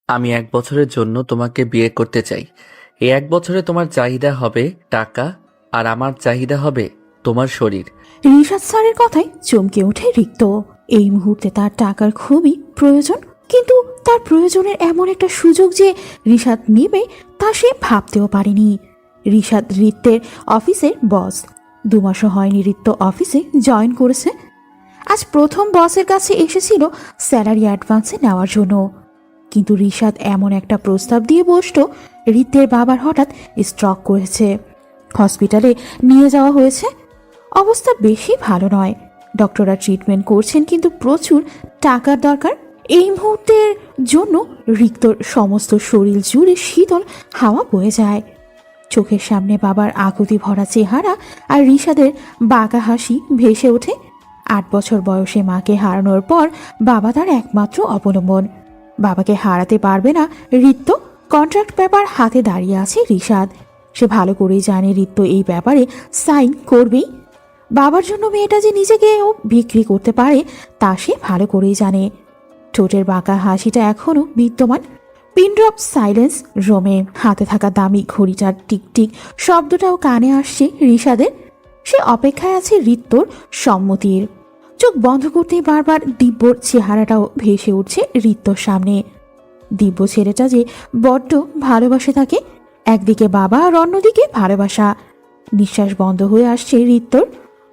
আমি 1 বছরের জন্য তোমাকে বিয়ে করতে চাই। এই 1 বছরে তোমার চাহিদা হবে টাকা, আর আমার চাহিদা হবে তোমার শরীর। রিশাদ স্যারের কথায় চমকে ওঠে রিক্ত। এই মুহূর্তে তার টাকার খুবই প্রয়োজন, কিন্তু তার প্রয়োজনের এমন একটা সুযোগ যে রিশাদ নেবে তা সে ভাবতেও পারেনি। রিশাদ রিত্তের অফিসের বস। 2 মাসও হয়নি রিত্ত অফিসে জয়েন করেছে। আজ প্রথম বসের কাছে এসেছিল স্যালারি অ্যাডভান্সে নেওয়ার জন্য, কিন্তু রিশাদ এমন একটা প্রস্তাব দিয়ে বসল। রিত্তের বাবার হঠাৎ স্ট্রোক করেছে, হসপিটালে নিয়ে যাওয়া হয়েছে। অবস্থা বেশি ভালো নয়, ডক্টররা ট্রিটমেন্ট করছেন, কিন্তু প্রচুর টাকার দরকার। এই মুহূর্তের জন্য রিক্তর সমস্ত শরীর জুড়ে শীতল হাওয়া বয়ে যায়। চোখের সামনে বাবার আকুতি ভরা চেহারা আর রিশাদের বাঁকা হাসি ভেসে ওঠে। 8 বছর বয়সে মাকে হারানোর পর বাবা তার একমাত্র অবলম্বন। বাবাকে হারাতে পারবে না রিত্ত। কন্ট্রাক্ট পেপার হাতে দাঁড়িয়ে আছে রিশাদ। সে ভালো করেই জানে রিত্ত এই ব্যাপারে সাইন করবেই। বাবার জন্য মেয়েটা যে নিজেকেও বিক্রি করতে পারে তা সে ভালো করেই জানে। ঠোঁটের বাঁকা হাসিটা এখনো বিদ্যমান। পিনড্রপ সাইলেন্স রোমে। হাতে থাকা দামি ঘড়িটার টিকটিক শব্দটাও কানে আসছে রিশাদের। সে অপেক্ষায় আছে রিত্তর সম্মতির। চোখ বন্ধ করতেই বারবার দিব্যর চেহারাটাও ভেসে উঠছে রিত্তর সামনে। দিব্য ছেলেটা যে বড্ড ভালোবাসে তাকে, একদিকে বাবা আর অন্যদিকে ভালোবাসা। নিঃশ্বাস বন্ধ হয়ে আসছে রিত্তর।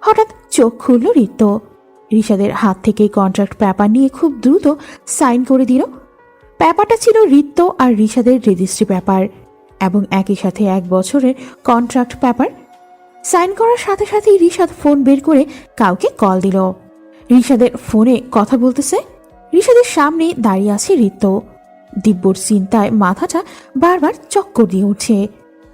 হঠাৎ চোখ খুলল রিত্ত। রিশাদের হাত থেকে কন্ট্রাক্ট পেপার নিয়ে খুব দ্রুত সাইন করে দিল। পেপারটা ছিল রিত্ত আর রিশাদের রেজিস্ট্রি পেপার, এবং একই সাথে 1 বছরের কন্ট্রাক্ট পেপার। সাইন করার সাথে সাথেই রিশাদ ফোন বের করে কাউকে কল দিল। রিশাদের ফোনে কথা বলতেছে। রিশাদের সামনে দাঁড়িয়ে আছে রিত্ত। দিব্যর চিন্তায় মাথাটা বারবার চক্কর দিয়ে উঠছে।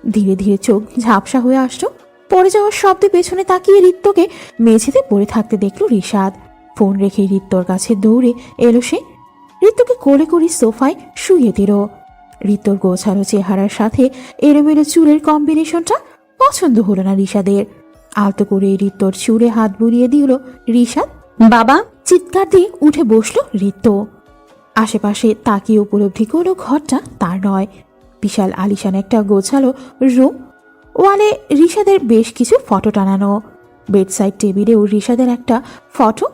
ধীরে ধীরে চোখ ঝাপসা হয়ে আসলো। পড়ে যাওয়ার শব্দে পেছনে তাকিয়ে রিত্তকে মেঝেতে পড়ে থাকতে দেখল রিশাদ। ফোন রেখে রিত্তর কাছে দৌড়ে এলো সে। রিত্তকে কোলে করে সোফায় শুয়ে দিল। রিত্তর গোছানো চেহারার সাথে এলোমেলো চুলের কম্বিনেশনটা পছন্দ হলো না রিশাদের। আলতো করে রিত্তর চুলে হাত বুলিয়ে দিল রিশাদ। বাবা, চিৎকার দিয়ে উঠে বসলো রিত্ত। আশেপাশে তাকিয়ে উপলব্ধি করলো ঘরটা তার নয়। বিশাল আলিশান একটা গোছালো রুম। ওয়ালে রিশাদের বেশ কিছু ফটো টানানো। বেডসাইড টেবিলেও রিশাদের একটা ফটো।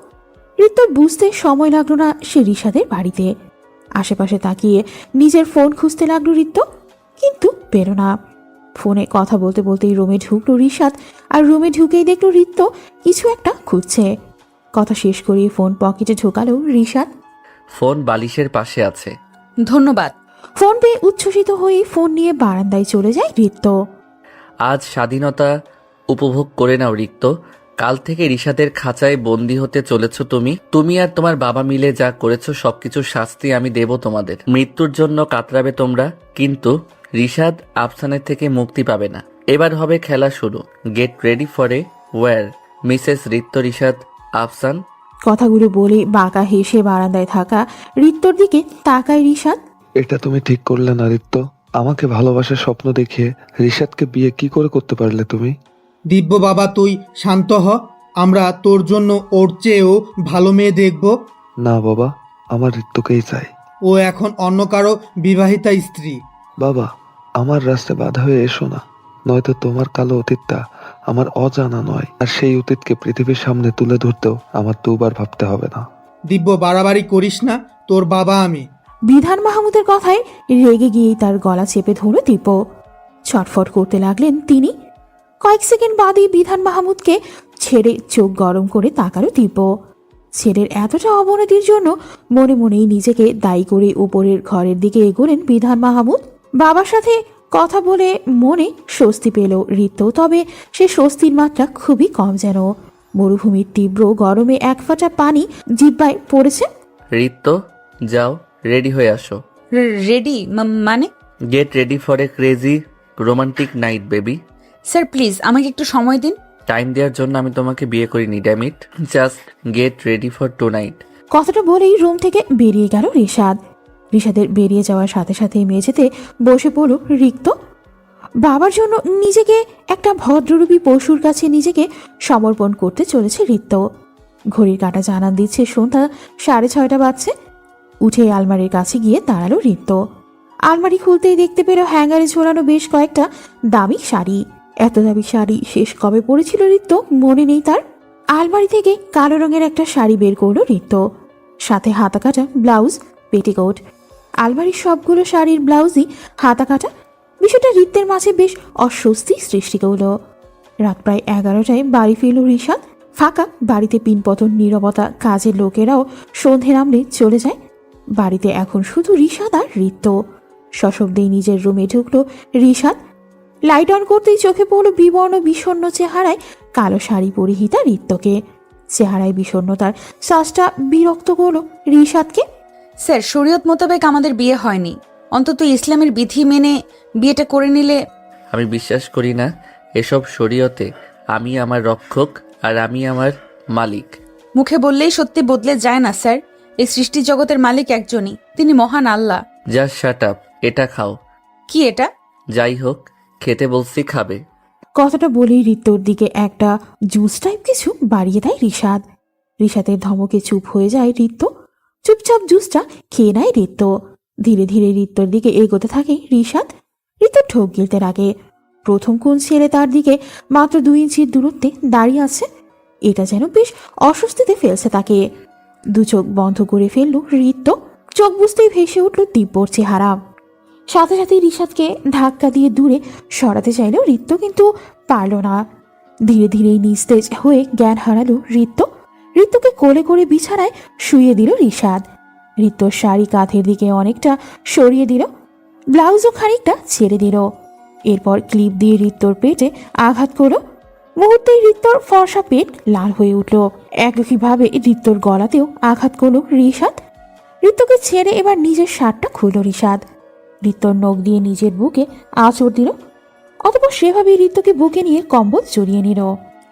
রিত্তর বুঝতে সময় লাগলো না সে রিশাদের বাড়িতে। আশেপাশে তাকিয়ে নিজের ফোন খুঁজতে লাগলো রিত্ত, কিন্তু পেল না। ফোনে কথা বলতে বলতেই রুমে ঢুকলো রিশাদ, আর রুমে ঢুকেই দেখলো রিত্ত কিছু একটা খুঁজছে। কথা শেষ করে ফোন পকেটে ঢোকালো রিশাদ। ফোন বালিশের পাশে আছে। ধন্যবাদ। ফোন পেয়ে উচ্ছ্বসিত হয়ে ফোন নিয়ে বারান্দায় চলে যায় রিত্ত। আজ স্বাধীনতা উপভোগ করে নাও রিক্ত। কাল থেকে রিশাদের খাঁচায় বন্দি হতে চলেছ তুমি আর তোমার বাবা মিলে যা করেছো সবকিছুর শাস্তি আমি দেব তোমাদের। মৃত্যুর জন্য কাতরাবে তোমরা, কিন্তু রিশাদ আফসানের থেকে মুক্তি পাবে না। এবার হবে খেলা শুরু। Get ready for a war, Mrs Ritto Rishad Afsan. কথাগুলো বলে বাঁকা হেসে বারান্দায় থাকা রিত্তর দিকে তাকায় রিশাদ। এটা তুমি ঠিক করলে না রিত্ত। আমাকে ভালোবাসার স্বপ্ন দেখিয়ে রিশাদকে বিয়ে কি করে করতে পারলে তুমি? দিব্য বাবা, তুই শান্ত হ। আমরা তোর জন্য ওর চেয়েও ভালো মেয়ে দেখব। না বাবা, আমার রিত্তকেই চাই। ও এখন অন্য কারো বিবাহিতা স্ত্রী। বাবা, আমার রাস্তায় বাধা হয়ে এসো না, নয়তো তোমার কালো অতীতটা আমার অজানা নয়, আর সেই অতীতকে পৃথিবীর সামনে তুলে ধরতেও আমার 2 বার ভাবতে হবে না। দিব্য, বাড়াবাড়ি করিস না, তোর বাবা আমি। বিধান মাহমুদের কথায় রেগে গিয়েই তার গলা চেপে ধরে দিব্য। ছটফট করতে লাগলেন তিনি। কয়েক সেকেন্ড বাদেই বিধান মাহমুদকে ছেড়ে চোখ গরম করে তাকালো দিব্য। ছেলের এতটা অবনতির জন্য মনে মনেই নিজেকে দায়ী করে উপরের ঘরের দিকে এগোলেন বিধান মাহমুদ। বাবার সাথে কথা বলে মনে স্বস্তি পেল রিত্ত, তবে সে স্বস্তির মাত্রা খুবই কম যেন। মরুভূমির তীব্র গরমে 1 ফোঁটা পানি জিহ্বায় পড়েছে। রিত্ত, যাও রেডি হয়ে আসো। রেডি? মানে? Gate ready for A crazy romantic night baby. Sir please আমাকে একটু সময় দিন। টাইম দেওয়ার জন্য আমি তোমাকে বিয়ে করিনি, damn it. Just get ready for tonight. কথাটা বলেই রুম থেকে বেরিয়ে গেল রিশাদ। রিশাদের বেরিয়ে যাওয়ার সাথে সাথে মেঝেতে বসে পড়ল রিক্ত। বাবার জন্য নিজেকে একটা ভদ্ররূপী পশুর কাছে নিজেকে সমর্পণ করতে চলেছে রিত্ত। ঘড়ির কাঁটা জানান দিচ্ছে সন্ধ্যা 6:30 বাজছে। উঠে আলমারির কাছে গিয়ে দাঁড়ালো রিত্ত। আলমারি খুলতেই দেখতে পেল হ্যাঙ্গারে ঝোলানো বেশ কয়েকটা দামি শাড়ি। এত দামি শাড়ি শেষ কবে পরেছিল ঋত্য মনে নেই তার। আলমারি থেকে কালো রঙের একটা শাড়ি বের করলো ঋত্য, সাথে হাতা কাটা ব্লাউজ, পেটিকোট। আলমারির সবগুলো শাড়ির ব্লাউজই হাতা কাটা। বিষয়টা ঋত্যের মাঝে বেশ অস্বস্তি সৃষ্টি করলো। রাত প্রায় 11টায় বাড়ি ফিরল ঋষাদ। ফাঁকা বাড়িতে পিনপতন, নীরবতা। কাজের লোকেরাও সন্ধে নামলে চলে যায়। বাড়িতে এখন শুধু ঋষাদ আর ঋত্য। সশব্দেই নিজের রুমে ঢুকলো ঋষাদ। লাইট অন করতেই চোখে পড়ল বিবর্ণ বিষণ্ণ চেহারায় কালো শাড়ি পরিহিতা ঋত্যকে। চেহারায় বিষণ্ণতার শ্বাসটা বিরক্ত করলো ঋষাদকে। স্যার, শরীয়ত মোতাবেক আমাদের বিয়ে হয়নি। অন্তত ইসলামের বিধি মেনে বিয়েটা করে নিলে। আমি বিশ্বাস করি না এসব শরীয়তে। আমি আমার রক্ষক আর আমি আমার মালিক। মুখে বললেই সত্যি বদলে যায় না স্যার। এই সৃষ্টি জগতের মালিক একজনই, তিনি মহান আল্লাহ। Just shut up. এটা খাও। কি এটা? যাই হোক, খেতে বলছি, খাবে। কথাটা বলেই ঋত্যর দিকে একটা জুস টাইপ কিছু বাড়িয়ে দেয় ঋষাদ। ঋষাদের ধমকে চুপ হয়ে যায় ঋত্য। চুপচাপ জুসটা খেয়ে নেয় ঋত্য। ধীরে ধীরে ঋত্যর দিকে এগোতে থাকে ঋষাদ। ঋত্য ঠোক গিলতে লাগে। প্রথম কোন ছেলে তার দিকে মাত্র 2 ইঞ্চির দূরত্বে দাঁড়িয়ে আছে। এটা যেন বেশ অস্বস্তিতে ফেলছে তাকে। দু চোখ বন্ধ করে ফেলল ঋত্য। চোখ বুঝতেই ভেসে উঠল দিব্যর চেহারা। সাথে সাথে ঋষাদকে ধাক্কা দিয়ে দূরে সরাতে চাইল ঋত্য, কিন্তু পারল না। ধীরে ধীরে নিস্তেজ হয়ে জ্ঞান হারালো ঋত্য। ঋত্যকে কোলে করে বিছানায় শুইয়ে দিল ঋষাদ। ঋত্যর শাড়ি কাঁধের দিকে অনেকটা সরিয়ে দিল, ব্লাউজও খানিকটা ছেড়ে দিল। এরপর ক্লিপ দিয়ে ঋত্যর পেটে আঘাত করলো। মুহূর্তেই ঋত্যর ফর্সা পেট লাল হয়ে উঠল। একইভাবে ঋত্যর গলাতেও আঘাত করলো ঋষাদ। ঋত্যকে ছেড়ে এবার নিজের শার্টটা খুলল ঋষাদ। ঋত্যর নখ দিয়ে নিজের বুকে আঁচড় দিল। অতঃপর সেভাবেই ঋত্যকে বুকে নিয়ে কম্বল জড়িয়ে নিল।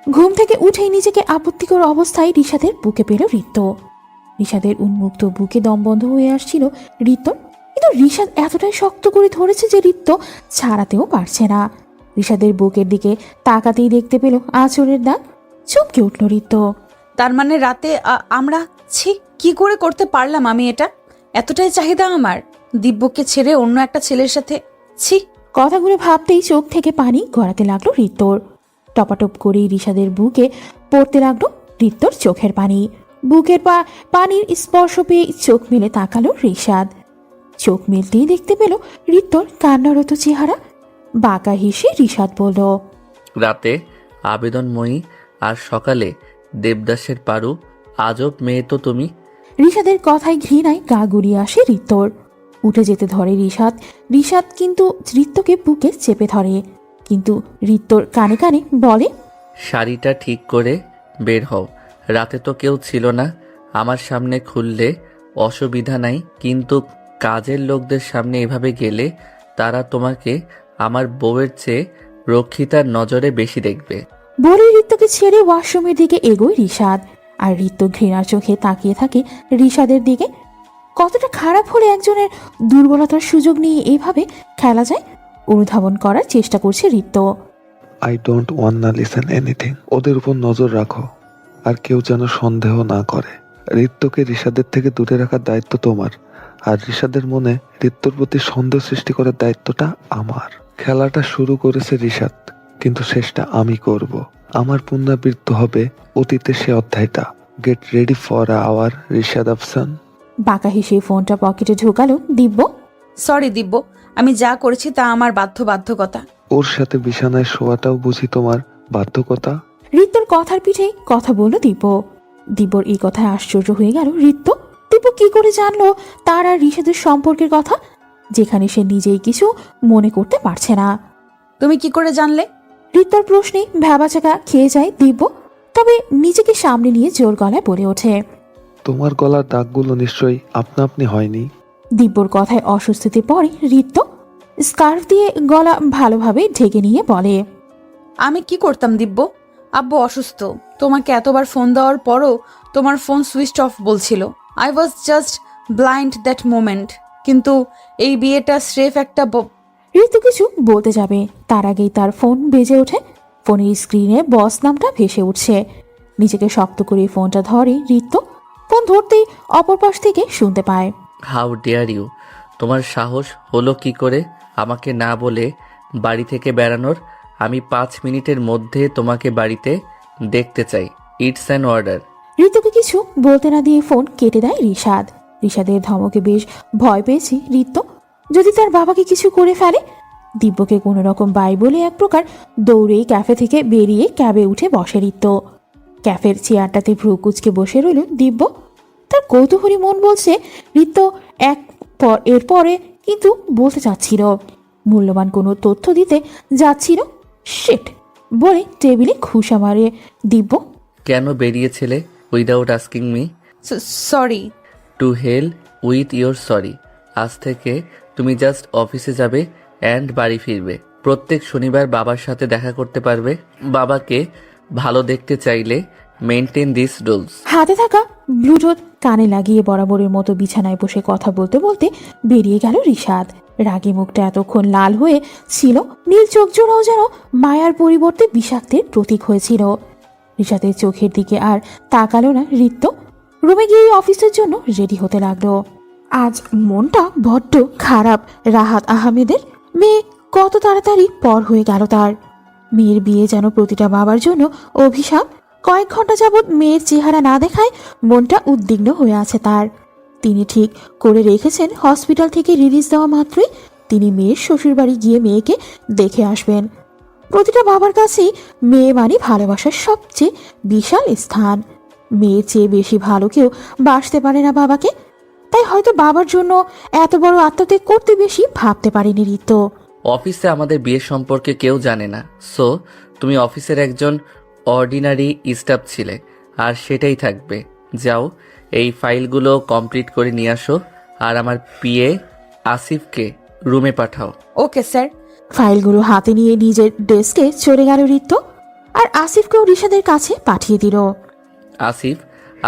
ঘুম থেকে উঠেই নিজেকে আপত্তিকর অবস্থায় ঋষাদের বুকে পেল ঋত্য। ঋষাদের উন্মুক্ত বুকে দম বন্ধ হয়ে আসছিল ঋত্যর, কিন্তু ঋষাদ এতটাই শক্ত করে ধরেছে যে ঋত্য ছাড়াতেও পারছে না। ঋষাদের বুকের দিকে তাকাতেই দেখতে পেল আঁচড়ের দাগ। চমকে উঠল ঋত্য। তার মানে রাতে আমরা কি করে করতে পারলাম আমি এটা? এতটাই চাহিদা আমার দিব্যকে ছেড়ে অন্য একটা ছেলের সাথে? ছি! কথাগুলো ভাবতেই চোখ থেকে পানি গড়াতে লাগলো ঋত্যর। টপাটপ করেই ঋষাদের বুকে পড়তে লাগলো ঋত্যর চোখের পানি। বুকের পানির স্পর্শ পেয়ে চোখ মেলে তাকালো ঋষাদ। চোখ মেলতেই দেখতে পেল ঋত্যর কান্নারত চেহারা। বাঁকা হেসে ঋষাদ বলল, রাতে আবেদনময়ী আর সকালে দেবদাসের পারু। আজব মেয়ে তো তুমি। ঋষাদের কথায় ঘৃণায় গা গুড়িয়ে আসে ঋত্যর। উঠে যেতে ধরে ঋষাদ কিন্তু ঋত্যকে বুকে চেপে ধরে। কিন্তু ঋত্যর কানে কানে বলে, শাড়িটা ঠিক করে বের হও। রাতে তো কেউ ছিল না। আমার সামনে খুললে অসুবিধা নাই, কিন্তু কাজের লোকদের সামনে এভাবে গেলে তারা তোমাকে আমার বউয়ের চেয়ে রক্ষিতার নজরে বেশি দেখবে। বলে ঋত্যকে ছেড়ে ওয়াশরুমের দিকে এগোয় ঋষাদ। আর ঋত্য ঘৃণার চোখে তাকিয়ে থাকে ঋষাদের দিকে। কতটা খারাপ হলে একজনের দুর্বলতার সুযোগ নিয়ে এভাবে খেলা যায়, অনুধাবন করার চেষ্টা করছে ঋত্য। আই ডোন্ট ওয়ান্ট না লিসেন এনিথিং। ওদের উপর নজর রাখো, আর কেউ যেন সন্দেহ না করে। ঋত্যকে ঋষাদের থেকে দূরে রাখার দায়িত্ব তোমার, আর ঋষাদের মনে ঋত্যর প্রতি সন্দেহ সৃষ্টি করার দায়িত্বটা আমার। খেলাটা শুরু করেছে ঋষাদ, কিন্তু শেষটা আমি করব। আমার পুনরাবৃত্ত হবে অতীতের সে অধ্যায়টা। Get ready for our Rishad Afsan. বাঁকা হেসে ফোনটা পকেটে ঢোকালো দিব্য। সরি দিব্য, আমি যা করেছি তা আমার বাধ্যবাধকতা। ওর সাথে বিছানায় শোয়াটাও বুঝি তোমার বাধ্যকতা? ঋত্যর কথার পিঠে কথা বলল দিব্য। দিব্যর এই কথায় আশ্চর্য হয়ে গেল ঋত্য। দিব্য কি করে জানলো তার আর ঋষাদের সম্পর্কের কথা, যেখানে সে নিজেই কিছু মনে করতে পারছে না। তুমি কি করে জানলে? ঋত্যর প্রশ্নে ভ্যাবাচাকা খেয়ে যায় দিব্য, তবে নিজেকে সামনে নিয়ে জোর গলায় বলে ওঠে, তোমার গলার দাগগুলো নিশ্চয়ই আপনা আপনি হয়নি। দিব্যর কথায় অস্বস্তিতে পড়ে ঋত্য। স্কার্ফ দিয়ে গলা ভালোভাবে ঢেকে নিয়ে বলে, আমি কি করতাম দিব্য? আব্বু অসুস্থ। তোমাকে এতবার ফোন দেওয়ার পরও তোমার ফোন সুইচ অফ বলছিল। I was just blind that moment. কিন্তু এই বিয়েটা স্রেফ একটা ঋতু কিছু বলতে যাবে, তার আগেই তার ফোন বেজে ওঠে। ফোনের স্ক্রিনে বস নামটা ভেসে উঠছে। নিজেকে শক্ত করে ফোনটা ধরে ঋত্য। ফোন ধরতেই অপর পাশ থেকে শুনতে পায়, হাউ ডেয়ার ইউ। তোমার সাহস হলো কি করে আমাকে না বলে বাড়ি থেকে বেড়ানোর? আমি 5 মিনিটের মধ্যে তোমাকে বাড়িতে দেখতে চাই। It's an order. ঋতুকে কিছু বলতে না দিয়ে ফোন কেটে দেয় রিশাদ। রিশাদের ধমকে বেশ ভয় পেয়েছে ঋতু, যদি তার বাবাকে কিছু করে ফেলে। দিব্যকে কোনো রকম বাই বলে এক প্রকার দৌড়ে ক্যাফে থেকে বেরিয়ে ক্যাবে উঠে বসে ঋতু। ক্যাফের চেয়ারটাতে ভ্রু কুচকে বসে রইল দিব্য। তার কৌতূহলী মন বলছে ঋতু এরপরে কিন্তু বলতে চাচ্ছিল, মূল্যবান কোনো তথ্য দিতে যাচ্ছিল। শিট বলে টেবিলে ঘুষা মারে দিব্য। কেন বেরিয়েছিলে without asking me? Sorry. To hell with your sorry. আজ থেকে তুমি জাস্ট অফিসে যাবে অ্যান্ড বাড়ি ফিরবে। প্রত্যেক শনিবার বাবার সাথে দেখা করতে পারবে। বাবাকে ভালো দেখতে চাইলে মেনটেন দিস রুলস। হাতে থাকা ব্লুটুথ কানে লাগিয়ে বরাবরের মতো বিছানায় বসে কথা বলতে বলতে বেরিয়ে গেল রিশাদ। রাগে মুখটা এতক্ষণ লাল হয়ে ছিল, নীল চোখ জোড়াও যেন মায়ার পরিবর্তে বিষাক্তের প্রতীক হয়েছিল। রিশাদের চোখের দিকে আর তাকালো না ঋত্য। রুমে গিয়ে অফিসের জন্য রেডি হতে লাগলো। আজ মনটা বড্ড খারাপ রাহাত আহমেদের। মেয়ে কত তাড়াতাড়ি পর হয়ে গেল তার। মেয়ের বিয়ে যেন প্রতিটা বাবার জন্য অভিশাপ। কয়েক ঘন্টা যাবৎ মেয়ের চেহারা না দেখায় মনটা উদ্বিগ্ন হয়ে আছে তার। তিনি ঠিক করে রেখেছেন হসপিটাল থেকে রিলিজ দেওয়া মাত্রই তিনি মেয়ের শ্বশুরবাড়ি গিয়ে মেয়েকে দেখে আসবেন। প্রতিটা বাবার কাছেই মেয়ে মানে ভালোবাসার সবচেয়ে বিশাল স্থান। মেয়ের চেয়ে বেশি ভালো কেউ বাসতে পারে না বাবাকে। তাই হয়তো বাবার জন্য এত বড় আত্মত্যাগ করতে বেশি ভাবতে পারেনি ঋতু। অফিসে আমাদের বিয়ে সম্পর্কে কেউ জানে না, সো তুমি অফিসের একজন অর্ডিনারি স্টাফ ছিলে, আর সেটাই থাকবে। যাও, এই ফাইলগুলো কমপ্লিট করে নিয়ে আসো, আর আমার পিএ আসিফকে রুমে পাঠাও। Okay sir. ফাইলগুলো হাতে নিয়ে নিজের ডেস্কে চলে গেল ঋতু, আর আসিফকেও রিশাদের কাছে পাঠিয়ে দিল। আসিফ,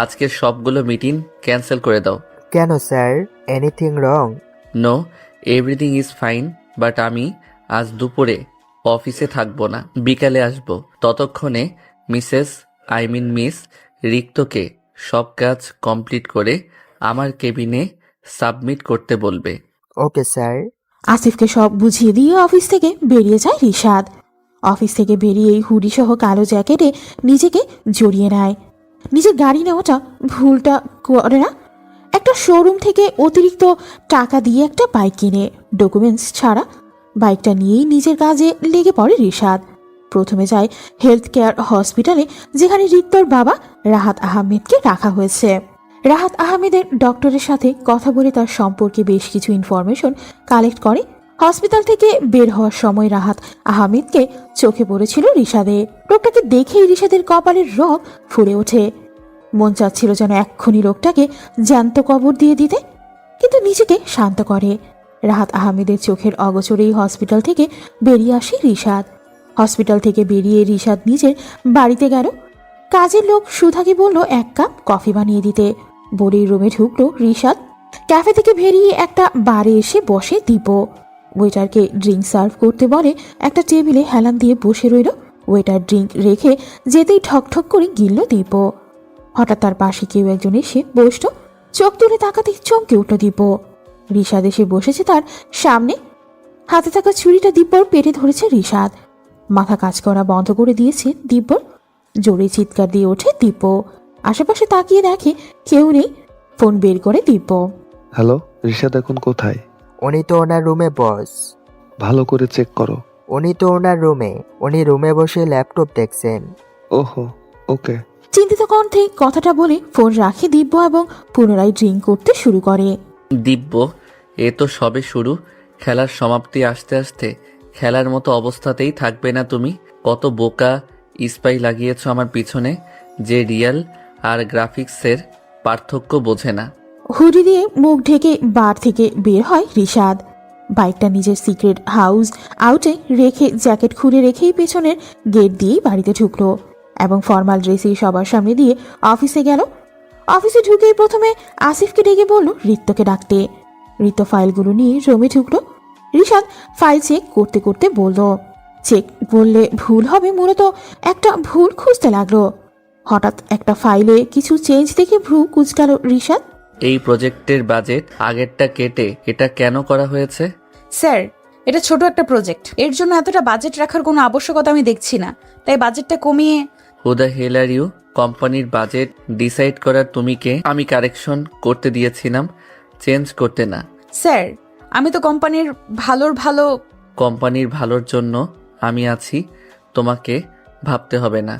আজকের সবগুলো মিটিং ক্যান্সেল করে দাও। কেন sir, anything wrong? No, everything is fine, but আমি আজ দুপুরে অফিসে থাকবো না, বিকালে আসবো। ততক্ষণে মিস রিক্তকে সব কাজ কমপ্লিট করে আমার কেবিনে সাবমিট করতে বলবে। Okay sir. আসিফকে সব বুঝিয়ে দিয়ে অফিস থেকে বেরিয়ে যায় রিশাদ। অফিস থেকে বেরিয়েই হুডি সহ কালো জ্যাকেটে নিজেকে জড়িয়ে নেয়। নিজের গাড়ি নেওয়াটা ভুলটা করে না। একটা শোরুম থেকে অতিরিক্ত টাকা দিয়ে একটা বাইক কিনে ডকুমেন্টস ছাড়া বাইকটা নিয়েই নিজের কাজে লেগে পড়ে রিশাদ। প্রথমে যায় হেলথ কেয়ার হসপিটালে, যেখানে রিক্তর বাবা রাহাত আহমেদকে রাখা হয়েছে। রাহাত আহমেদের ডক্টরের সাথে কথা বলে তার সম্পর্কে বেশ কিছু ইনফরমেশন কালেক্ট করে। হসপিটাল থেকে বের হওয়ার সময় রাহাত আহমেদকে চোখে পড়েছিল রিশাদের। লোকটাকে দেখেই রিশাদের কপালের রং ফুলে ওঠে। মন চাচ্ছিল যেন এক্ষুনি লোকটাকে জ্যান্ত কবর দিয়ে দিতে, কিন্তু নিজেকে শান্ত করে। রাহাত আহমেদের চোখের অগোচরেই হসপিটাল থেকে বেরিয়ে আসে রিশাদ। হসপিটাল থেকে বেরিয়ে রিশাদ নিজের বাড়িতে গেল। কাজের লোক সুধাকে বলল 1 কাপ কফি বানিয়ে দিতে। বলেই রুমে ঢুকলো রিশাদ। ক্যাফে থেকে বেরিয়ে একটা বারে এসে বসে দিব্য। ওয়েটারকে ড্রিঙ্ক সার্ভ করতে বলে একটা টেবিলে হেলান দিয়ে বসে রইল। ওয়েটার ড্রিঙ্ক রেখে যেতেই ঠকঠক করে গিলল দিব্য। হঠাৎ তার পাশে কেউ একজন এসে বসল। চোখ তুলে তাকাতেই চমকে উঠল দিব্য। রিশাদ এসে বসেছে তার সামনে। হাতে থাকা ছুরিটা দিব্যর পেটে ধরেছে রিশাদ। মাথা কাজ করা বন্ধ করে দিয়েছে দিব্যর। জোরে চিৎকার দিয়ে ওঠে দিব্য। আশেপাশে তাকিয়ে দেখে কেউ নেই। ফোন বের করে দিব্য। হ্যালো, রিশাদ এখন কোথায়? উনি তো ওনার রুমে বস। ভালো করে চেক করো। উনি তো ওনার রুমে, উনি রুমে বসে ল্যাপটপ দেখছেন। ওহো, ওকে। চিন্তিত কণ্ঠে কথাটা বলে ফোন রাখে দিব্য এবং পুনরায় ড্রিঙ্ক করতে শুরু করে। দিব্য, এ তো সবে শুরু। খেলার সমাপ্তি আসতে আসতে খেলার মতো অবস্থাতেই থাকবে না তুমি। কত বোকা স্পাই লাগিয়েছ আমার পিছনে, যে রিয়েল আর গ্রাফিক্সের পার্থক্য বোঝে না। হুডি দিয়ে মুখ ঢেকে বার থেকে বের হয় রিশাদ। বাইকটা নিজের সিক্রেট হাউস আউটে রেখে জ্যাকেট খুলে রেখেই পেছনের গেট দিয়েই বাড়িতে ঢুকলো এবং ফর্মাল ড্রেসেই সবার সামনে দিয়ে অফিসে গেল। অফিসে ঢুকেই প্রথমে আসিফকে ডেকে বলল ঋত্যকে ডাকতে। ঋত্য ফাইলগুলো নিয়ে রুমে ঢুকলো। রিশাদ ফাইল চেক করতে করতে বলল, চেক বললে ভুল হবে, মূলত একটা ভুল খুঁজতে লাগলো। হঠাৎ একটা ফাইলে কিছু চেঞ্জ দেখে ভ্রু কুচকাল রিশাদ। এই প্রজেক্টের বাজেট আগেরটা কেটে এটা কেন করা হয়েছে? স্যার, এটা ছোট একটা প্রজেক্ট, এর জন্য এতটা বাজেট রাখার কোনো আবশ্যকতা আমি দেখছি না, তাই বাজেটটা কমিয়ে। Who the hell are you? কোম্পানির বাজেট ডিসাইড করার তুমি কে? আমি কারেকশন করতে দিয়েছিলাম, চেঞ্জ করতে না। স্যার, আমি তো কোম্পানির ভালো। কোম্পানির ভালোর জন্য আমি আছি, তোমাকে ভাবতে হবে না।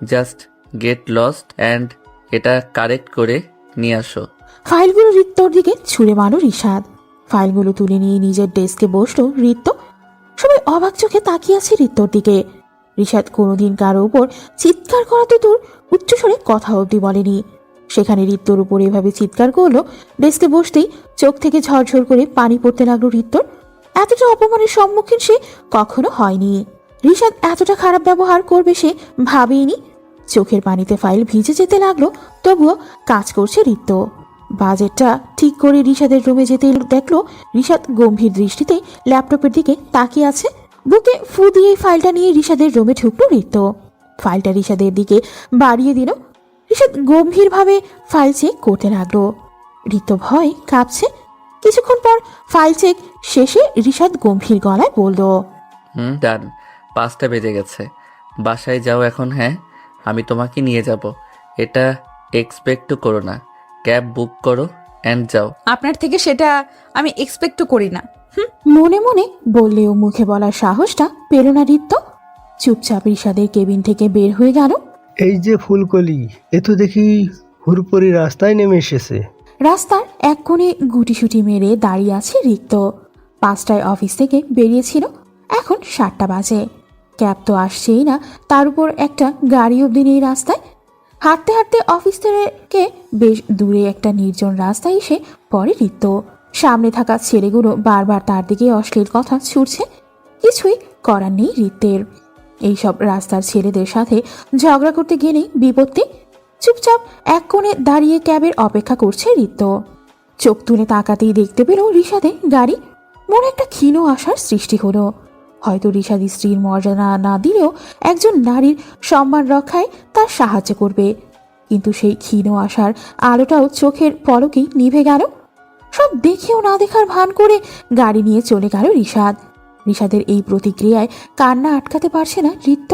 জাস্ট গেট লস্ট অ্যান্ড এটা কারেক্ট করে নিয়ে আসো। ফাইলগুলো রিক্তর দিকে ছুঁড়ে মারল রিশাদ। ফাইলগুলো তুলে নিয়ে নিজের ডেস্কে বসলো রিত্ত। সবাই অবাক চোখে তাকিয়ে আছে রিত্তর দিকে। রিশাদ কোনোদিন কারো উপর চিৎকার করা তো দূর, উচ্চস্বরে কথা অবধি বলেনি। সেখানে রিত্তর উপর এভাবে চিৎকার করলো, ডেস্কে বসতেই চোখ থেকে ঝরঝর করে পানি পড়তে লাগলো রিত্তর। এতটা অপমানের সম্মুখীন সে কখনো হয়নি। রিশাদ এতটা খারাপ ব্যবহার করবে সে ভাবেইনি। চোখের পানিতে ফাইল ভিজে যেতে লাগলো, তবুও কাজ করছে রিত্ত। বাজেটটা ঠিক করে রিশাদের রুমে যেতে দেখলো রিশাদ গম্ভীর দৃষ্টিতে ল্যাপটপের দিকে তাকিয়ে আছে। বুকে ফু দিয়ে ফাইলটা নিয়ে রিশাদের রুমে ঢুকলো রিত্ত। ফাইলটা রিশাদের দিকে বাড়িয়ে দিল। রিশাদ গম্ভীরভাবে ফাইল চেক করতে লাগলো। রিত্ত ভয় কাঁপছে। কিছুক্ষণ পর ফাইল চেক শেষে রিশাদ গম্ভীর গলায় বলল, ডান, 5টা বেজে গেছে, বাসায় যাও এখন। হ্যাঁ, আমি তোমাকে নিয়ে যাব, এটা এক্সপেক্টও করো না। ক্যাব বুক করো অ্যান্ড যাও। আপনার থেকে সেটা আমি এক্সপেক্টও করি না। মনে মনে বললেও মুখে বলার সাহসটা পেল না রিত্ত। চুপচাপ রিশাদের কেবিন থেকে বের হয়ে গেল। এই যে ফুলকলি, এ তো দেখি হুড়পড়ি রাস্তায় নেমে এসেছে। রাস্তার এক কোণে গুটিসুটি মেরে দাঁড়িয়ে আছে রিক্ত। 5টায় অফিস থেকে বেরিয়েছিল, এখন 7টা বাজে। ক্যাব তো আসছেই না, তার উপর একটা গাড়ি অব্দি নেই রাস্তায়। হাঁটতে হাঁটতে অফিস থেকে বেশ দূরে একটা নির্জন রাস্তায় এসে পড়ে রিক্ত। সামনে থাকা ছেলেগুলো বারবার তার দিকে অশ্লীল কথা ছুটছে। কিছুই করার নেই রিক্তের। এইসব রাস্তার ছেলেদের সাথে ঝগড়া করতে গেলেই বিপত্তি। চুপচাপ এক কোণে দাঁড়িয়ে ক্যাবের অপেক্ষা করছে রিত্ত। চোখ তুলে তাকাতেই দেখতে পেল রিশাদের গাড়ি। মনে একটা ক্ষীণ আশার সৃষ্টি হলো। হয়তো রিশাদ স্ত্রীর মর্যাদা না দিলেও একজন নারীর সম্মান রক্ষায় তার সাহায্য করবে। কিন্তু সেই ক্ষীণ আশার আলোটাও চোখের পলকেই নিভে গেল। সব দেখেও না দেখার ভান করে গাড়ি নিয়ে চলে গেল রিশাদ। রিশাদের এই প্রতিক্রিয়ায় কান্না আটকাতে পারছে না রিত্ত।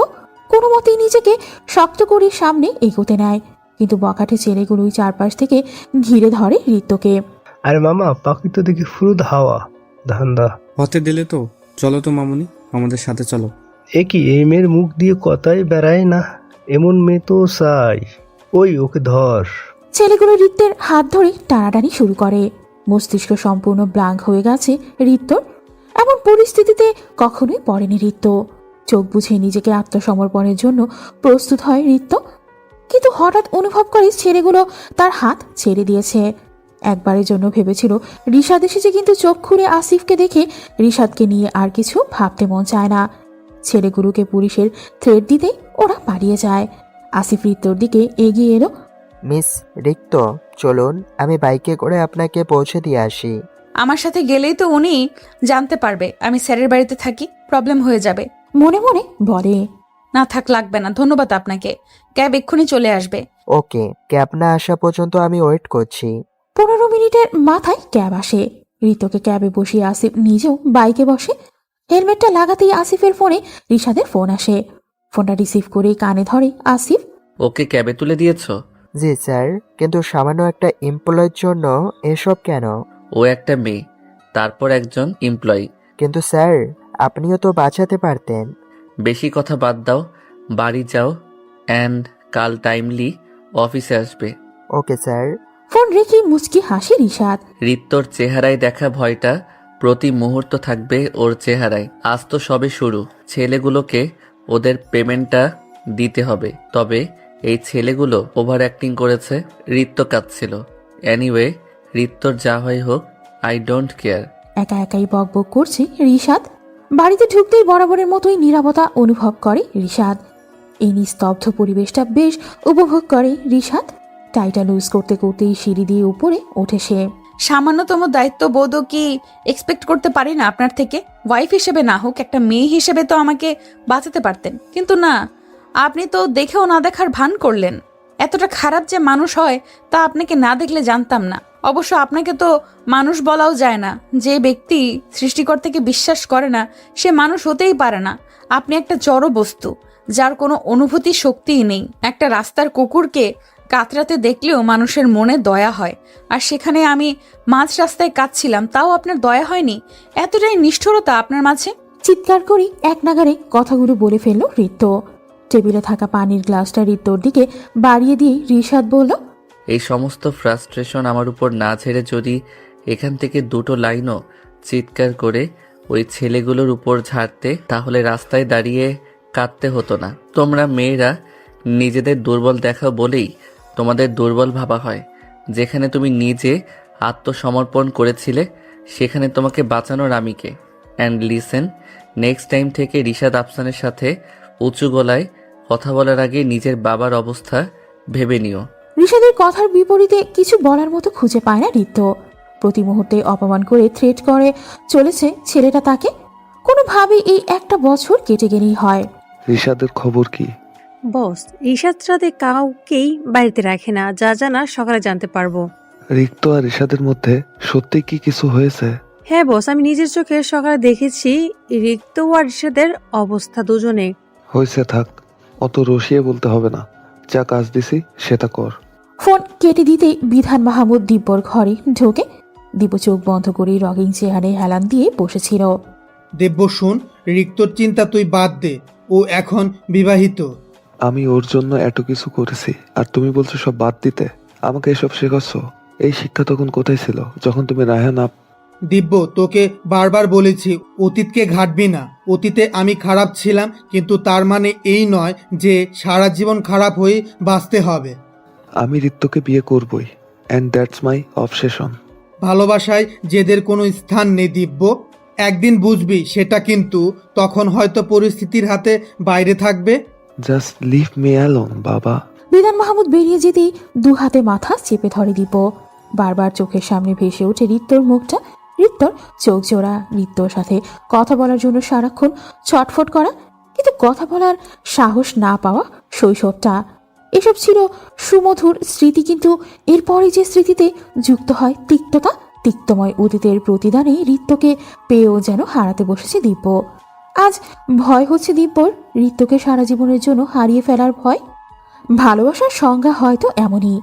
কোনো মতেই নিজেকে শক্ত করে সামনে এগোতে নেয়, কিন্তু বকাটে ছেলেগুলোই চারপাশ থেকে ঘিরে ধরে রিত্তকে। আরে মামা, পাখি তো দেখি ফুরুদ হাওয়া ধান্দা। হতে দিলে তো চলো তো মামুনি, আমাদের সাথে চলো। এ কি, এই মেয়ের মুখ দিয়ে কথাই বেড়ায় না, এমন মেয়ে তো চাই। ওই ওকে ধর। ছেলেগুলো রিত্তের হাত ধরে টানাটানি শুরু করে। মস্তিষ্ক সম্পূর্ণ ব্লাঙ্ক হয়ে গেছে রিত্তর। এমন পরিস্থিতিতে কখনোই পড়েনি রিত্ত। চোখ বুঝে নিজেকে আত্মসমর্পণের জন্য প্রস্তুত হয় রিত্ত, কিন্তু হঠাৎ অনুভব করে ছেলেগুলো তার হাত ছেড়ে দিয়েছে। একবারের জন্য ভেবেছিল রিশাদ এসেছে, কিন্তু চোখ খুলে আসিফকে দেখে রিশাদকে নিয়ে আর কিছু ভাবতে মন চায় না। ছেলেগুলোকে পুলিশের থ্রেট দিতেই ওরা পালিয়ে যায়। আসিফ রিত্তর দিকে এগিয়ে এলো। মিস রিক্ত, চলুন আমি বাইকে করে আপনাকে পৌঁছে দিয়ে আসি। আমার সাথে গেলেই তো উনি জানতে পারবে আমি স্যারের বাড়িতে থাকি, প্রবলেম হয়ে যাবে। মনে মনে বলে, না থাক, লাগবে না, ধন্যবাদ আপনাকে। ক্যাব এক্ষুনি চলে আসবে। ওকে, ক্যাব না আসা পর্যন্ত আমি ওয়েট করছি। 15 মিনিটের মাথায় ক্যাব আসে। রিতকে ক্যাবে বসিয়ে আসিফ নিজেও বাইকে বসে। হেলমেটটা লাগাতেই আসিফের ফোনে রিশাদের ফোন আসে। ফোনটা রিসিভ করে কানে ধরে আসিফ। ওকে ক্যাবে তুলে দিয়েছো? জি স্যার, কিন্তু সামান্য একটা এমপ্লয়ের জন্য এসব কেন? ও একটা মেয়ে, তারপর একজন এমপ্লয়ি। কিন্তু স্যার, আপনিও তো বাঁচাতে পারতেন। বেশি কথা বাদ দাও, বাড়ি যাও অ্যান্ড কাল টাইমলি অফিসে আসবে। Okay sir. ফোন রেখে মুচকি হাসি রিশাদ। রিত্তর চেহারায় দেখা ভয়টা প্রতি মুহূর্ত থাকবে ওর চেহারায়। আজ তো সবে শুরু, ছেলেগুলোকে ওদের পেমেন্টটা দিতে হবে। তবে এই ছেলেগুলো ওভার অ্যাক্টিং করেছে। রিত্ত কাঁদছিল। এনিওয়ে, রিত্তর যা হয় হোক, আই ডোন্ট কেয়ার। একা একাই বকবক করছে রিশাদ। বাড়িতে ঢুকতেই বরাবরের মতোই নীরবতা অনুভব করে রিশাদ। এই নিস্তব্ধ পরিবেশটা বেশ উপভোগ করে রিশাদ। টাইটা লুজ করতে করতেই সিঁড়ি দিয়ে উপরে ওঠে সে। সামান্যতম দায়িত্ববোধও কি এক্সপেক্ট করতে পারি না আপনার থেকে? ওয়াইফ হিসেবে না হোক, একটা মেয়ে হিসেবে তো আমাকে বাঁচাতে পারতেন, কিন্তু না, আপনি তো দেখেও না দেখার ভান করলেন। এতটা খারাপ যে মানুষ হয় তা আপনাকে না দেখলে জানতাম না। অবশ্য আপনাকে তো মানুষ বলাও যায় না। যে ব্যক্তি সৃষ্টিকর্তাকে বিশ্বাস করে না সে মানুষ হতেই পারে না। আপনি একটা জড় বস্তু, যার কোনো অনুভূতি শক্তিই নেই। একটা রাস্তার কুকুরকে কাতরাতে দেখলেও মানুষের মনে দয়া হয়, আর সেখানে আমি মাঝ রাস্তায় কাঁদছিলাম, তাও আপনার দয়া হয়নি? এতটাই নিষ্ঠুরতা আপনার মাঝে। চিৎকার করে এক নাগারে কথাগুলো বলে ফেলল ঋত্য। টেবিলে থাকা পানির গ্লাসটা ঋত্যর দিকে বাড়িয়ে দিয়ে রিশাদ বলল, এই সমস্ত ফ্রাস্ট্রেশন আমার উপর না ছেড়ে যদি এখান থেকে দুটো লাইনও চিৎকার করে ওই ছেলেগুলোর উপর ঝাড়তে, তাহলে রাস্তায় দাঁড়িয়ে কাঁদতে হতো না। তোমরা মেয়েরা নিজেদের দুর্বল দেখাও বলেই তোমাদের দুর্বল ভাবা হয়। যেখানে তুমি নিজে আত্মসমর্পণ করেছিলে সেখানে তোমাকে বাঁচানোর আমিকে। অ্যান্ড লিসেন, নেক্সট টাইম থেকে রিশাদ আফসানের সাথে উঁচু গলায় কথা বলার আগে নিজের বাবার অবস্থা ভেবে নিও। রিশাদের কথার বিপরীতে কিছু বলার মতো খুঁজে পায় না ঋত্য। প্রতি মুহূর্তে অপমান করে থ্রেট করে চলেছে ছেলেটা তাকে। কোনোভাবে এই একটা বছর কেটে গেলেই হয়। রিশাদের খবর কি? বস, রিশাদ রাতে কাউকেই বাড়িতে রাখে না, যা জানা সকালে জানতে পারবো। রিক্ত আর রিশাদের মধ্যে সত্যি কি কিছু হয়েছে? হ্যাঁ বস, আমি নিজের চোখে সকালে দেখেছি রিক্ত আর রিশাদের অবস্থা দুজনে। হয়েছে, থাক, অত রসিয়ে বলতে হবে না। যা কাজ দিছি সেটা কর। ফোন কেটে দিতেই বিধান মাহমুদ দিব্যর ঘরে ঢোকে। দিব্য চোখ বন্ধ করে রকিং চেয়ারে হেলান দিয়ে বসেছিল। দেব্য শুন, রিক্তর চিন্তা তুই বাদ দে, ও এখন বিবাহিত। আমি ওর জন্য এত কিছু করেছি আর তুমি বলছো সব বাদ দিতে? আমাকে এসব শেখাচ্ছ? এই শিক্ষা তখন কোথায় ছিল যখন তুমি রায়হান দিব্য, তোকে বারবার বলেছি অতীতকে ঘাটবি না। অতীতে আমি খারাপ ছিলাম, কিন্তু তার মানে এই নয় যে সারা জীবন খারাপ হয়ে বাঁচতে হবে। আমি রিক্তকে বিয়ে করবই, অ্যান্ড দ্যাটস মাই অবসেশন। ভালোবাসায় জেদের কোনো স্থান নেই দিব্য। একদিন বুঝবি সেটা, কিন্তু তখন হয়তো পরিস্থিতির হাতে বাইরে থাকবে। জাস্ট লিভ মি অ্যালোন বাবা। বিধান মাহমুদ বেরিয়ে যেতেই দু হাতে মাথা চেপে ধরে দিব্য। বারবার চোখের সামনে ভেসে ওঠে ঋত্যর মুখটা। ঋত্যর চোখ জোড়া, ঋত্যর সাথে কথা বলার জন্য সারাক্ষণ ছটফট করা, কিন্তু কথা বলার সাহস না পাওয়া শৈশবটা। এসব ছিল সুমধুর স্মৃতি, কিন্তু এরপরে যে স্মৃতিতে যুক্ত হয় তিক্ততা, তিক্তময় অতীতের প্রতিদানে ঋত্যকে পেয়েও যেন হারাতে বসেছে দিব্য। আজ ভয় হচ্ছে দিব্যর, ঋত্যকে সারা জীবনের জন্য হারিয়ে ফেলার ভয়। ভালোবাসার সংজ্ঞা হয়তো এমনই।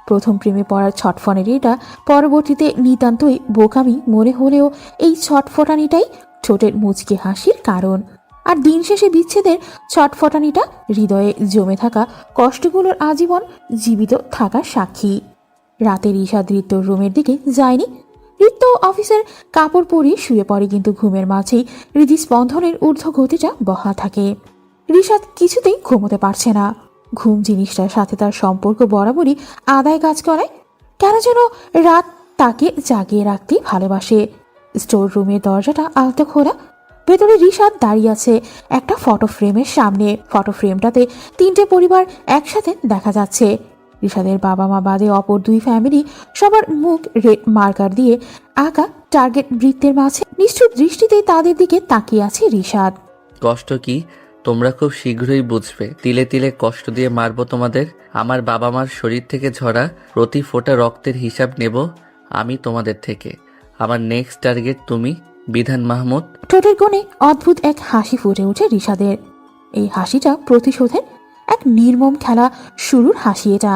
প্রথম প্রেমে পড়ার ছটফটানিটা পরবর্তীতে নিতান্তই বোকামি মনে হলেও এই ছটফটানিটাই ঠোঁটের মুচকি হাসির কারণ। আর দিন শেষে বিচ্ছেদের ছটফটানিটা হৃদয়ে জমে থাকা কষ্টগুলোর আজীবন জীবিত থাকার সাক্ষী। রাতে রিশাদ ঋত্যর রুমের দিকে যায়নি। ঋত্য অফিসের কাপড় পরিয়ে শুয়ে পড়ে, কিন্তু ঘুমের মাঝেই হৃদস্পন্দনের ঊর্ধ্ব গতিটা বহাল থাকে। রিশাদ কিছুতেই ঘুমোতে পারছে না। ঘুম জিনিসটার সাথে তার সম্পর্ক বরাবরই আদায় কাজ করায়। কেন যেন রাত তাকে জাগিয়ে রাখতেই ভালোবাসে। স্টোর রুমের দরজাটা আলতো খোলা। ভেতরে রিশাদ দাঁড়িয়ে আছে একটা ফটো ফ্রেমের সামনে। ফটো ফ্রেমটাতে 3টে পরিবার একসাথে দেখা যাচ্ছে। রিশাদের বাবা মা বাদে অপর 2 ফ্যামিলি, সবার মুখ রেড মার্কার দিয়ে আঁকা টার্গেট বৃত্তের মাঝে। নিষ্ঠুর দৃষ্টিতে তাদের দিকে তাকিয়ে আছে রিশাদ। কষ্ট কি তোমরা খুব শীঘ্রই বুঝবে। তিলে তিলে কষ্ট দিয়ে মারবো তোমাদের। আমার বাবা মার শরীর থেকে ঝরা প্রতি ফোঁটা রক্তের হিসাব নেব আমি তোমাদের থেকে। আমার নেক্সট টার্গেট তুমি, বিধান মাহমুদ। ঠোঁটের কোণে অদ্ভুত এক হাসি ফুটে ওঠে রিশাদের। এই হাসিটা প্রতিশোধের এক নির্মম খেলা শুরুর হাসি এটা।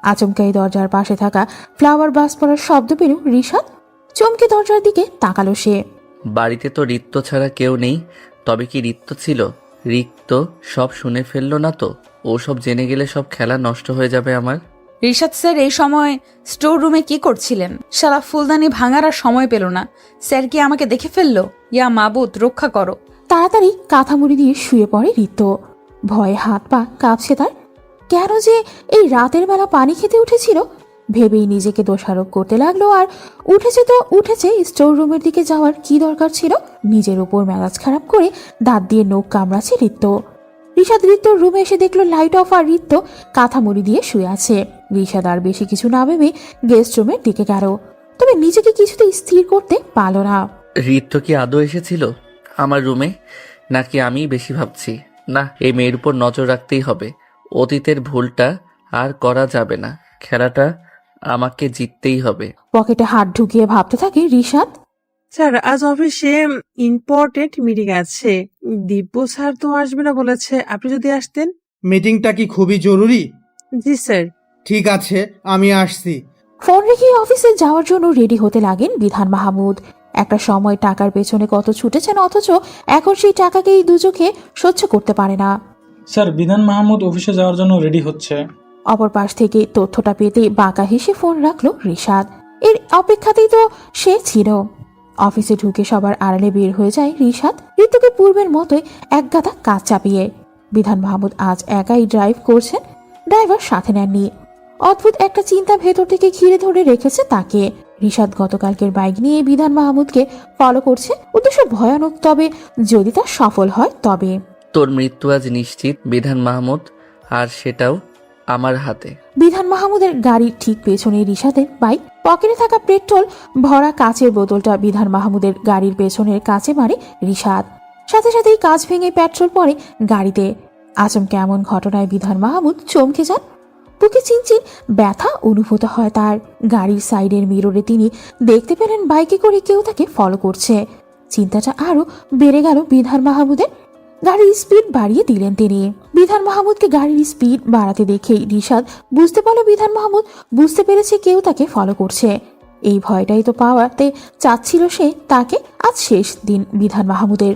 আচমকাই দরজার পাশে থাকা ফ্লাওয়ার বাস পড়ার শব্দ পেল রিশাদ। চমকে দরজার দিকে তাকালো সে। বাড়িতে তো রিক্ত ছাড়া কেউ নেই। তবে কি রিক্ত ছিল? রিক্ত সব শুনে ফেললো না তো? ও সব জেনে গেলে সব খেলা নষ্ট হয়ে যাবে আমার। রিশাদ স্যার এই সময় স্টোর রুমে কি করছিলেন? সারা ফুলদানি ভাঙার আর সময় পেল না। স্যার কি আমাকে দেখে ফেললো? ইয়া মাবুদ, রক্ষা করো। তাড়াতাড়ি কাঁথা মুড়ি দিয়ে শুয়ে পড়ে ঋত্য। ভয়ে হাত পা কাঁপছে তার। কেন যে এই রাতের বেলা পানি খেতে উঠেছিল ভেবেই নিজেকে দোষারোপ করতে লাগলো। আর উঠেছে তো উঠেছে, স্টোর রুমের দিকে যাওয়ার কি দরকার ছিল? নিজের উপর মেজাজ খারাপ করে দাঁত দিয়ে নখ কামড়াচ্ছে ঋত্য। রিশাদ ঋত্যর রুমে এসে দেখলো লাইট অফ, আর ঋত্য কাঁথা মুড়ি দিয়ে শুয়ে আছে। রিশাদ আর বেশি কিছু না ভেবে গেস্ট রুমের দিকে গেল, তবে নিজেকে কিছুতেই স্থির করতে পারল না। রিক্ত কি আদৌ এসেছিল আমার রুমে, নাকি আমি বেশি ভাবছি? না, এই মেয়ের উপর নজর রাখতেই হবে। অতীতের ভুলটা আর করা যাবে না। খেলাটা আমাকে জিততেই হবে। পকেটে হাত ঢুকিয়ে ভাবতে থাকে রিশাদ। স্যার আজ অফিসে ইম্পর্টেন্ট মিটিং আছে, দিব্য স্যার তো আসবে না বলেছে, আপনি যদি আসতেন। মিটিংটা কি খুবই জরুরি? জি স্যার। ঠিক আছে, আমি আসছি। ফোন রেখে অফিসে যাওয়ার জন্য রেডি হতে লাগেন বিধান মাহমুদ। একটা সময় টাকার পেছনে কত ছুটেছেন, অথচ এখন সেই টাকাকেই দুচোখে সহ্য করতে পারে না। স্যার, বিধান মাহমুদ অফিসে যাওয়ার জন্য রেডি হচ্ছে। অপর পাশ থেকে তথ্যটা পেতে বাঁকা হেসে ফোন রাখলো রিশাদ। এর অপেক্ষাতেই তো সে ছিল। অফিসে ঢুকে সবার আড়ালে বের হয়ে যায় রিশাদ, ঋতুকে পূর্বের মতোই এক গাদা কাজ চাপিয়ে। বিধান মাহমুদ আজ একাই ড্রাইভ করছেন, ড্রাইভার সাথে নেননি। অদ্ভুত একটা চিন্তা ভেতর থেকে ঘিরে ধরে রেখেছে তাকে। রিশাদ গতকালকের বাইক নিয়ে বিধান মাহমুদকে ফলো করছে। উদ্দেশ্য ভয়ানক, তবে যদি তা সফল হয় তবে। তোর মৃত্যু আজ নিশ্চিত বিধান মাহমুদ, আর সেটাও আমার হাতে। বিধান মাহমুদের গাড়ির ঠিক পেছনে রিশাদের বাইক। পকেটে থাকা পেট্রোল ভরা কাচের বোতলটা বিধান মাহমুদের গাড়ির পেছনের কাছে মারে রিশাদ। সাথে সাথেই কাচ ভেঙে পেট্রোল পড়ে গাড়িতে। আচমকা এমন ঘটনায় বিধান মাহমুদ চমকে যান। বুকে চিনচিন ব্যথা অনুভূত হয় তার। গাড়ির সাইডের মিররে তিনি দেখতে পেলেন বাইকে করে কেউ তাকে ফলো করছে। চিন্তাটা আরো বেড়ে গেল বিধান মাহমুদের। গাড়ির স্পিড বাড়িয়ে দিলেন তিনি। বিধান মাহমুদকে গাড়ির স্পিড বাড়াতে দেখেই রিশাদ বুঝতে পারল বিধান মাহমুদ বুঝতে পেরেছে কেউ তাকে ফলো করছে। এই ভয়টাই তো পাওয়াতে চাচ্ছিল সে তাকে। আজ শেষ দিন বিধান মাহমুদের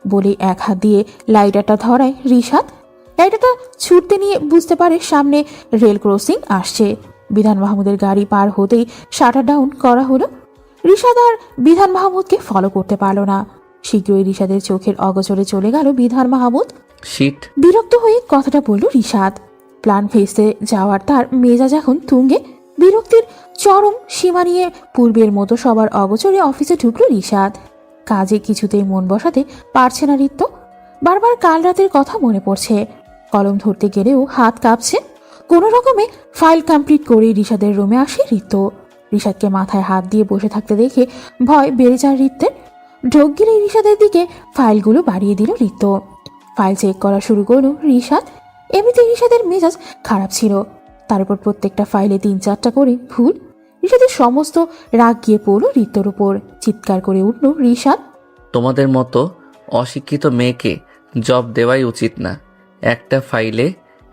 বলে এক হাত দিয়ে লাইটারটা ধরায় রিশাদ। লাইটারটা ছুটতে নিয়ে বুঝতে পারে সামনে রেল ক্রসিং আসছে। বিধান মাহমুদের গাড়ি পার হতেই শাটার ডাউন করা হলো। রিশাদ আর বিধান মাহমুদকে ফলো করতে পারল না। শীঘ্রই রিশাদের চোখের অগোচরে চলে গেল বিধান মাহমুদ। শিট। বিরক্ত হয়ে কথাটা বলল রিশাদ। প্ল্যান ভেস্তে যাওয়ার তার মেজাজ এখন তুঙ্গে। বিরক্তির চরম সীমা নিয়ে পূর্বের মতো সবার অগোচরে অফিসে ঢুকলো রিশাদ। কাজে কিছুতেই মন বসাতে পারছে না ঋত্য। বারবার কাল রাতের কথা মনে পড়ছে। কলম ধরতে গেলেও হাত কাঁপছে। কোনো রকমে ফাইল কমপ্লিট করে রিশাদের রুমে আসে ঋত্য। রিশাদকে মাথায় হাত দিয়ে বসে থাকতে দেখে ভয় বেড়ে যায় ঋত্যের। ঢোক গেলে রিশাদের দিকে ফাইলগুলো বাড়িয়ে দিল ঋত্য। ফাইল চেক করা শুরু করলো রিশাদ। এমনিতে রিশাদের মেজাজ খারাপ ছিল, তার উপর প্রত্যেকটা ফাইলে 3-4টা করে ভুল। রিশাদের সমস্ত রাগ গিয়ে পড়ল ঋত্যর উপর। চিৎকার করে উঠল রিশাদ। তোমাদের মতো অশিক্ষিত মেয়েকে জব দেওয়াই উচিত না। একটা ফাইলে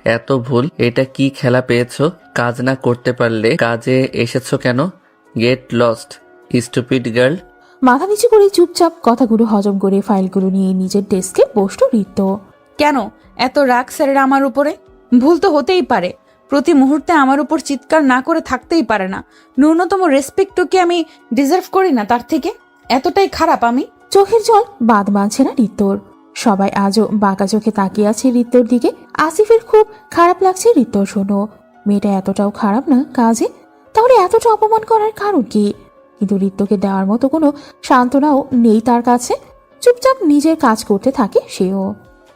এত ভুল, এটা কি খেলা পেয়েছো? কাজ না করতে পারলে কাজে এসেছো কেন? Get lost stupid girl. মাথা নিচু করে চুপচাপ কথাগুলো হজম করে ফাইলগুলো নিয়ে নিজের ডেস্কে বসল ঋত্য। কেন এত রাগ স্যারের আমার উপরে? ভুল তো হতেই পারে, প্রতি মুহূর্তে আমার উপর চিৎকার না করে থাকতেই পারে না। ন্যূনতম রেসপেক্টও কি আমি ডিজার্ভ করি না তার থেকে? এতটাই খারাপ আমি? চোখের জল বাদ মানছে না ঋত্যর। সবাই আজও বাঁকা চোখে তাকিয়ে আছে ঋত্যর দিকে। আসিফের খুব খারাপ লাগছে ঋত্যর শোনো। মেয়েটা এতটাও খারাপ না কাজে, তাহলে এতটা অপমান করার কারণ কি? কিন্তু ঋত্যকে দেওয়ার মতো কোনো সান্ত্বনাও নেই তার কাছে। চুপচাপ নিজের কাজ করতে থাকে সেও।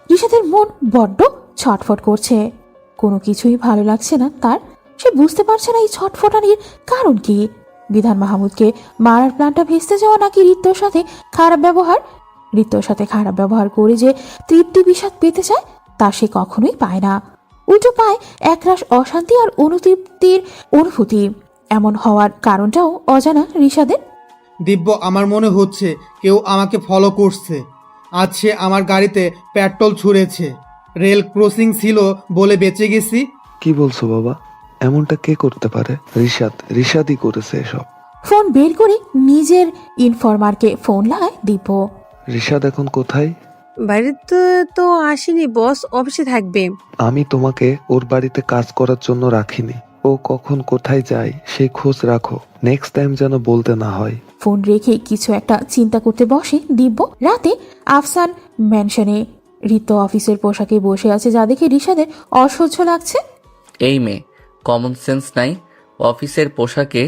রিশাদের মন বড্ড ছটফট করছে। কোনো কিছুই ভালো লাগছে না তার। সে বুঝতে পারছে না এই ছটফটানির কারণ কি। বিধান মাহমুদকে মারার প্ল্যানটা ভেস্তে যাওয়া, নাকি ঋত্যর সাথে খারাপ ব্যবহার? ঋত্যর সাথে খারাপ ব্যবহার করে যে তৃপ্তি বিষাদ পেতে চায় তা সে কখনোই পায় না। উল্টো পায় একরাশ অশান্তি আর অনুতৃপ্তির অনুভূতি। এমন হওয়ার কারণটাও অজানা রিশাদের। দিব্য, আমার মনে হচ্ছে কেউ আমাকে ফলো করছে। আজ সে আমার গাড়িতে পেট্রোল ছুঁড়েছে। রেল ক্রসিং ছিল বলে বেঁচে গেছি। কি বলছো বাবা? এমনটা কে করতে পারে? রিশাদই করেছে এসব। ফোন বের করে নিজের ইনফরমারকে ফোন লাগায় দিব্য। রিশাদ এখন কোথায়? বাড়িতে তো আসেনি বস, অফিসে থাকবে। আমি তোমাকে ওর বাড়িতে কাজ করার জন্য রাখিনি। ও কখন কোথায় যায় সেই খোঁজ রাখো। নেক্সট টাইম যেন বলতে না হয়। ফোন রেখে কিছু একটা চিন্তা করতে বসে দিব্য। রাতে আফসান ম্যানশনে ঋত্য অফিসের পোশাকে বসে আছে, যা দেখে রিশাদের অসহ্য লাগছে। এই মেয়ে, কমন সেন্স নাই? অফিসের পোশাকে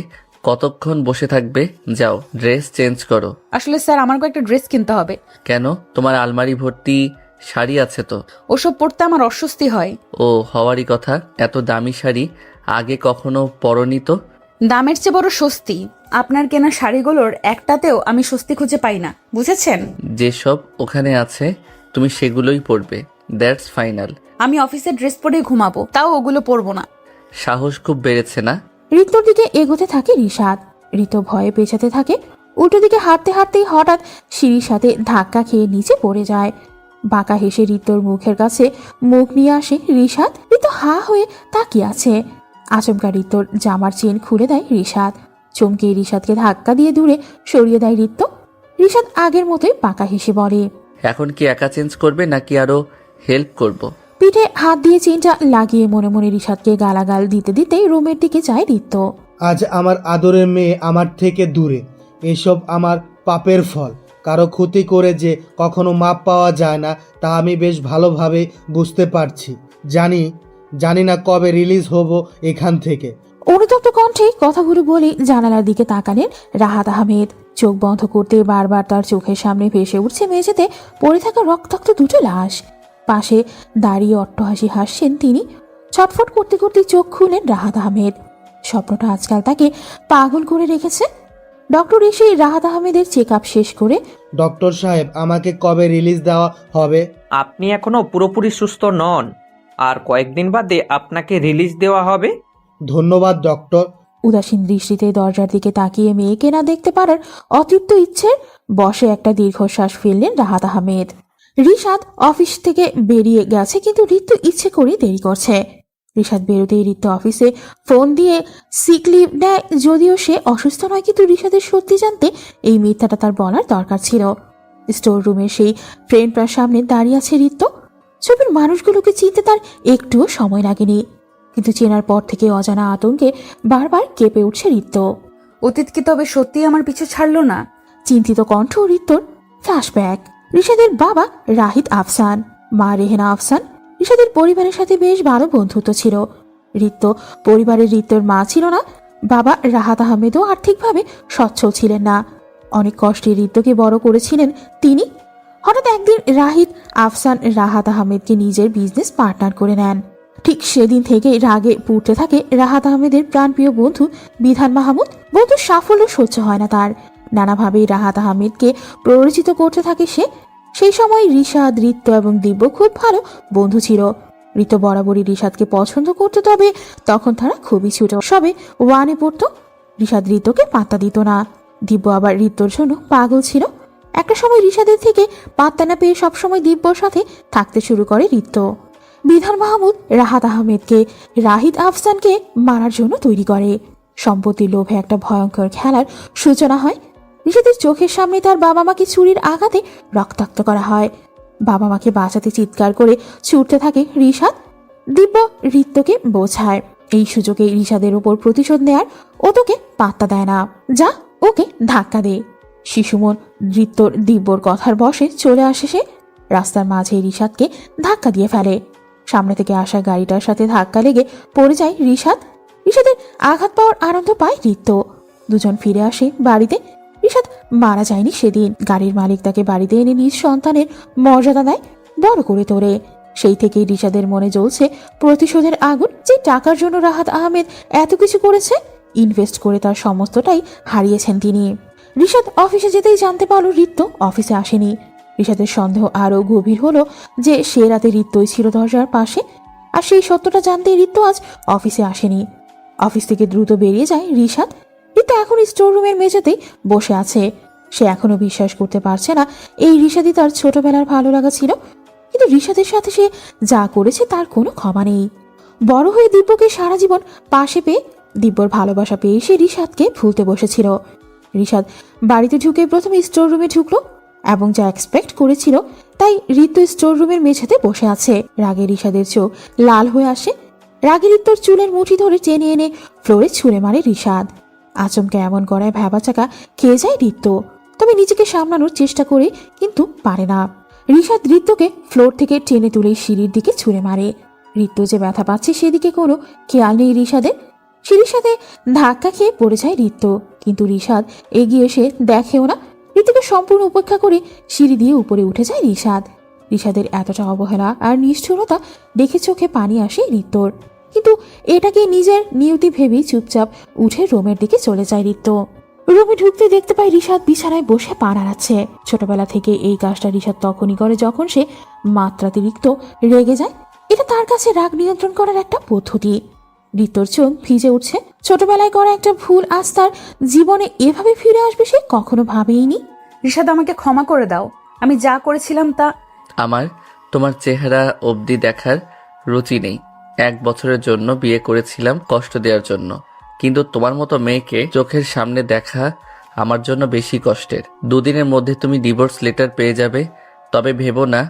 কতক্ষণ বসে থাকবে? যাও ড্রেস চেঞ্জ করো। আসলে স্যার, আমার কয়েকটা ড্রেস কিনতে হবে। কেন? তোমার আলমারি ভর্তি শাড়ি আছে তো। ওসব পরতে আমার অস্বস্তি হয়। ও হওয়ারই কথা। এত দামি শাড়ি আগে কখনো পরনি তো। দামের চেয়ে বড় স্বস্তি। আপনার কেনা শাড়িগুলোর একটাতেও আমি স্বস্তি খুঁজে পাই না, বুঝেছেন? যেসব ওখানে আছে তুমি সেগুলোই পরবে, দ্যাটস ফাইনাল। আমি অফিসের ড্রেস পরেই ঘুমাবো, তাও ওগুলো পরবো না। সাহস খুব বেড়েছে না? ঋতুর দিকে এগোতে থাকে রিশাদ। ঋতু ভয়ে পেছাতে থাকে। উল্টো দিকে হাঁটতে হাঁটতেই হঠাৎ সিঁড়ির সাথে ধাক্কা খেয়ে নিচে পড়ে যায়। বাঁকা হেসে ঋতুর মুখের কাছে মুখ নিয়ে আসে রিশাদ। ঋতু হা হয়ে তাকিয়ে আছে। আচমকা ঋতুর জামার চেন খুলে দেয় রিশাদ। চমকে রিশাদকে ধাক্কা দিয়ে দূরে সরিয়ে দেয় ঋতু। রিশাদ আগের মতোই বাঁকা হেসে বলে, এখন কি একা চেঞ্জ করবে নাকি আরো হেল্প করব? পিঠে হাত দিয়ে চেনটা লাগিয়ে মনে মনে রিশাদকে গালাগাল দিতে দিতে রুমের দিকে যায় ঋতু। আজ আমার আদরের মেয়ে আমার থেকে দূরে। এসব আমার পাপের ফল। কারো ক্ষতি করে যে কখনো মাপ পাওয়া যায় না তা আমি বেশ ভালোভাবে বুঝতে পারছি। জানি না কবে রিলিজ হব এখান থেকে। অনুতপ্ত কণ্ঠে কথাগুলো বলে জানালার দিকে তাকালেন রাহাত আহমেদ। চোখ বন্ধ করতে বারবার তার চোখের সামনে ভেসে উঠছে মেঝেতে পড়ে থাকা রক্তাক্ত দুটো লাশ। পাশে দাঁড়িয়ে অট্টহাসি হাসছেন তিনি। ছটফট করতে করতে চোখ খুলেন রাহাত আহমেদ। স্বপ্নটা আজকাল তাকে পাগল করে রেখেছে। ডক্টর এসে রাহাত আহমেদের চেক আপ শেষ করে, ডক্টর সাহেব, আমাকে কবে রিলিজ দেওয়া হবে? আপনি এখনো পুরোপুরি সুস্থ নন, আর কয়েকদিন বাদে আপনাকে রিলিজ দেওয়া হবে। ধন্যবাদ ডক্টর। উদাসীন দৃষ্টিতে দরজার দিকে তাকিয়ে মেয়েকে না দেখতে পারার অতৃপ্ত ইচ্ছের বসে একটা দীর্ঘশ্বাস ফেললেন রাহাত আহমেদ। রিশাদ অফিস থেকে বেরিয়ে গেছে, কিন্তু ঋতু ইচ্ছে করে দেরি করছে। রিশাদ বেরোতেই ঋতু অফিসে ফোন দিয়ে সিক লিভ নেয়। যদিও সে অসুস্থ নয়, কিন্তু রিশাদের সত্যি জানতে এই মিথ্যাটা তার বলার দরকার ছিল। স্টোর রুমের সেই ফ্রেমটার সামনে দাঁড়িয়ে আছে ঋতু। ছবির মানুষগুলোকে চিনতে তার একটুও সময় লাগেনি, কিন্তু চেনার পর থেকে অজানা আতঙ্কে বারবার কেঁপে উঠছে ঋতু। অতীত কি তবে সত্যি আমার পিছু ছাড়লো না? চিন্তিত কণ্ঠ ঋতুর। ফ্ল্যাশব্যাক। রিশাদের বাবা রাহিদ আফসান, মা রেহেনা আফসান। রিশাদের পরিবারের সাথে বেশ ভালো বন্ধুত্ব ছিল। ঋতু পরিবারের ঋতুর মা ছিল না। বাবা রাহাত আহমেদও আর্থিকভাবে সচ্ছল ছিলেন না। অনেক কষ্টে ঋতুকে বড় করেছিলেন তিনি। হঠাৎ একদিন রাহিদ আফসান রাহাত আহমেদকে নিজের বিজনেস পার্টনার করে নেন। ঠিক সেদিন থেকে রাগে পুড়তে থাকে রাহাত আহমেদের প্রাণপ্রিয় বন্ধু বিধান মাহমুদ। বন্ধুর সাফল্য সহ্য হয় না তার। নানাভাবেই রাহাত আহমেদকে প্ররোচিত করতে থাকে সে। সেই সময় রিশাদ, ঋতু এবং দিব্য খুব ভালো বন্ধু ছিল। ঋতু বরাবরই রিশাদকে পছন্দ করতো, তবে তখন তারা খুবই ছোট, সবে ওয়ানে পড়তো। রিশাদ ঋতুকে পাত্তা দিত না। দিব্য আবার ঋতুর জন্য পাগল ছিল। একটা সময় রিশাদের থেকে পাত্তা না পেয়ে সবসময় দিব্যর সাথে থাকতে শুরু করে ঋতু। বিধান মাহমুদ রাহাত আহমেদকে রাহিদ আফসানকে মারার জন্য তৈরি করে। সম্পত্তির লোভে একটা ভয়ঙ্কর খেলার সূচনা হয়। রিশাদের চোখের সামনে তার বাবা মাকে ছুরির আঘাতে রক্তাক্ত করা হয়। বাবা মাকে বাঁচাতে চিৎকার করে ছুটতে থাকে রিশাদ। দিব্য ঋতুকে বোঝায় এই সুযোগে রিশাদের উপর প্রতিশোধ নেয়ার। ও তোকে পাত্তা দেয় না, যা ওকে ধাক্কা দে। শিশুমন ঋতুর দিব্যর কথার বশে চলে আসে সে। রাস্তার মাঝে রিশাদকে ধাক্কা দিয়ে ফেলে। সামনে থেকে আসা গাড়িটার সাথে ধাক্কা লেগে পড়ে যায় রিশাদ। রিশাদের আঘাত পাওয়ার আনন্দ পায় ঋতু। দুজন ফিরে আসে বাড়িতে। রিশাদ মারা যায়নি সেদিন। গাড়ির মালিক তাকে বাড়িতে এনে নিজ সন্তানের মর্যাদা দেয়, বড় করে তোলে। সেই থেকেই রিশাদের মনে জ্বলছে প্রতিশোধের আগুন। যে টাকার জন্য রাহাত আহমেদ এত কিছু করেছে, ইনভেস্ট করে তার সমস্তটাই হারিয়েছেন তিনি। রিশাদ অফিসে যেতেই জানতে পারল ঋতু অফিসে আসেনি। রিশাদের সন্দেহ আরো গভীর হলো যে সে রাতে ঋতুই ছিল দরজার পাশে। আর সেই সত্যটা জানতে ঋতু আজ অফিসে আসেনি। অফিস থেকে দ্রুত বেরিয়ে যায় রিশাদ। ঋতু এখন স্টোর রুমের মেঝেতেই বসে আছে। সে এখনো বিশ্বাস করতে পারছে না এই রিশাদই তার ছোটবেলার ভালো লাগা ছিল। কিন্তু রিশাদের সাথে সে যা করেছে তার কোনো ক্ষমা নেই। বড় হয়ে দিব্যকে সারা জীবন পাশে পেয়ে, দিব্যর ভালোবাসা পেয়ে সে রিশাদকে ভুলতে বসেছিল। রিশাদ বাড়িতে ঢুকে প্রথমে স্টোর রুমে ঢুকলো এবং যা এক্সপেক্ট করেছিল তাই। ঋতু স্টোর রুমের মেঝেতে বসে আছে। রাগে রিশাদের চোখ লাল হয়ে আসে। রাগে ঋতুর চুলের মুঠি ধরে টেনে এনে ফ্লোরে ছুঁড়ে মারে রিশাদ। আচমকা এমন করায় ভ্যাবাচাকা খেয়ে যায় ঋতু, তবে নিজেকে সামলানোর চেষ্টা করে কিন্তু পারে না। রিশাদ ঋতুকে ফ্লোর থেকে টেনে তুলে সিঁড়ির দিকে ছুঁড়ে মারে। ঋতু যে ব্যথা পাচ্ছে সেদিকে কোনো খেয়াল নেই রিশাদের। সিঁড়ির সাথে ধাক্কা খেয়ে পড়ে যায় ঋতু, কিন্তু রিশাদ এগিয়ে এসে দেখেও না। ঋতুকে সম্পূর্ণ উপেক্ষা করে সিঁড়ি দিয়ে উপরে উঠে যায় রিশাদ। রিশাদের এতটা অবহেলা আর নিষ্ঠুরতা দেখে চোখে পানি আসে ঋতুর, কিন্তু এটাকে নিজের নিয়তি ভেবেই চুপচাপ উঠে রুমের দিকে চলে যায় ঋতু। রুমে ঢুকতে দেখতে পায় রিশাদ বিছানায় বসে পা নাড়াচ্ছে। ছোটবেলা থেকে এই কাজটা রিশাদ তখনই করে যখন সে মাত্রাতিরিক্ত রেগে যায়। এটা তার কাছে রাগ নিয়ন্ত্রণ করার একটা পদ্ধতি। ঋতুর চোখ ভিজে উঠছে। ছোটবেলায় করা একটা ভুল আজ তার জীবনে এভাবে ফিরে আসবে সে কখনো ভাবেইনি। রিশাদ, আমাকে ক্ষমা করে দাও। আমি যা করেছিলাম তা। আমার তোমার চেহারা অবধি দেখার রুচি নেই। 1 বছরের জন্য বিয়ে করেছিলাম কষ্ট দেওয়ার জন্য, কিন্তু তোমার মতো মেয়েকে চোখের সামনে দেখা আমার জন্য বেশি কষ্টের। 2 দিনের মধ্যে তুমি ডিভোর্স লেটার পেয়ে যাবে, তবে ভেবো না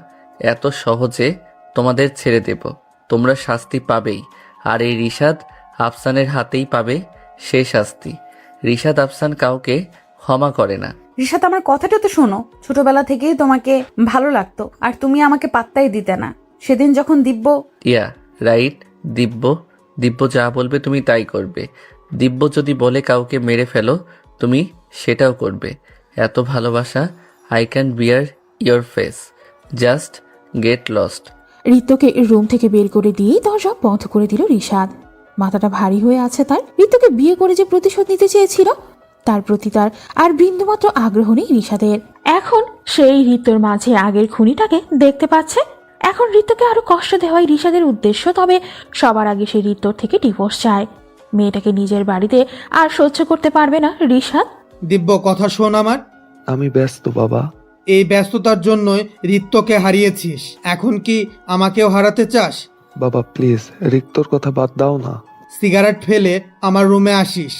এত সহজে তোমাদের ছেড়ে দেব। তোমরা শাস্তি পাবেই, আর এই রিশাদ আফসানের হাতেই পাবে সে শাস্তি। রিশাদ আফসান কাউকে ক্ষমা করে না। রিশাদ, আমার কথাটা তো শোনো। ছোটবেলা থেকেই তোমাকে ভালো লাগতো, আর তুমি আমাকে পাত্তাই দিতে না। সেদিন যখন দিব্য। ইয়া রাইট, দিব্য যা বলবে তুমি তাই করবে। দিব্য যদি বলে কাউকে মেরে ফেলো, তুমি সেটাও করবে। এত ভালোবাসা, I can bear your face, just get lost. ঋতুকে রুম থেকে বের করে দিয়েই দরজা বন্ধ করে দিল রিশাদ। মাথাটা ভারী হয়ে আছে তার। ঋতুকে বিয়ে করে যে প্রতিশোধ নিতে চেয়েছিল, তার প্রতি তার আর বিন্দুমাত্র আগ্রহ নেই রিশাদের। এখন সেই ঋতুর মাঝে আগের খুনিটাকে দেখতে পাচ্ছে। এখন ঋতুকে আরো কষ্ট দেওয়াই রিশাদের উদ্দেশ্য। তবে সবার আগে সে ঋতুর থেকে ডিভোর্স চায়। মেয়েটাকে নিজের বাড়িতে আর সহ্য করতে পারবে না রিশাদ। দিব্য, কথা শোন আমার। আমি ব্যস্ত বাবা। এই ব্যস্ততার জন্যই রিক্তকে হারিয়েছিস, এখন কি আমাকেও হারাতে চাস? বাবা প্লিজ, রিক্তর কথা বাদ দাও না। সিগারেট ফেলে আমার রুমে আসিস।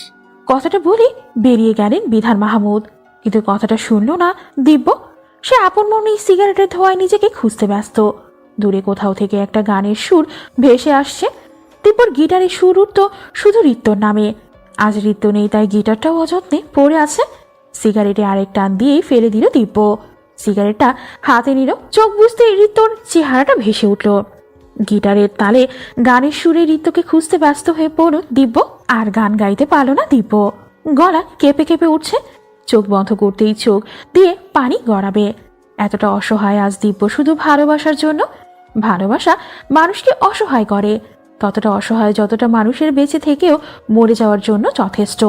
কথাটা বলে বেরিয়ে গেলেন বিধান মাহমুদ, কিন্তু কথাটা শুনল না দিব্য। সে আপন মনে সিগারেটের ধোঁয়ায় নিজেকে খুঁজতে ব্যস্ত। দূরে কোথাও থেকে একটা গানের সুর ভেসে আসছে। দিব্যর গিটারে সুর উঠত শুধু ঋত্যর নামে। আজ ঋত্য নেই, তাই গিটারটাও অযত্নে পড়ে আছে। সিগারেটে আরেক টান দিয়েই ফেলে দিল দিব্য। সিগারেটটা হাতে নিল, চোখ বুঝতে ঋত্যর চেহারাটা ভেসে উঠল। গিটারের তালে গানের সুরে ঋত্যকে খুঁজতে ব্যস্ত হয়ে পড়ল দিব্য। আর গান গাইতে পারল না দিব্য, গলা কেঁপে কেঁপে উঠছে। চোখ বন্ধ করতেই চোখ দিয়ে পানি গড়াবে। এতটা অসহায় আজ দিব্য শুধু ভালোবাসার জন্য। ভালোবাসা মানুষকে অসহায় করে, ততটা অসহায় যতটা মানুষের বেঁচে থেকেও মরে যাওয়ার জন্য যথেষ্ট।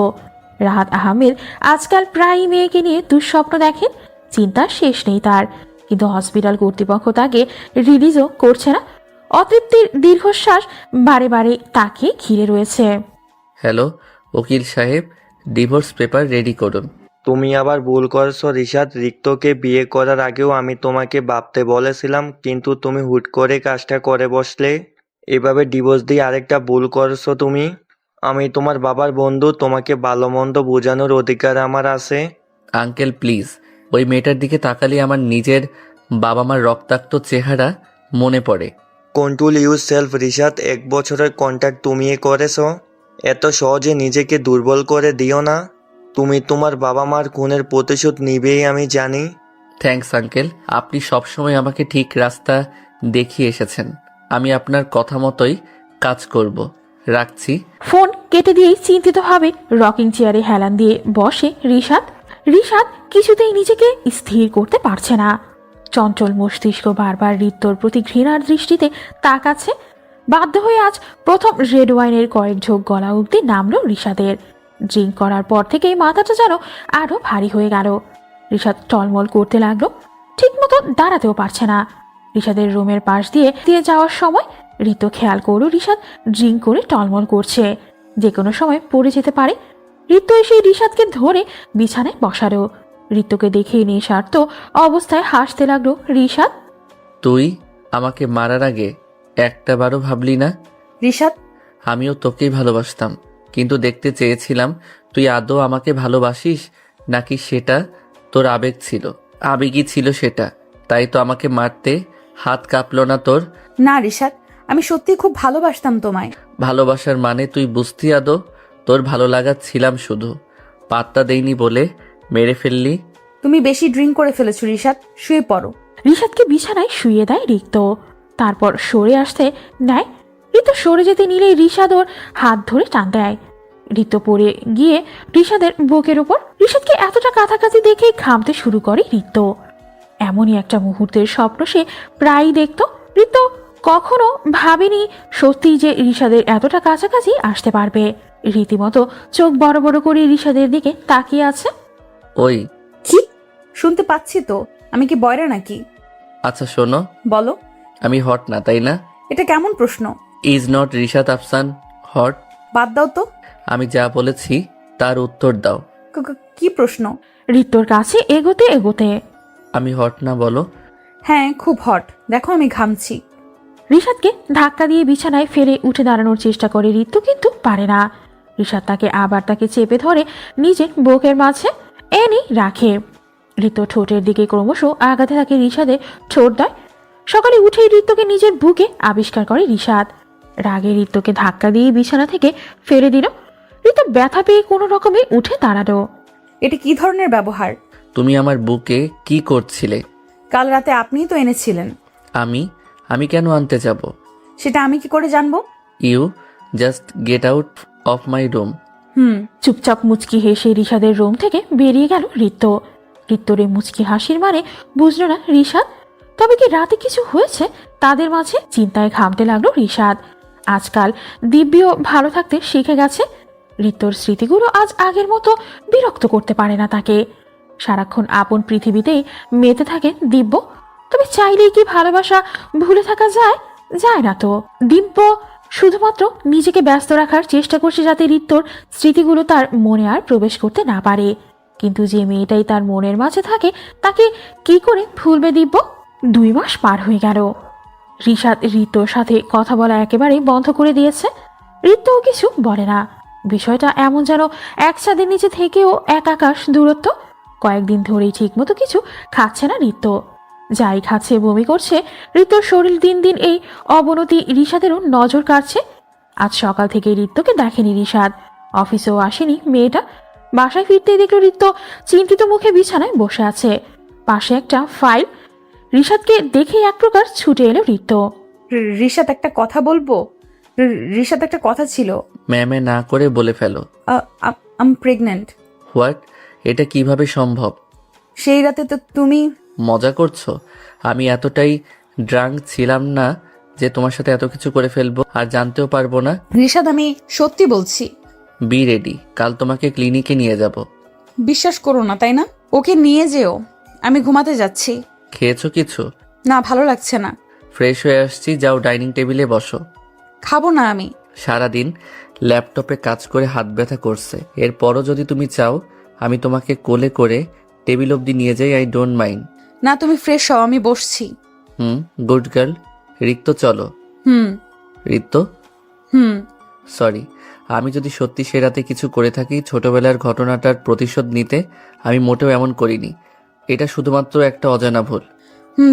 রাহাত আহমেদ আজকাল প্রায়ই মেয়েকে নিয়ে দুঃস্বপ্ন দেখেন। চিন্তার শেষ নেই তার, কিন্তু হসপিটাল কর্তৃপক্ষ তাকে রিলিজও করছে না। অতৃপ্তির দীর্ঘশ্বাস বারে বারে তাকে ঘিরে রয়েছে। হ্যালো উকিল সাহেব, ডিভোর্স পেপার রেডি করুন। তুমি আবার ভুল করছো রিশাদ। রিক্তকে বিয়ে করার আগেও আমি তোমাকে ভাবতে বলেছিলাম, কিন্তু তুমি হুট করে কাজটা করে বসলে। এভাবে ডিভোর্স দিয়ে আরেকটা ভুল করছো তুমি। আমি তোমার বাবার বন্ধু, তোমাকে ভালো মন্দ বোঝানোর অধিকার আমার আছে। আঙ্কেল প্লিজ, ওই মেয়েটার দিকে তাকালে আমার নিজের বাবা মার রক্তাক্ত চেহারা মনে পড়ে। Control your self Rishad. 1 বছরের কন্ট্যাক্ট তুমি করেছো, এত সহজে নিজেকে দুর্বল করে দিও না। তুমি তোমার বাবা মার খুনের প্রতিশোধ নিবেই আমি জানি। থ্যাঙ্কস আঙ্কেল, আপনি সবসময় আমাকে ঠিক রাস্তা দেখিয়ে এসেছেন। আমি আপনার কথা মতোই কাজ করব। রাখছি। ফোন কেটে দিয়েই চিন্তিতভাবে রকিং চেয়ারে হেলান দিয়ে বসে রিশাদ। রিশাদ কিছুতেই নিজেকে স্থির করতে পারছে না। চঞ্চল মস্তিষ্ক বারবার ঋত্যর প্রতি ঘৃণার দৃষ্টিতে তাকাচ্ছে। বাধ্য হয়ে আজ প্রথম রেড ওয়াইনের কয়েক ঝোঁক গলা অবধি নামলো রিশাদের। ড্রিঙ্ক করার পর থেকেই মাথাটা যেন আরো ভারী হয়ে গেল। রিশাদ টলমল করতে লাগলো, ঠিক মতো দাঁড়াতেও পারছে না। রিশাদের রুমের পাশ দিয়ে যাওয়ার সময় ঋত্য খেয়াল করলো রিশাদ ড্রিঙ্ক করে টলমল করছে, যে কোনো সময় পড়ে যেতে পারে। ঋত্য এসে রিশাদকে ধরে বিছানায় বসালো। ঋত্যকে দেখে নেশার্ত অবস্থায় হাসতে লাগলো রিশাদ। তুই আমাকে মারার আগে একটা বারও ভাবলি না? রিশাদ, আমিও তোকেই ভালোবাসতাম, কিন্তু দেখতে চেয়েছিলাম তুই আদৌ আমাকে ভালোবাসিস নাকি সেটা তোর আবেগ ছিল। আবেগই ছিল সেটা, তাই তো আমাকে মারতে হাত কাঁপলো না তোর? না রিশাদ, আমি সত্যি খুব ভালোবাসতাম তোমায়। ভালোবাসার মানে তুই বুঝতি আদৌ? তোর ভালো লাগা ছিলাম শুধু, পাত্তা দেইনি বলে মেরে ফেললি। তুমি বেশি ড্রিঙ্ক করে ফেলেছো রিশাদ, শুয়ে পড়ো। রিশাদকে বিছানায় শুয়ে দেয় রিক্ত, তারপর সরে আসতে নেয়। ঋতু সরে যেতে নিলেই রিশাদ ওর হাত ধরে টান দেয়। ঋতু পড়ে গিয়ে রিশাদের বুকের উপর। রিশাদকে এতটা কাছাকাছি দেখে ঘামতে শুরু করে ঋতু। এমনই একটা মুহূর্তের স্বপ্ন সে প্রায়ই দেখত। ঋতু কখনো ভাবেনি সত্যি যে রিশাদের এতটা কাছাকাছি আসতে পারবে। রীতিমতো চোখ বড় বড় করে রিশাদের দিকে তাকিয়ে আছে। ওই কি শুনতে পাচ্ছি তো, আমি কি বয়রা নাকি? আচ্ছা শোনো, বলো। আমি হট না তাই না? এটা কেমন প্রশ্ন? Is not Rishad Afsan hot? বাদ দাও তো। আমি যা বলেছি তার উত্তর দাও। কি প্রশ্ন? ঋতুর কাছে এগোতে এগোতে। আমি হট না বলো? হ্যাঁ, খুব হট। দেখো আমি ঘামছি। ঋষাদকে ধাক্কা দিয়ে বিছানায় ফেলে উঠে দাঁড়ানোর চেষ্টা করে ঋতু, কিন্তু পারে না। ঋষাদ তাকে চেপে ধরে নিজের বুকের মাঝে এনে রাখে। ঋতু ঠোঁটের দিকে ক্রমশ আগাতে থাকে ঋষাদের ঠোঁট দেয়। সকালে উঠে ঋতুকে নিজের বুকে আবিষ্কার করে ঋষাদ। রাগে ঋতুকে ধাক্কা দিয়ে বিছানা থেকে ফেলে দিল। ঋতু ব্যথা পেয়ে কোনো রকমে উঠে দাঁড়ালো। এটা কি ধরনের ব্যবহার? তুমি আমার বুকে কি করছিলে? কাল রাতে আপনিই তো এনেছিলেন। আমি কেন আনতে যাব? সেটা আমি কি করে জানবো? You just get out of my room. চুপচাপ মুচকি হেসে ঋষাদের রুম থেকে বেরিয়ে গেল ঋতু। ঋতুর এই মুচকি হাসির মানে বুঝল না ঋষাদ। তবে কি রাতে কিছু হয়েছে তাদের মাঝে? চিন্তায় ঘামতে লাগলো ঋষাদ। আজকাল দিব্যও ভালো থাকতে শিখে গেছে। ঋতুর স্মৃতিগুলো আজ আগের মতো বিরক্ত করতে পারে না তাকে। সারাক্ষণ আপন পৃথিবীতেই মেতে থাকে দিব্য। তবে চাইলেই কি ভালোবাসা ভুলে থাকা যায়? যায় না তো। দিব্য শুধুমাত্র নিজেকে ব্যস্ত রাখার চেষ্টা করছে যাতে ঋতুর স্মৃতিগুলো তার মনে আর প্রবেশ করতে না পারে। কিন্তু যে মেয়েটাই তার মনের মাঝে থাকে তাকে কি করে ভুলবে দিব্য? 2 মাস পার হয়ে গেল। ঋষাদ ঋতুর সাথে কথা বলা একেবারেই বন্ধ করে দিয়েছে। ঋতুও কিছু বলে না। বিষয়টা এমন যেন এক ছাদের নিচে থেকেও এক আকাশ দূরত্ব। কয়েকদিন ধরেই ঠিকমতো কিছু খাচ্ছে না ঋতু। যাই খাচ্ছে বমি করছে। ঋতুর শরীর দিন দিন এই অবনতি ঋষাদেরও নজর কাটছে। আজ সকাল থেকে ঋতুকে দেখেনি ঋষাদ। অফিসেও আসেনি মেয়েটা। বাসায় ফিরতেই দেখলো ঋতু চিন্তিত মুখে বিছানায় বসে আছে, পাশে একটা ফাইল। ঋষাদকে দেখে এক প্রকার ছুটে এলো ঋতু। ঋষাদ, একটা কথা বলবো? ঋষাদ, একটা কথা ছিল। ম্যামে না করে বলে ফেলো। আম প্রেগনেন্ট। হোয়াট? এটা কিভাবে সম্ভব? সেই রাতে তো তুমি... মজা করছো? আমি এতটাই ড্রাঙ্ক ছিলাম না যে তোমার সাথে এত কিছু করে ফেলবো আর জানতেও পারবো না। ঋষাদ, আমি সত্যি বলছি। বি রেডি, কাল তোমাকে ক্লিনিকে নিয়ে যাব। বিশ্বাস করো না তাই না? ওকে নিয়ে যেও। আমি ঘুমাতে যাচ্ছি। খেয়েছো কিছু? না, ভালো লাগছে না। ফ্রেশ হয়ে আসছি, যাও ডাইনিং টেবিলে বসো। খাবো না আমি। সারাদিন ল্যাপটপে কাজ করে হাত ব্যথা করছে, এরপরও যদি তুমি চাও আমি তোমাকে কোলে করে টেবিল অবধি নিয়ে যাই, আই ডোন্ট মাইন্ড। না, তুমি ফ্রেশ হও, আমি বসছি। Good girl. রিক্ত চলো। রিক্ত সরি, আমি যদি সত্যি সে রাতে কিছু করে থাকি ছোটবেলার ঘটনাটার প্রতিশোধ নিতে, আমি মোটেও এমন করিনি। এটা শুধুমাত্র একটা অজানা ভুল।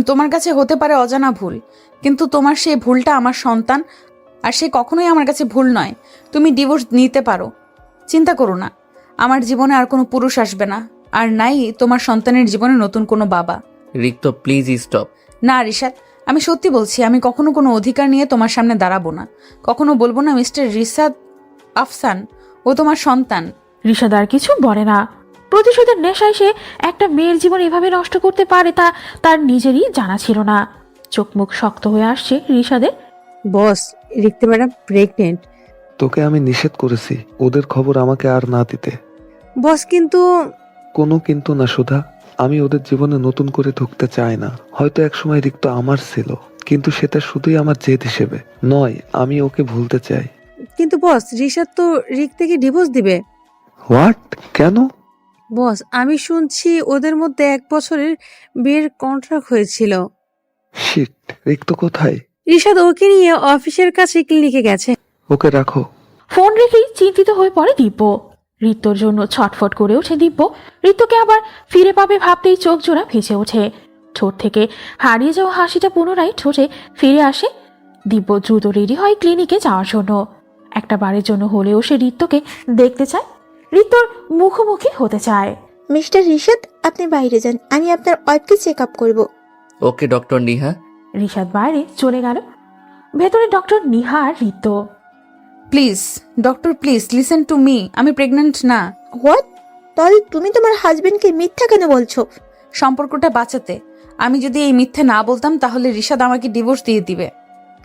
তোমার কাছে হতে পারে অজানা ভুল, কিন্তু তোমার সেই ভুলটা আমার সন্তান, আর সে কখনোই আমার কাছে ভুল নয়। তুমি ডিভোর্স নিতে পারো, চিন্তা করো না। আমার জীবনে আর কোনো পুরুষ আসবে না, আর নাই তোমার সন্তানের জীবনে নতুন কোনো বাবা। রিক্ত প্লিজ স্টপ। না ঋষাদ, আমি সত্যি বলছি, আমি কখনো কোনো অধিকার নিয়ে তোমার সামনে দাঁড়াবো না। কখনো বলবো না মিস্টার ঋষাদ আফসান ও তোমার সন্তান। ঋষাদ আর কিছু বলে না। প্রতিশোধের নেশায় সে একটা মেয়ের জীবন এভাবে নষ্ট করতে পারে তা তার নিজেরই জানা ছিল না। চোখ মুখ শক্ত হয়ে আসছে ঋষাদের। বস, রিক্তা ম্যাডাম প্রেগনেন্ট। তোকে আমি নিষেধ করেছি ওদের খবর আমাকে আর না দিতে। বস, কিন্তু... কোনো কিন্তু না সুধা, আমি ওদের জীবনে নতুন করে ঢুকতে চাই না। হয়তো একসময় রিক্ত আমার ছিল, কিন্তু সেটা শুধুই আমার জেদ হিসেবে নয়, আমি ওকে ভুলতে চাই। কিন্তু বস, ঋষাদ তো রিক্তাকে ডিভোর্স দিবে। হোয়াট? কেন? বস, আমি শুনছি ওদের মধ্যে 1 বছরের বিয়ের কন্ট্রাক্ট হয়েছিল। শিট, রিক্ত কোথায়? ঋষাদ ওকে নিয়ে অফিসের কাছে ক্লিনিকে গেছে। ওকে রাখো। ফোন রেখেই চিন্তিত হয়ে পড়ে দিব্য। ঋতুর জন্য ছটফট করে ওঠে দিব্য। ঋতুকে আবার ফিরে পাবে ভাবতেই চোখ জোড়া ভেসে ওঠে। ঠোঁট থেকে হারিয়ে যাওয়া হাসিটা পুনরায় ঠোঁটে ফিরে আসে। দিব্য দ্রুত রেডি হয় ক্লিনিকে যাওয়ার জন্য। একটা বারের জন্য হলেও সে ঋতুকে দেখতে চায়, ঋতুর মুখোমুখি হতে চায়। মিস্টার ঋষাদ, আপনি বাইরে যান, আমি আপনার ওয়াইফকে চেক আপ করবো। ওকে ডক্টর নিহা। ঋষাদ বাইরে চলে গেল। ভেতরে ডক্টর নিহা আর Ritu. Please doctor, please listen to me. আমি প্রেগনেন্ট না। হোয়াট? তাহলে তুমি তোমার হাজবেন্ডকে মিথ্যা কেন বলছো? সম্পর্কটা বাঁচাতে। আমি যদি এই মিথ্যে না বলতাম তাহলে ঋষাদ আমাকে ডিভোর্স দিয়ে দিবে।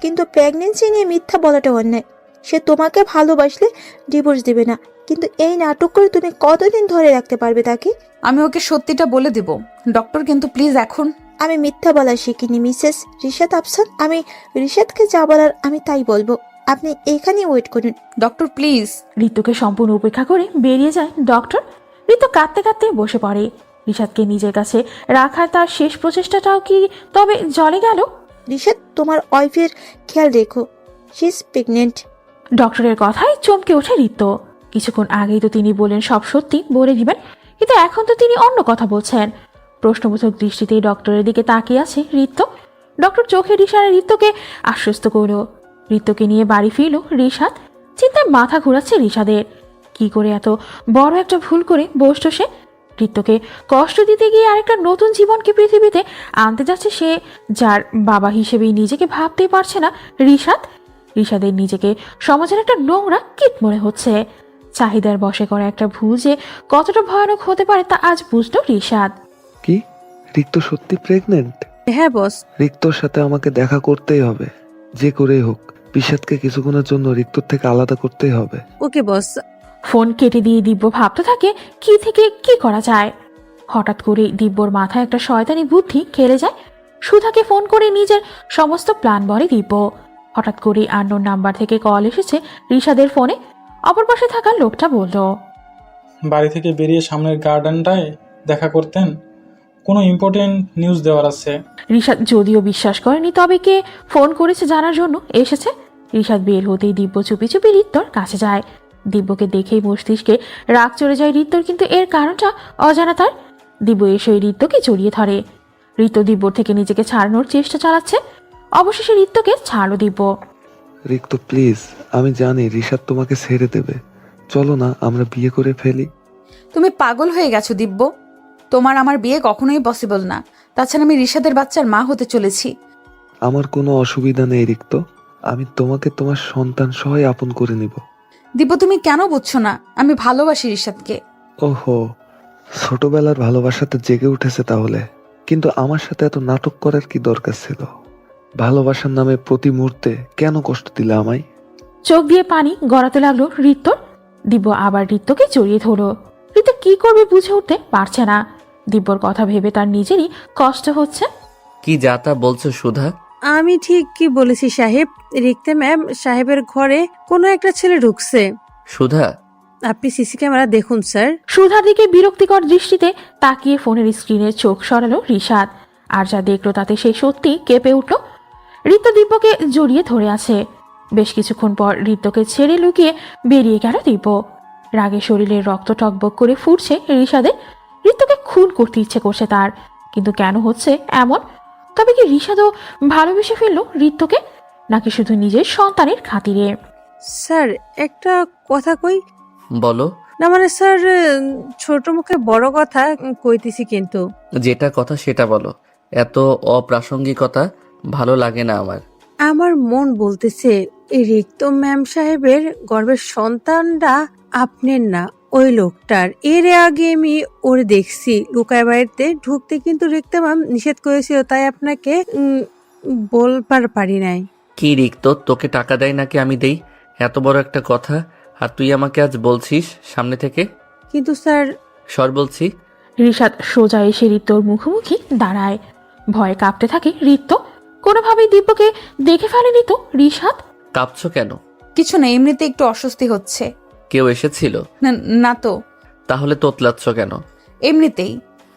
কিন্তু প্রেগনেন্সি নিয়ে মিথ্যা বলাটা অন্যায়। সে তোমাকে ভালোবাসলে ডিভোর্স দিবে না, কিন্তু এই নাটক করে তুমি কতদিন ধরে রাখতে পারবে তাকে? আমি ওকে সত্যিটা বলে দেব ডক্টর, কিন্তু প্লিজ এখন। আমি মিথ্যা বলা শিখিনি মিসেস ঋষাদ আফসান। আমি ঋষাদকে যা বলার আমি তাই বলবো। আপনি এখানেই ওয়েট করুন। Doctor please. ঋতুকে সম্পূর্ণ উপেক্ষা করে বেরিয়ে যায় ডক্টর। ঋতু কাঁদতে কাঁদতে বসে পড়ে। রিশাদকে নিজের কাছে রাখার তার শেষ প্রচেষ্টাটাও কি তবে জলে গেল? রিশাদ, তোমার ওয়াইফের খেয়াল রেখো, শি ইজ প্রেগনেন্ট। ডক্টরের কথায় চমকে ওঠে ঋতু। কিছুক্ষণ আগেই তো তিনি বলেন সব সত্যি বলে দিবেন, কিন্তু এখন তো তিনি অন্য কথা বলছেন। প্রশ্নবোধক দৃষ্টিতেই ডক্টরের দিকে তাকিয়ে আছে ঋতু। ডক্টর চোখের ইশারায় ঋতুকে আশ্বস্ত করল। ঋতুকে নিয়ে বাড়ি ফিরল রিশাদ। চিন্তায় মাথা ঘোরাচ্ছে রিশাদের। কি করে এত বড় একটা ভুল করে বসল সে? ঋতুকে কষ্ট দিতে গিয়ে আরেকটা নতুন জীবনকে পৃথিবীতে আনতে যাচ্ছে সে, যার বাবা হিসেবেই নিজেকে ভাবতেই পারছে না রিশাদ। রিশাদের নিজেকে সমাজের একটা নোংরা কীট মনে হচ্ছে। চাহিদার বশে করা একটা ভুল যে কতটা ভয়ানক হতে পারে তা আজ বুঝলো রিশাদ। কি রিক্ত সত্যি প্রেগনেন্ট? হ্যাঁ বস। রিক্তর সাথে আমাকে দেখা করতেই হবে, যে করেই হোক। বিষাদকে কিছুক্ষণের জন্য রিক্তর থেকে আলাদা করতেই হবে। ওকে বস। ফোন কেটে দিয়ে দিব্য ভাবতে থাকে কি থেকে কি করা যায়। হঠাৎ করে দিব্যর মাথায় একটা শয়তানি বুদ্ধি খেলে যায়। সুধাকে ফোন করে নিজের সমস্ত প্ল্যান বলে দিব্য। হঠাৎ করে আননোন নাম্বার থেকে কল এসেছে রিশাদের ফোনে। অপর পাশে থাকা লোকটা বলল, বাড়ি থেকে বেরিয়ে সামনের গার্ডেনটায় দেখা করতেন, কোনো ইম্পর্টেন্ট নিউজ দেওয়ার আছে। রিশাদ যদিও বিশ্বাস করেনি, তবে কে ফোন করেছে জানার জন্য এসেছে। রিশাদ বের হতেই দিব্য চুপি চুপি ঋত্যর কাছে যায়। দিব্যকে দেখেই মস্তিষ্কে রাগ চড়ে যায় ঋত্যর, কিন্তু এর কারণটা অজানা তার। দিব্য এসে ঋত্যকে জড়িয়ে ধরে। ঋত্য দিব্যর থেকে নিজেকে ছাড়ানোর চেষ্টা চালাচ্ছে। অবশেষে ঋত্যকে ছাড়লো দিব্য। রিক্ত প্লিজ, আমি জানি রিশাদ তোমাকে ছেড়ে দেবে। চলো না আমরা বিয়ে করে ফেলি। তুমি পাগল হয়ে গেছো দিব্য। তোমার আমার বিয়ে কখনোই পসিবল না। তাছাড়া আমি রিশাদের বাচ্চার মা হতে চলেছি। আমার কোনো অসুবিধা নেই রিক্ত, আমি তোমাকে তোমার সন্তান সহায় আপন করে নিব। দিব্য, তুমি কেন বুঝছো না? আমি ভালোবাসি রিশাদকে। ওহো, ছোটবেলার ভালোবাসাতে জেগে উঠেছে তাহলে। কিন্তু আমার সাথে এত নাটক করার কি দরকার ছিল? ভালোবাসার নামে প্রতি মুহূর্তে কেন কষ্ট দিলে আমায়? চোখ দিয়ে পানি গড়াতে লাগলো ঋত্যর। দিব্য আবার ঋত্যকে জড়িয়ে ধরলো। ঋত্য কি করবে বুঝে উঠতে পারছে না। দিব্যর কথা ভেবে তার নিজেরই কষ্ট হচ্ছে। কি যা তা বলছো সুধা? আমি ঠিক কি বলেছি সাহেব? রিক্তা ম্যাম সাহেবের ঘরে কোনো একটা ছেলে ঢুকছে। সুধা? আপনি সিসি ক্যামেরা দেখুন স্যার। সুধার দিকে বিরক্তিকর দৃষ্টিতে তাকিয়ে ফোনের স্ক্রিনে চোখ সরালো রিশাদ। আর যা দেখলো তাতে সে সত্যি কেঁপে উঠল। ঋত্য দিব্যকে জড়িয়ে ধরে আছে। বেশ কিছুক্ষণ পর ঋত্যকে ছেড়ে লুকিয়ে বেরিয়ে গেল দিব্য। রাগে শরীরের রক্ত টকবক করে ফুটছে রিশাদের। ঋত্যকে খুন করতে ইচ্ছে করছে তার, কিন্তু কেন হচ্ছে এমন? তবে কি রিশাদও ভালোবেসে ফেললো ঋত্যকে, নাকি শুধু নিজের সন্তানের খাতিরে? স্যার একটা কথা কই। বলো। না মানে স্যার, ছোট মুখে বড় কথা কইতেছি কিন্তু। যেটা কথা সেটা বলো, এত অপ্রাসঙ্গিকতা ভালো লাগে না আমার। আমার মন বলতেছে এই রিক্ত ম্যাম সাহেবের গর্ভের সন্তানটা আপনার না, ওই লোকটার। এর আগে আমি ওরে দেখছি লুকায় বাড়িতে ঢুকতে, কিন্তু রিক্ত ম্যাম নিষেধ করেছিল, তাই আপনাকে বলবার পারি নাই। কি রিক্ত, তোকে টাকা দেয় নাকি আমি দেই? এত বড় একটা কথা আর তুই আমাকে আজ বলছিস সামনে থেকে? কিন্তু স্যার। সর বলছি। রিশাদ সোজা এসে ঋত্যর মুখোমুখি দাঁড়ায়। ভয়ে কাঁপতে থাকে ঋত্য। কোনোভাবেই দিব্যকে দেখে ফেলেনি তো রিশাদ। কাঁপছো কেন? কিছু না, এমনিতে একটু অস্বস্তি হচ্ছে। কেউ এসেছিল? না তো। তাহলে তোতলাচ্ছ কেন? এমনিতেই।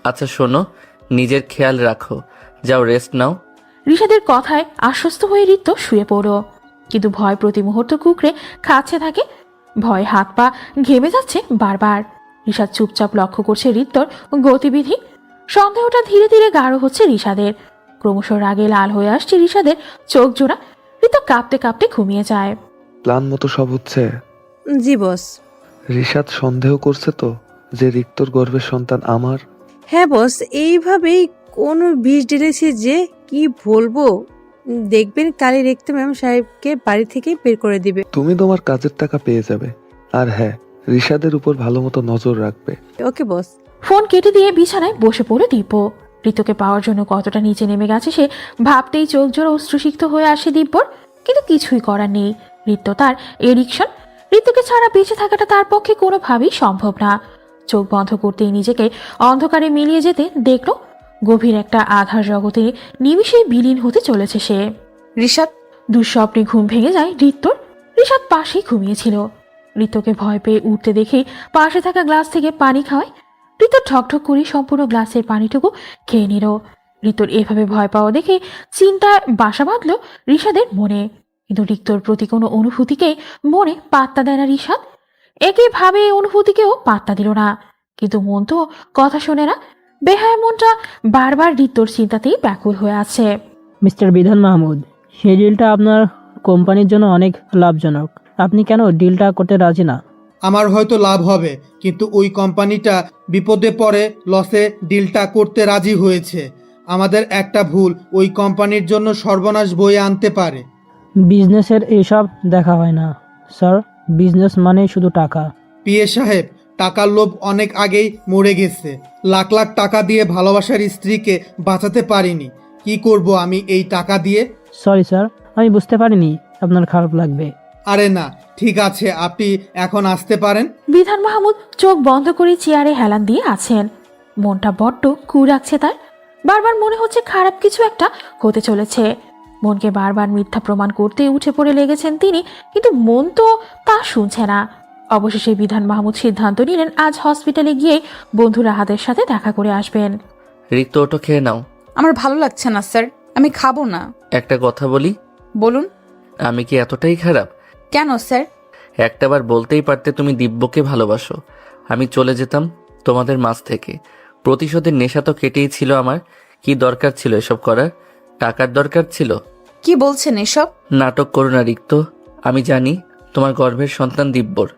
আচ্ছা শোনো, নিজের খেয়াল রাখো, যাও রেস্ট নাও। রিশাদের কথায় আশ্বস্ত হয়ে ঋত্য শুয়ে পড়ল, কিন্তু ভয় প্রতি মুহূর্ত কুকড়ে খাচ্ছে থাকে। ভয় হাত পা ঘেমে যাচ্ছে বারবার। রিশাদ চুপচাপ লক্ষ্য করছে ঋত্যর গতিবিধি। সন্দেহটা ধীরে ধীরে গাঢ় হচ্ছে রিশাদের। ক্রমশ রাগে লাল হয়ে আসছে রিশাদের চোখ জোড়া। ঋত্য কাঁপতে কাঁপতে ঘুমিয়ে যায়। প্ল্যান মতো সব হচ্ছে? জি বস। রিশাদ সন্দেহ করছে তো যে রিক্তর গর্ভের সন্তান আমার? হ্যাঁ বস, এইভাবেই কোনো বিষ ঢেলেছি যে কি বলবো। দেখবেন কালি রিক্ত ম্যাম সাহেবকে বাড়ি থেকে বের করে দিবে। তুমি তোমার কাজের টাকা পেয়ে যাবে। আর হ্যাঁ, রিশাদের উপর ভালো মতো নজর রাখবে। ওকে বস। ফোন কেটে দিয়ে বিছানায় বসে পড়ে দিব্য। ঋতুকে পাওয়ার জন্য কতটা নিচে নেমে গেছে সে ভাবতেই চোখ জোড়া অশ্রুসিক্ত হয়ে আসে দিব্যর। কিন্তু কিছুই করার নেই। ঋত্য তার এডিকশন। ঋতুকে ছাড়া বেঁচে থাকাটা তার পক্ষে কোনোভাবেই সম্ভব না। চোখ বন্ধ করতেই নিজেকে অন্ধকারে মিলিয়ে যেতে দেখলো। গভীর একটা আধার জগতে নিমিষে বিলীন হতে চলেছে সে। রিশাদ। দুঃস্বপ্নে ঘুম ভেঙে যায় ঋত্যর। ঋষাদ পাশেই ঘুমিয়েছিল। ঋতুকে ভয় পেয়ে উঠতে দেখে পাশে থাকা গ্লাস থেকে পানি খাওয়ায়। ঋতু ঠকঠক করে সম্পূর্ণ গ্লাসের পানিটুকু খেয়ে নিল। ঋতুর এভাবে ভয় পাওয়া দেখে চিন্তায় বাসা বাঁধল ঋষাদের মনে। কিন্তু ঋতুর প্রতি কোনো অনুভূতিকে মনে পাত্তা দেয় না ঋষাদ। একইভাবে এই অনুভূতিকেও পাত্তা দিল না। কিন্তু মন তো কথা শোনে না। বেহায়া মনটা বারবার ঋতুর চিন্তাতেই ব্যাকুল হয়ে আছে। মিস্টার বিধান মাহমুদ, সেই ডিলটা আপনার কোম্পানির জন্য অনেক লাভজনক। আপনি কেন ডিলটা করতে রাজি না? আমার হয়তো লাভ হবে, কিন্তু ওই কোম্পানিটা বিপদে পড়ে লসে ডিলটা করতে রাজি হয়েছে। আমাদের একটা ভুল ওই কোম্পানির জন্য সর্বনাশ বয়ে আনতে পারে। বিজনেসের এসব দেখা হয় না স্যার। বিজনেস মানে শুধু টাকা। পিএ সাহেব, টাকার লোভ অনেক আগেই মরে গেছে। লাখ লাখ টাকা দিয়ে ভালোবাসার স্ত্রীকে বাঁচাতে পারিনি। কি করব আমি এই টাকা দিয়ে? সরি স্যার, আমি বুঝতে পারিনি আপনার খারাপ লাগবে। আরে না, ঠিক আছে, আপনি এখন আসতে পারেন। বিধান মাহমুদ চোখ বন্ধ করে চেয়ারে হেলান দিয়ে আছেন। মনটা বড্ড কু রাখছে তার। বারবার মনে হচ্ছে খারাপ কিছু একটা হতে চলেছে। মনকে বারবার মিথ্যা প্রমাণ করতে উঠে পড়ে লেগেছেন তিনি, কিন্তু মন তো তা শুনছে না। অবশেষে বিধান মাহমুদ সিদ্ধান্ত নিলেন আজ হসপিটালে গিয়ে বন্ধু রাহাতের সাথে দেখা করে আসবেন। রিক্ত, ওটা খেয়ে নাও। আমার ভালো লাগছে না স্যার, আমি খাবো না। একটা কথা বলি, বলুন। আমি কি এতটাই খারাপ? কেন স্যার? একটাবার বলতেই পারতে তুমি দিব্যকে ভালোবাসো। আমি চলে যেতাম তোমাদের মাঝ থেকে। প্রতিশোধের নেশা তো কেটেই ছিল আমার। কি দরকার ছিল এসব করার? টাকার দরকার ছিল। কি বলছেন এসব? নাটক করো না রিক্ত। আমি জানি তোমার গর্ভের সন্তান দিব্যর।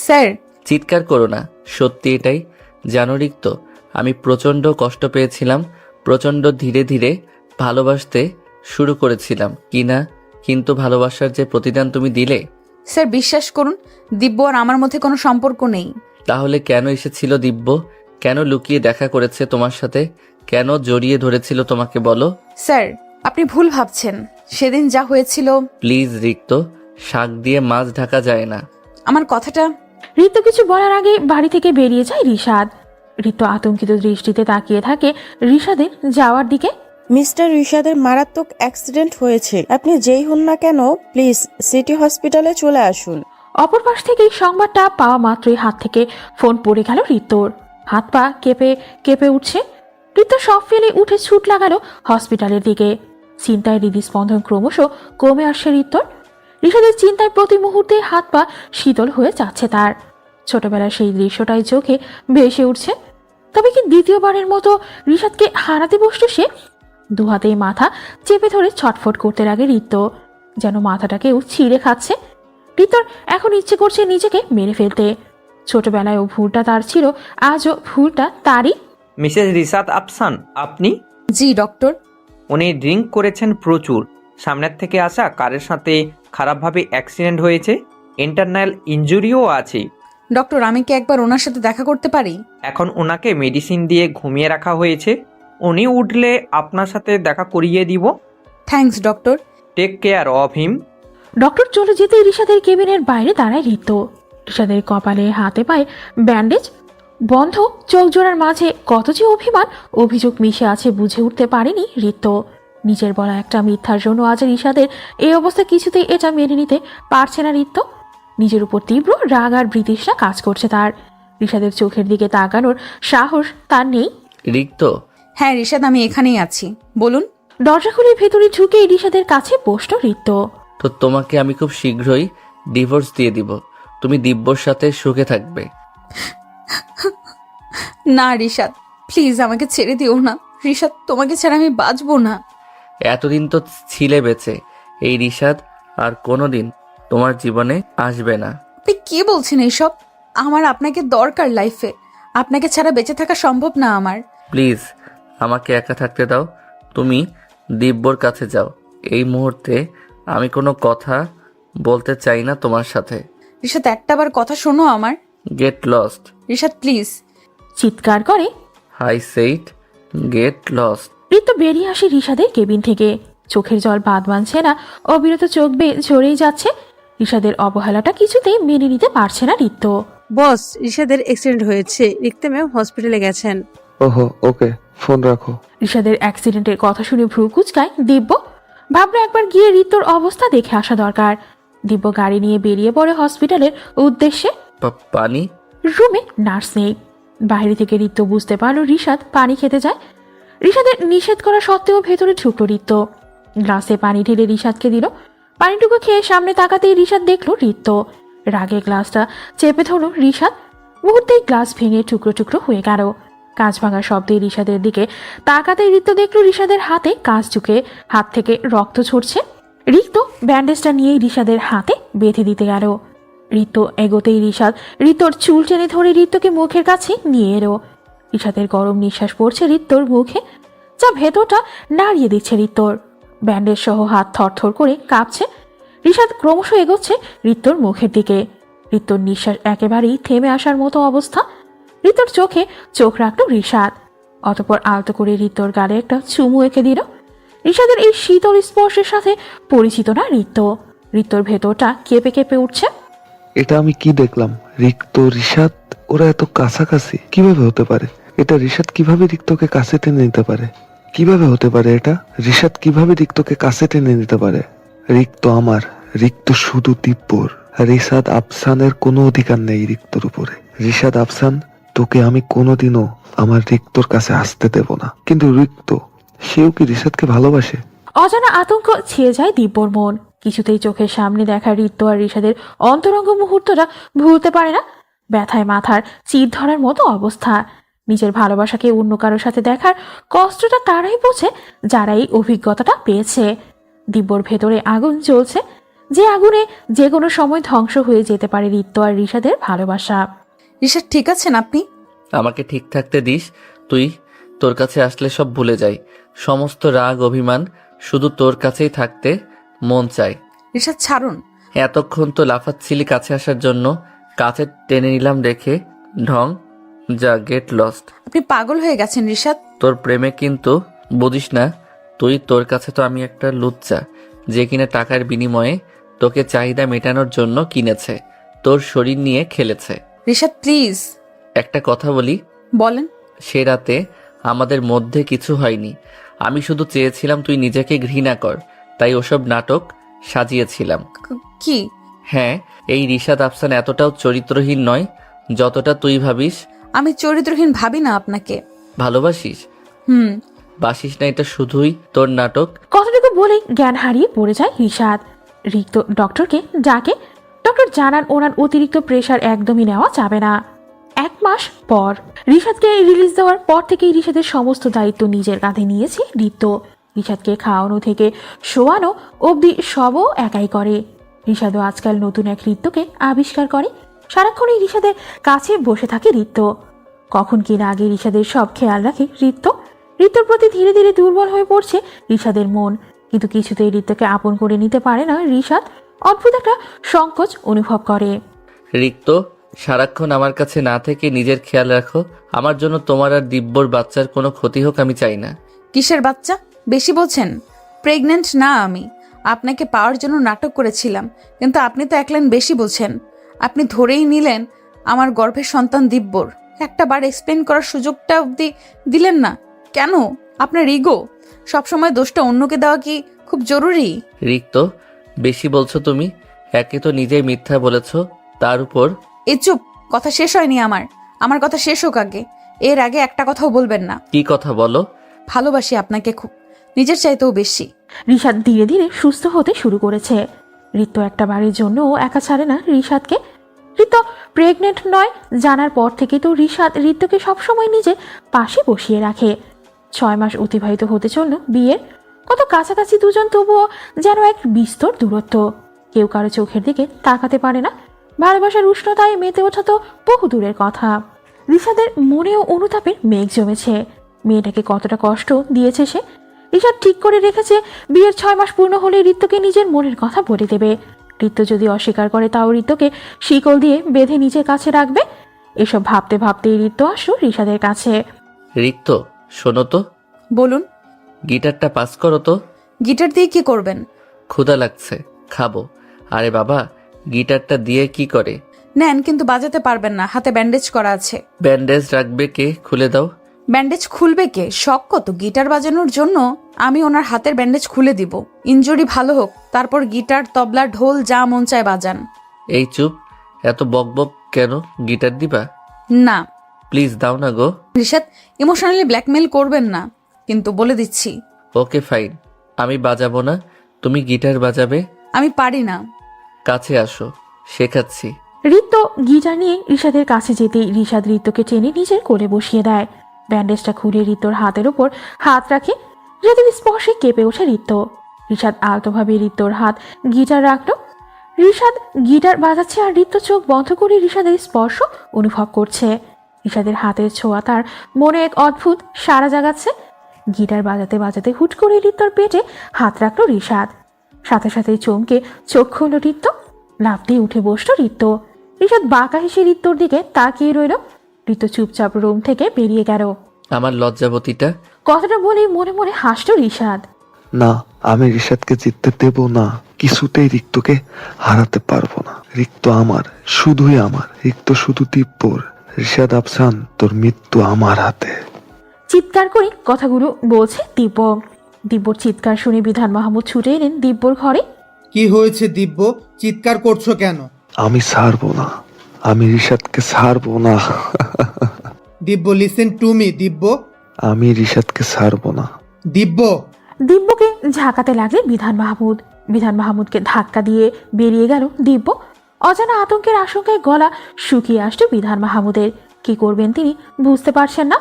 স্যার। চিৎকার করো না, সত্যি এটাই। জানো রিক্ত, আমি প্রচণ্ড কষ্ট পেয়েছিলাম। প্রচণ্ড ধীরে ধীরে ভালোবাসতে শুরু করেছিলাম কিনা, কিন্তু ভালোবাসার যে প্রতিদান তুমি দিলে। স্যার বিশ্বাস করুন, দিব্য আর আমার মধ্যে কোনো সম্পর্ক নেই। তাহলে কেন এসেছিল দিব্য? কেন লুকিয়ে দেখা করেছে তোমার সাথে? কেন জড়িয়ে ধরেছিল তোমাকে বলো? স্যার আপনি ভুল ভাবছেন। সেদিন যা হয়েছিল। প্লিজ রিক্ত, শাক দিয়ে মাছ ঢাকা যায় না। আমার কথাটা। ঋতু কিছু বলার আগে বাড়ি থেকে বেরিয়ে যায় ঋষাদ। ঋতু আতঙ্কিত দৃষ্টিতে তাকিয়ে থাকে ঋষাদের যাওয়ার দিকে। মিস্টার ঋষাদের মারাত্মক অ্যাক্সিডেন্ট হয়েছে। আপনি যেই হন না কেন, প্লিজ সিটি হসপিটালে চলে আসুন। অপর পাশ থেকে সংবাদটা পাওয়া মাত্রই হাত থেকে ফোন পড়ে গেল ঋতুর। হাত পা কেঁপে কেঁপে উঠছে। ঋতু সব ফেলে উঠে ছুট লাগালো হসপিটালের দিকে। চিন্তায় হৃদস্পন্দন ক্রমশ কমে আসছে ঋতুর। ঋষাদের চিন্তায় প্রতি মুহূর্তে হাত পা শীতল হয়ে যাচ্ছে তার। ছোটবেলার সেই দৃশ্যটাই চোখে ভেসে উঠছে। তবে কি দ্বিতীয়বারের মতো ঋষাদকে হারাতে বসল সে? দুহাতেই মাথা চেপে ধরে ছটফট করতে লাগে ঋতু, যেন মাথাটাকেও ছিঁড়ে খাচ্ছে। ঋতুর এখন ইচ্ছে করছে নিজেকে মেরে ফেলতে। ছোটবেলায় ও ভুলটা তার ছিল, আজও ভুলটা তারই। মিসেস রিসাত আফসান, আপনি? জি ডক্টর। উনি ড্রিঙ্ক করেছেন প্রচুর। সামনের থেকে আসা কারের সাথে খারাপভাবে অ্যাক্সিডেন্ট হয়েছে। ইন্টারনাল ইনজুরিও আছে। ডক্টর আমি কি একবার ওনার সাথে দেখা করতে পারি? এখন ওনাকে মেডিসিন দিয়ে ঘুমিয়ে রাখা হয়েছে। উনি উঠলে আপনার সাথে দেখা করিয়ে দিব। Thanks doctor. Take care of him. Doctor চলে যেতে ঋষাদের কেবিনের বাইরে দাঁড়ায় ঋতু। ঋষাদের কপালে হাতে পায়ে ব্যান্ডেজ, বন্ধ চোখ জোড়ার মাঝে কত যে অভিমান অভিযোগ মিশে আছে বুঝে উঠতে পারেনি ঋতু। নিজের বলা একটা মিথ্যার জন্য আজ ঋষাদের এই অবস্থা কিছুতেই এটা মেনে নিতে পারছে না ঋতু। নিজের উপর তীব্র রাগ আর বৃতৃষ্ণা কাজ করছে তার। ঋষাদের চোখের দিকে তাকানোর সাহস তার নেই। রিক্ত। হ্যাঁ ঋষাদ, আমি এখানেই আছি, বলুন। দরজা খুলে ভেতরে ঢুকে ঋষাদের কাছে বসল ঋতু। তো তোমাকে আমি খুব শীঘ্রই ডিভোর্স দিয়ে দিব। তুমি দিব্যর সাথে সুখে থাকবে। না ঋষাদ, প্লিজ আমাকে ছেড়ে দিও না। ঋষাদ, তোমাকে ছাড়া আমি বাঁচবো না। এতদিন তো ছিলে বেঁচে, এই ঋষাদ আর কোনোদিন তোমার জীবনে আসবে না। আপনি কি বলছেন এইসব? আমার আপনাকে দরকার লাইফে। আপনাকে ছাড়া বেঁচে থাকা সম্ভব না আমার। প্লিজ আমাকে একা থাকতে দাও। তুমি দিব্যর কাছে যাও। এই মুহূর্তে আমি কোনো কথা বলতে চাই না তোমার সাথে। ঋষাদ একটাবার কথা শোনো আমার। Get lost. ঋষাদ প্লিজ। চিৎকার করে হাই সেইট গেট লস্ট। ঋতু বেরিয়ে আসে ঋষাদের কেবিন থেকে। চোখের জল বাদ বাঁধছে না, অবিরত চোখ বেয়ে ঝরেই যাচ্ছে। ঋষাদের অবহেলাটা কিছুতেই মেনে নিতে পারছে না ঋতু। বস, ঋষাদের অ্যাক্সিডেন্ট হয়েছে। রিক্তা ম্যাম হসপিটালে গেছেন। ওহো, ওকে, ফোন রাখো। ঋষাদের অ্যাক্সিডেন্টের কথা শুনে ভ্রু কুচকায় দিব্য। ভাবলো একবার গিয়ে ঋতুর অবস্থা দেখে আসা দরকার। দিব্য গাড়ি নিয়ে বেরিয়ে পড়ে হসপিটালের উদ্দেশ্যে। পানি? রুমে নার্স নেই। বাইরে থেকে ঋত্য বুঝতে পারল রিশাদ পানি খেতে যায়। রিশাদের নিষেধ করা সত্ত্বেও ভেতরে ঢুকলো ঋত্য। গ্লাসে পানি ঢেলে রিশাদকে দিল। পানিটুকু খেয়ে সামনে তাকাতেই রিশাদ দেখলো ঋত্য। রাগে গ্লাসটা চেপে ধরল রিশাদ। মুহূর্তেই গ্লাস ভেঙে টুকরো টুকরো হয়ে গেল। কাঁচ ভাঙা শব্দে রিশাদের দিকে তাকাতেই ঋত্য দেখলো রিশাদের হাতে কাঁচ ঢুকে হাত থেকে রক্ত ঝরছে। ঋত্য ব্যান্ডেজটা নিয়েই রিশাদের হাতে বেঁধে দিতে গেল। ঋত্য এগোতেই রিশাদ ঋত্যর চুল টেনে ধরে ঋত্যকে মুখের কাছে নিয়ে এলো। রিশাদের গরম নিঃশ্বাস পড়ছে ঋত্যর মুখে, যা ভেতরটা নাড়িয়ে দিচ্ছে ঋত্যর। ব্যান্ডেজ সহ হাত থরথর করে কাঁপছে। রিশাদ ক্রমশ এগোচ্ছে ঋত্যর মুখের দিকে। ঋত্যর নিঃশ্বাস একেবারেই থেমে আসার মতো অবস্থা। ঋত্যর চোখে চোখ রাখলো রিশাদ। অতঃপর আলতো করে ঋত্যর গালে একটা চুমু এঁকে দিল। রিশাদের এই শীতল স্পর্শের সাথে পরিচিত না ঋত্য। ঋত্যর ভেতরটা কেঁপে কেঁপে উঠছে। এটা আমি কি দেখলাম? রিক্ত, রিশাদ, ওরা এত কাছাকাছি কিভাবে হতে পারে? এটা রিশাদ কিভাবে রিক্তকে কাছে টেনে নিতে পারে? কিভাবে হতে পারে এটা? রিশাদ কিভাবে রিক্তকে কাছে টেনে নিতে পারে? রিক্ত আমার, রিক্ত শুধু দিব্যর। রিশাদ আফসানের কোনো অধিকার নেই রিক্তর উপরে। রিশাদ আফসান, তোকে আমি কোনোদিনও আমার রিক্তর কাছে আসতে দেব না। কিন্তু রিক্ত, সেও কি রিশাদকে ভালোবাসে? অজানা আতঙ্ক ছেয়ে যায় দিব্যর মন। কিছুতেই চোখের সামনে দেখা ঋত্য আর রিশাদের অন্তরঙ্গ মুহূর্তটা ভুলতে পারে না। ব্যথায় মাথার চির ধরার মতো অবস্থা। নিজের ভালোবাসাকে অন্য কারোর সাথে দেখার কষ্টটা তারাই বোঝে যারা এই অভিজ্ঞতাটা পেয়েছে। দিব্যর ভেতরে আগুন জ্বলছে, যে আগুনে যে কোনো সময় ধ্বংস হয়ে যেতে পারে ঋত্য আর রিশাদের ভালোবাসা। রিশাদ ঠিক আছেন আপনি? আমাকে ঠিক থাকতে দিস তুই। তোর কাছে আসলে সব ভুলে যাই। সমস্ত রাগ অভিমান শুধু তোর কাছেই থাকতে মন চায়। রিশাদ ছাড়ুন। এতক্ষণ তো লাফাচ্ছিলি কাছে আসার জন্য, কাছে টেনে নিলাম দেখে ঢং। যা, গেট লস্ট। আপনি পাগল হয়ে গেছেন রিশাদ। তোর প্রেমে কিন্তু বুঝিস না তুই। তোর কাছে তো আমি একটা লুচ্চা, যে কিনা টাকার বিনিময়ে তোকে চাহিদা মেটানোর জন্য কিনেছে, তোর শরীর নিয়ে খেলেছে। রিশাদ প্লিজ। একটা কথা বলি? বলেন। সে রাতে আমাদের মধ্যে কিছু হয়নি। আমি শুধু চেয়েছিলাম তুই নিজেকে ঘৃণা কর, তাই ওসব নাটক সাজিয়েছিলাম। কি? হ্যাঁ, এই রিশাদ আফসান এতটাও চরিত্রহীন নয় যতটা তুই ভাবিস। আমি চরিত্রহীন ভাবি না আপনাকে। ভালোবাসিস? বাসিস না, এটা শুধুই তোর নাটক। কথাটুকু বলেই জ্ঞান হারিয়ে পড়ে যায় রিশাদ। ঋত্য ডক্টরকে ডাকে। ডক্টর জানান ওনার অতিরিক্ত প্রেশার একদমই নেওয়া যাবে না। 1 মাস পর রিশাদকে রিলিজ দেওয়ার পর থেকেই রিশাদের সমস্ত দায়িত্ব নিজের কাঁধে নিয়েছে ঋত্য। রিশাদকে খাওয়ানো থেকে শোয়ানো অবধি সবও একাই করে। রিশাদও আজকাল নতুন এক ঋত্যকে আবিষ্কার করে। সারাক্ষণই রিশাদের কাছে বসে থাকে ঋত্য। কখন কিনা আগে রিশাদের সব খেয়াল রাখে ঋত্য। ঋত্যর প্রতি ধীরে ধীরে দুর্বল হয়ে পড়ছে রিশাদের মন। কিন্তু কিছুতেই ঋত্যকে আপন করে নিতে পারে না রিশাদ। অদ্ভুত একটা সংকোচ অনুভব করে। রিক্ত, সারাক্ষণ আমার কাছে না থেকে নিজের খেয়াল রাখো। আমার জন্য তোমার আর দিব্যর বাচ্চার কোনো ক্ষতি হোক আমি চাই না। কিসের বাচ্চা? বেশি বলছেন। প্রেগনেন্ট না আমি। আপনাকে পাওয়ার জন্য নাটক করেছিলাম, কিন্তু আপনি তো 1 লাইন বেশি বলছেন। আপনি ধরেই নিলেন আমার গর্ভের সন্তান দিব্যর। একটা বার এক্সপ্লেন করার সুযোগটা অবধি দিলেন না কেন? আপনার ইগো। সবসময় দোষটা অন্যকে দেওয়া কি খুব জরুরি? রিক্ত, বেশি বলছো তুমি। একে তো নিজেই মিথ্যা বলেছো, তার উপর। এ চুপ, কথা শেষ হয়নি আমার। আমার কথা শেষ হোক আগে। এর আগে একটা কথাও বলবেন না। কি কথা বলো? ভালোবাসি আপনাকে খুব, নিজের চাইতেও বেশি। রিশাদ ধীরে ধীরে সুস্থ হতে শুরু করেছে। ঋত্য একটা বারের জন্য একা ছাড়ে না রিশাদকে। ঋত্য প্রেগনেন্ট নয় জানার পর থেকে তো রিশাদ ঋত্যকে সবসময় নিজে পাশে বসিয়ে রাখে। 6 মাস অতিবাহিত হতে চলল বিয়ের। কত কাছাকাছি দুজন, তবুও যেন এক বিস্তর দূরত্ব। কেউ কারো চোখের দিকে তাকাতে পারে না। ভালোবাসার উষ্ণতায় মেতে ওঠা তো বহু দূরের কথা। রিশাদের মনেও অনুতাপের মেঘ জমেছে। মেয়েটাকে কতটা কষ্ট দিয়েছে সে। রিশাদ ঠিক করে রেখেছে বিয়ের 6 মাস পূর্ণ হলে ঋত্যকে নিজের মনের কথা বলে দেবে। ঋত্য যদি অস্বীকার করে তাও ঋত্যকে শিকল দিয়ে বেঁধে নিজের কাছে রাখবে। এসব ভাবতে ভাবতেই ঋত্য আসলো রিশাদের কাছে। রিক্ত, শোনো তো। বলুন। গিটারটা পাস করো তো। গিটার দিয়ে কি করবেন? ক্ষুধা লাগছে, খাবো। আরে বাবা, গিটারটা দিয়ে কি করে? নেন, কিন্তু বাজাতে পারবেন না, হাতে ব্যান্ডেজ করা আছে। ব্যান্ডেজ রাখবে কে? খুলে দাও। ব্যান্ডেজ খুলবে কে? শখ কত গিটার বাজানোর জন্য? আমি ওনার হাতের ব্যান্ডেজ খুলে দিব। ইনজুরি ভালো হোক, তারপর গিটার, তবলা, ঢোল যা মন চায় বাজান। এই চুপ, এত বকবক কেন? গিটার দিবা? না প্লিজ দাও না গো। রিশাদ, ইমোশনালি ব্ল্যাকমেল করবেন না, কিন্তু বলে দিচ্ছি। ওকে ফাইন, আমি বাজাবো না, তুমি গিটার বাজাবে। আমি পারি না। কাছে আসো, শেখাচ্ছি। ঋত্য গিটার নিয়ে ঋষাদের কাছে যেতেই ঋষাদ ঋত্যকে টেনে নিজের কোলে বসিয়ে দেয়। ব্যান্ডেজটা খুলে ঋত্যর হাতের উপর হাত রাখে। ঋতুর স্পর্শে কেঁপে ওঠে ঋত্য। ঋষাদ আলতোভাবে ঋত্যর হাত গিটার রাখলো। ঋষাদ গিটার বাজাচ্ছে আর ঋত্য চোখ বন্ধ করে ঋষাদের স্পর্শ অনুভব করছে। ঋষাদের হাতের ছোঁয়া তার মনে এক অদ্ভুত সাড়া জাগাচ্ছে। গিটার বাজাতে বাজাতে হুট করে ঋত্যর পেটে হাত রাখলো ঋষাদ। সাথে সাথে চমকে চোখ খুলল ঋত্য। লাফ দিয়ে উঠে বসলো ঋত্য। ঋষাদ বাঁকা হেসে ঋত্যর দিকে তাকিয়ে রইল। ঋত্য চুপচাপ রুম থেকে বেরিয়ে গেল। আমার লজ্জাবতীটা। কথাটা বলেই মনে মনে হাসলো ঋষাদ। না, আমি রিশাদকে জিততে দেব না। কিছুতেই রিক্তকে হারাতে পারবো না। রিক্ত আমার, শুধুই আমার। রিক্ত শুধু দিব্যর। রিশাদ আফসান, তোর মৃত্যু আমার হাতে। চিৎকার করে কথাগুলো বলছে দিব্য। দিব্যর চিৎকার শুনে বিধান মাহমুদ ছুটে এলেন দিব্যর ঘরে। কি হয়েছে দিব্য? চিৎকার করছো কেন? আমি ছাড়বো না, আমি রিশাদকে ছাড়বো না। দিব্য, লিসেন টু মি দিব্য। আমি রিশাদকে ছাড়বো না। দিব্য। দিব্যকে ঝাঁকাতে লাগলেন বিধান মাহমুদ। বিধান মাহমুদকে ধাক্কা দিয়ে বেরিয়ে গেল দিব্য। অজানা আতঙ্কের আশঙ্কায় গলা শুকিয়ে আসছে বিধান মাহমুদের। কি করবেন তিনি বুঝতে পারছেন না।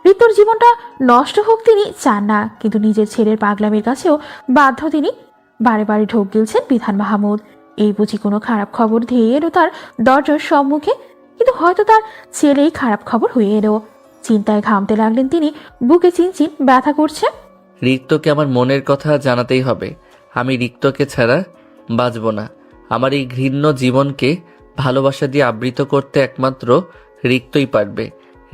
ঋতুর জীবনটা নষ্ট হোক তিনি চান না, কিন্তু নিজের ছেলের পাগলামির কাছেও বাধ্য তিনি। বারে বারে ঢোক গিলছেন বিধান মাহমুদ। এই বুঝি কোনো খারাপ খবর ধেয়ে এলো তার দরজার সম্মুখে, কিন্তু হয়তো তার ছেলেই খারাপ খবর হয়ে এলো। চিন্তায় ঘামতে লাগলেন তিনি। বুকে চিনচিন ব্যথা করছে। রিক্তকে আমার মনের কথা জানাতেই হবে। আমি রিক্তকে ছাড়া বাঁচব না। আমার এই ঘৃণ্য জীবনকে ভালোবাসা দিয়ে আবৃত করতে একমাত্র রিক্তই পারবে।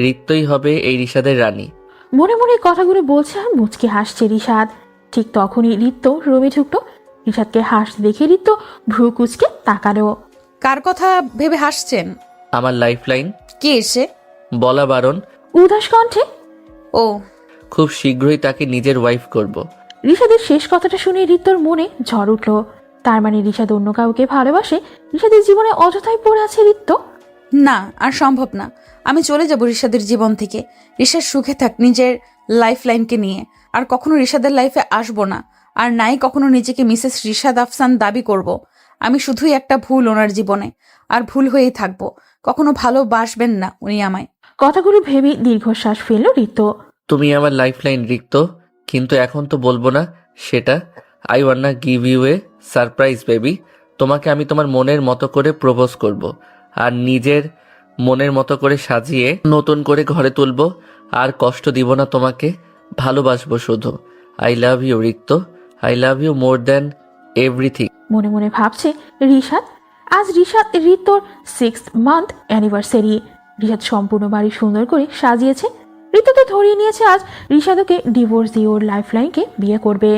রিক্তই হবে এই ঋষাদের রানী। মনে মনে কথাগুলো বলছে আর মুচকি হাসছে ঋষাদ। ঠিক তখনই ঋত্য রুমে ঢুকলো। ঋষাদকে হাসতে দেখে ঋত্য ভ্রু কুচকে তাকালো। কার কথা ভেবে হাসছেন? আমার লাইফলাইন। কে এসে? বলা বারণ। উদাস কণ্ঠে। ও, খুব শীঘ্রই তাকে নিজের ওয়াইফ করব। ঋষাদের শেষ কথাটা শুনে ঋত্যর মনে ঝড় উঠল। তার মানে ঋষাদ অন্য কাউকে ভালোবাসে। ঋষাদের জীবনে অযথাই পড়ে আছে ঋত্য। না, আর সম্ভব না। আমি চলে যাব ঋষাদের জীবন থেকে। ঋষাদ সুখে থাক নিজের লাইফ লাইনকে নিয়ে। আর কখনো ঋষাদের লাইফে আসবো না। আর নাই কখনো নিজেকে মিসেস ঋষাদ আফসান দাবি করব। আমি শুধুই একটা ভুল ওনার জীবনে, আর ভুল হয়েই থাকবো। কখনো ভালোবাসবেন না উনি আমায়। কথাগুলো ভেবে দীর্ঘশ্বাস ফেলল ঋত্য। তুমি আমার লাইফলাইন রিক্ত, কিন্তু এখন তো বলবো না সেটা। I wanna give you a surprise baby. তোমাকে আমি তোমার মনের মতো করে প্রপোজ করব, আর নিজের মনের মতো করে সাজিয়ে নতুন করে ঘরে তুলবো। আর কষ্ট দিব না তোমাকে, ভালোবাসবো শুধু। I love you Rikto, I love you more than everything. মনে মনে ভাবছে ঋষাদ। আজ ঋষাদ ঋত্যর 6th মান্থ অ্যানিভার্সারি। ঋষাদ সম্পূর্ণ বাড়ি সুন্দর করে সাজিয়েছে। ঋত্যকে ধরিয়ে নিয়েছে আজ ঋষাদকে ডিভোর্স দিয়ে ওর লাইফলাইনকে বিয়ে করবে।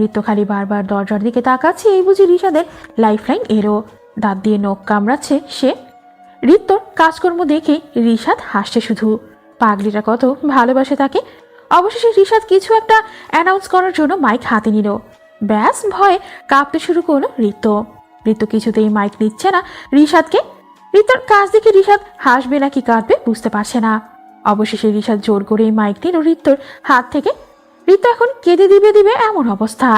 ঋত্য খালি বারবার দরজার দিকে তাকাচ্ছে। এই বুঝি ঋষাদের লাইফলাইন এলো। দাঁত দিয়ে নখ কামড়াচ্ছে সে। ঋত্যর কাজকর্ম দেখে ঋষাদ হাসছে শুধু। পাগলিটা কত ভালোবাসে তাকে। অবশেষে ঋষাদ কিছু একটা অ্যানাউন্স করার জন্য মাইক হাতে নিল। ব্যাস, ভয়ে কাঁপতে শুরু করলো ঋত্য। ঋত্য কিছুতেই মাইক নিচ্ছে না ঋষাদকে। ঋত্যর কাজ দেখে ঋষাদ হাসবে নাকি কাঁদবে বুঝতে পারছে না। অবশেষে ঋষাদ জোর করে মাইক নিল ঋত্যর হাত থেকে। ঋত্য এখন কেঁদে দিবে এমন অবস্থা।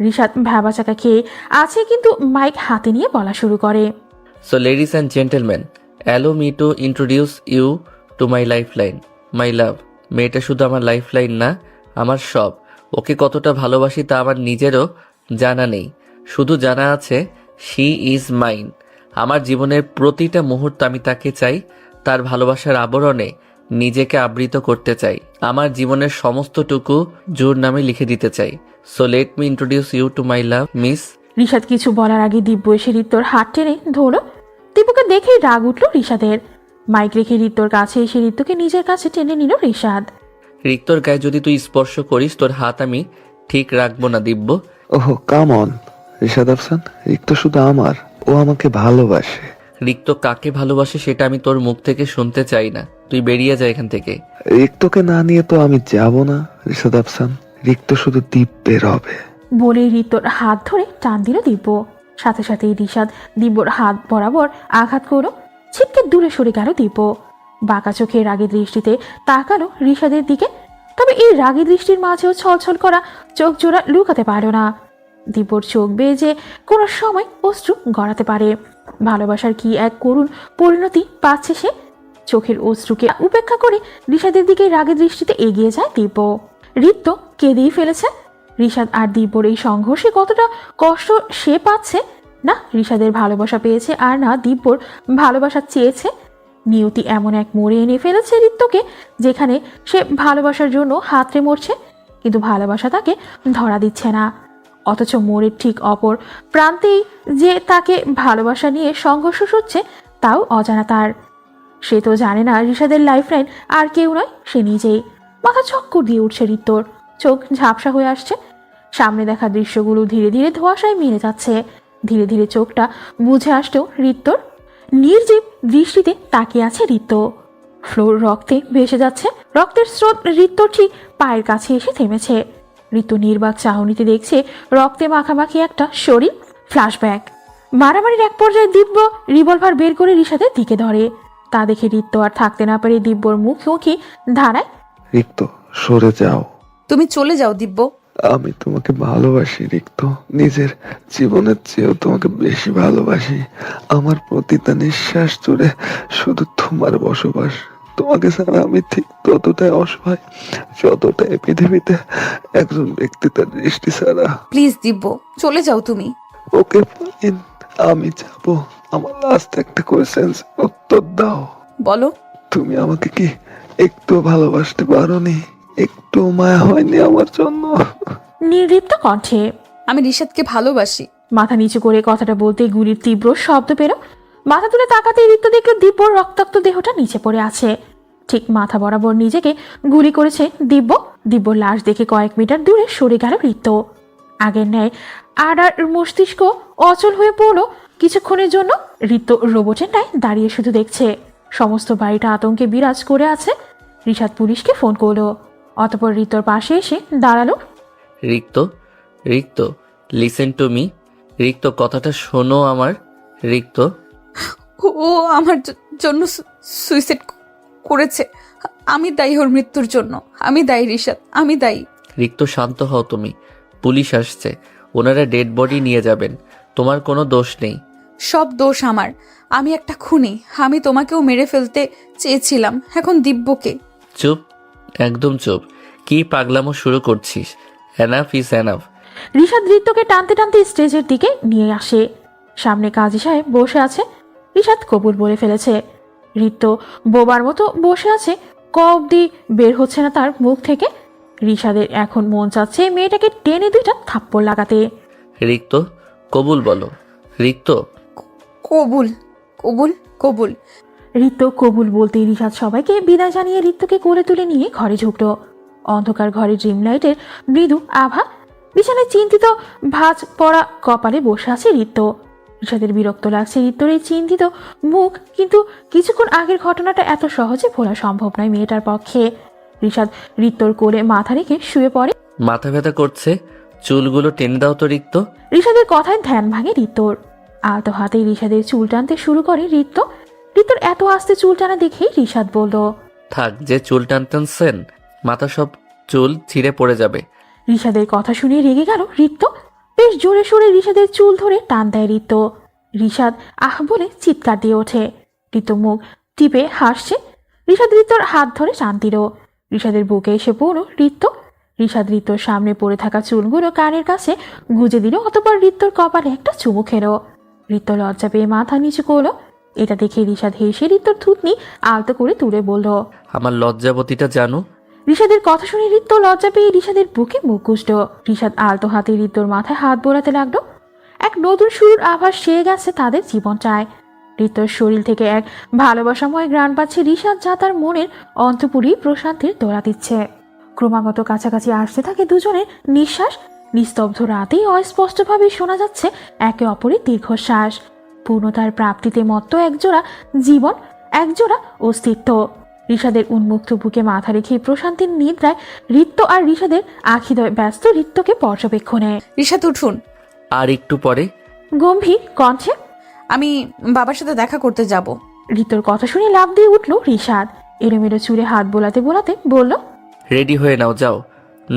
ঋষাদ ভ্যাবাচাকা খেয়ে আছে, কিন্তু মাইক হাতে নিয়ে বলা শুরু করে। So ladies and gentlemen, allow me to introduce you to my lifeline, my love. মেয়েটা শুধু আমার লাইফলাইন না, আমার সব। ওকে কতটা ভালোবাসি তা আমার নিজেরও জানা নেই। শুধু জানা আছে শি ইজ মাইন। আমার জীবনের প্রতিটা মুহূর্ত আমি তাকে চাই। তার ভালোবাসার আবরণে নিজেকে আবৃত করতে চাই। আমার জীবনের সমস্তটুকু জোর নামে লিখে দিতে চাই। So let me introduce you to my love miss. Rishad কিছু বলার আগে দিব্য এসে ঋত্যর হাত টেনে ধরল। দিব্যকে দেখেই রাগ উঠল ঋষাদের। মাইক রেখে ঋত্যর কাছে এসে ঋত্যকে নিজের কাছে টেনে নিল ঋষাদ। রিক্তর গায়ে যদি তুই স্পর্শ করিস, তোর হাত আমি ঠিক রাখবো না দিব্য। ওহ কাম অন রিশাদ আফসান, রিক্ত শুধু আমার। ও আমাকে ভালোবাসে। রিক্ত কাকে ভালোবাসে সেটা আমি তোর মুখ থেকে শুনতে চাই না। তুই তুই বেরিয়ে যা এখান থেকে। রিক্তকে না নিয়ে তো আমি যাব না রিশাদ আফসান। রিক্ত শুধু দ্বীপ বের হবে। বলে ঋতুর হাত ধরে টান দিল দিব্য। সাথে সাথে রিশাদ দিব্যর হাত বরাবর আঘাত করলো। ছিটকে দূরে সরে গেল দিব্য। বাঁকা চোখে রাগী দৃষ্টিতে তাকালো রিশাদের দিকে। তবে এই রাগী দৃষ্টির মাঝেও ছলছল করা চোখ জোড়া লুকাতে পারল না। দিব্যর চোখ বেয়ে যে কোনো সময় অশ্রু গড়াতে পারে। ভালোবাসার কি এক করুণ পরিণতি পাচ্ছে সে। চোখের অশ্রুকে উপেক্ষা করে রিশাদের দিকে রাগী দৃষ্টিতে এগিয়ে যায় দিব্য। ঋত্য কেঁদেই ফেলেছে। রিশাদ আর দিব্যর এই সংঘর্ষে কতটা কষ্ট সে পাচ্ছে। না রিশাদের ভালোবাসা পেয়েছে, আর না দিব্যর ভালোবাসা চেয়েছে। নিয়তি এমন এক মোড়ে এনে ফেলেছে ঋত্যকে, যেখানে সে ভালোবাসার জন্য হাতড়ে মরছে, কিন্তু ভালোবাসা তাকে ধরা দিচ্ছে না। অথচ মোড়ের ঠিক অপর প্রান্তেই যে তাকে ভালোবাসা নিয়ে সংঘর্ষ হচ্ছে তাও অজানা তার। সে তো জানে না রিশাদের লাইফলাইন আর কেউ নয়, সে নিজেই। মাথা চক্কর দিয়ে উঠছে ঋত্যর, চোখ ঝাপসা হয়ে আসছে। সামনে দেখা দৃশ্যগুলো ধীরে ধীরে ধোঁয়াশায় মিলে যাচ্ছে। ধীরে ধীরে চোখটা বুঝে আসতেও ঋত্যর। নির্জীব দৃষ্টিতে তাকিয়ে আছে ঋত্য। ফ্লোর রক্তে ভেসে যাচ্ছে। রক্তের স্রোত ঋত্যর ঠিক পায়ের কাছে এসে থেমেছে। ঋত্য নির্বাক চাহনিতে দেখছে রক্তে মাখামাখি একটা শরীর। ফ্ল্যাশব্যাক। মারামারির এক পর্যায়ে দিব্য রিভলভার বের করে রিশাদের দিকে ধরে। তা দেখে ঋত্য আর থাকতে না পারে দিব্যর মুখোমুখি ধারায়। রিক্ত সরে যাও। তুমি চলে যাও দিব্য। আমি তোমাকে ভালোবাসি রিক্ত, নিজের জীবনের চেয়েও তোমাকে বেশি ভালোবাসি। আমার প্রতিটা নিঃশ্বাস জুড়ে শুধু তোমার বসবাস। তোমাকে ছাড়া আমি ঠিক ততটাই অসহায় যতটা এই পৃথিবীতে একজন ব্যক্তি তার দৃষ্টি ছাড়া। প্লিজ দিব্য, চলে যাও তুমি। ওকে ফাইন, আমি যাব। আমার লাস্ট একটা কোয়েশ্চেন্স উত্তর দাও। বলো। তুমি আমাকে কি একটু ভালোবাসতে পারোনি? একটু মায়া হয়নি আমার জন্য? নির্লিপ্ত কণ্ঠে। আমি রিশাদকে ভালোবাসি। মাথা নিচু করে কথাটা বলতে গুলির তীব্র শব্দ পেল। মাথা তুলে তাকাতে ঋত্য দেখল দিব্যর রক্তাক্ত দেহটা নিচে পড়ে আছে। ঠিক মাথা বরাবর নিজেকে গুলি করেছে দিব্য। দিব্যর লাশ দেখে কয়েক মিটার দূরে সরে গেল ঋত্য। আগের ন্যায় আর মস্তিষ্ক অচল হয়ে পড়ল কিছুক্ষণের জন্য। ঋত্য রোবটের ন্যায় দাঁড়িয়ে শুধু দেখছে। সমস্ত বাড়িটা আতঙ্কে বিরাজ করে আছে। রিশাদ পুলিশকে ফোন করলো। অতঃপর ঋত্যর পাশে এসে দাঁড়ালো। রিক্ত, রিক্ত, লিসেন টু মি। রিক্ত, কথাটা শোনো আমার। রিক্ত, ও আমার জন্য সুইসাইড করেছে। আমি দায়ী ওর মৃত্যুর জন্য। আমি দায়ী রিশাদ, আমি দায়ী। রিক্ত শান্ত হও তুমি। পুলিশ আসছে, ওনারা ডেড বডি নিয়ে যাবেন। তোমার কোনো দোষ নেই। সব দোষ আমার। আমি একটা খুনি। আমি তোমাকেও মেরে ফেলতে চেয়েছিলাম, এখন দিব্যকে। চুপ, একদম চুপ। কি পাগলামো শুরু করছিস? Enough is enough. রিশাদ ঋত্যকে টানতে টানতে স্টেজের দিকে নিয়ে আসে। সামনে কাজী সাহেব বসে আছে। রিশাদ কবুল বলে ফেলেছে। ঋত্য বোবার মতো বসে আছে। ক অব্দি বের হচ্ছে না তার মুখ থেকে। রিশাদের এখন মন চাচ্ছে মেয়েটাকে টেনে দুইটা থাপ্পড় লাগাতে। রিক্ত, কবুল বলো। রিক্ত, কবুল, কবুল, কবুল। ঋত্য কবুল বলতে রিশাদ সবাইকে বিদায় জানিয়ে ঋত্যকে কোলে তুলে নিয়ে ঘরে ঢুকলো। অন্ধকার ঘরে ড্রিম লাইটের মৃদু আভা। বিছানায় চিন্তিত ভাঁজ পড়া কপালে বসে আছে ঋত্য। রিশাদের বিরক্ত লাগছে ঋত্যর এই চিন্তিত মুখ, কিন্তু কিছুক্ষণ আগের ঘটনাটা এত সহজে ভোলা সম্ভব নয় মেয়েটার পক্ষে। রিশাদ ঋত্যর কোলে মাথা রেখে শুয়ে পড়ে। মাথা ব্যথা করছে, চুলগুলো টেনে দাও তো রিক্ত। রিশাদের কথায় ধ্যান ভাঙে ঋত্যর। আলতো হাতে রিশাদের চুল টানতে শুরু করে ঋত্য। ঋত্যর এত আস্তে চুল টানা দেখেই রিশাদ বলল, থাক, যে চুল টানতেছেন মাথা সব চুল ছিঁড়ে পড়ে যাবে। রিশাদের কথা শুনে রেগে গেল ঋত্য। বেশ জোরে সোরে রিশাদের চুল ধরে টান দেয় ঋত্য। রিশাদ আহ বলে চিৎকার দিয়ে ওঠে। ঋত্য মুখ টিপে হাসছে। রিশাদ ঋত্যর হাত ধরে টান দিল। রিশাদের বুকে এসে পড়ল ঋত্য। রিশাদ ঋত্যর সামনে পড়ে থাকা চুলগুলো কানের কাছে গুজে দিল। অতঃপর ঋত্যর কপালে একটা চুমু খেলো। ঋত্য লজ্জা পেয়ে মাথা নিচু করলো। এটা দেখে রিশাদ হেসে ঋত্যর থুতনি আলতো করে তুলে বলল, আমার লজ্জাবতীটা জানো। রিশাদের কথা শুনে ঋত্য লজ্জা পেয়ে রিশাদের বুকে মুখ গুজল। রিশাদ আলতো হাতে ঋত্যর মাথায় হাত বোলাতে লাগলো। এক নতুন শুরুর আভাস সেয়ে গেছে তাদের জীবনটায়। ঋত্যর শরীর থেকে এক ভালোবাসাময় ঘ্রাণ পাচ্ছে রিশাদ, যা তার মনের অন্তপুরী প্রশান্তির দোলা দিচ্ছে। ক্রমাগত কাছাকাছি আসতে থাকে দুজনের নিঃশ্বাস। নিস্তব্ধ রাতেই অস্পষ্টভাবে শোনা যাচ্ছে একে অপরের দীর্ঘশ্বাস। পূর্ণতার প্রাপ্তিতে মত্ত একজোড়া জীবন, একজোড়া অস্তিত্ব। ঋষাদের উন্মুক্ত বুকে মাথা রেখে প্রশান্তির নিদ্রায় ঋত্য আর ঋষাদের আখিদয় ব্যস্ত ঋত্যকে পর্যবেক্ষণে। ঋষাদ উঠুন। আর একটু পরে গম্ভীর কণ্ঠে, আমি বাবার সাথে দেখা করতে যাব। ঋত্যর কথা শুনে লাফ দিয়ে উঠল ঋষাদ। এলোমেলো চুলে হাত বোলাতে বোলাতে বলল, রেডি হয়ে নাও, যাও,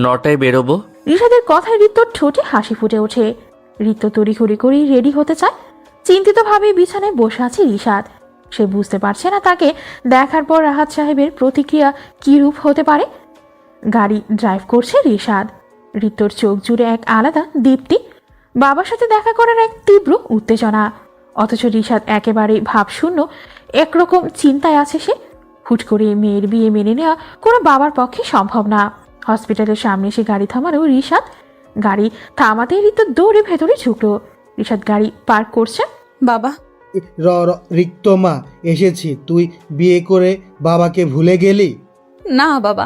9টায় বেরোবো। ঋষাদের কথায় ঋত্যর ঠোঁটে হাসি ফুটে ওঠে। ঋত্য তড়িঘড়ি করেই রেডি হতে চায়। চিন্তিতভাবে বিছানায় বসে আছে ঋষাদ। সে বুঝতে পারছে না তাকে দেখার পর রাহাত সাহেবের প্রতিক্রিয়া কি রূপ হতে পারে। গাড়ি ড্রাইভ করছে ঋষাদ। ঋত্যর চোখ জুড়ে এক আলাদা দীপ্তি, বাবার সাথে দেখা করার এক তীব্র উত্তেজনা। অথচ ঋষাদ একেবারেই ভাবশূন্য, একরকম চিন্তায় আছে সে। হুট করে মেয়ের বিয়ে মেনে নেওয়া কোনো বাবার পক্ষে সম্ভব না। হসপিটালের সামনে এসে গাড়ি থামালো ঋষাদ। গাড়ি থামাতে ঋত্য দৌড়ে ভেতরে ঝুঁকলো। ঋষাদ গাড়ি পার্ক করছে। বাবা, রিক্ত মা, এসেছি। তুই বিয়ে করে বাবাকে ভুলে গেলি? না বাবা।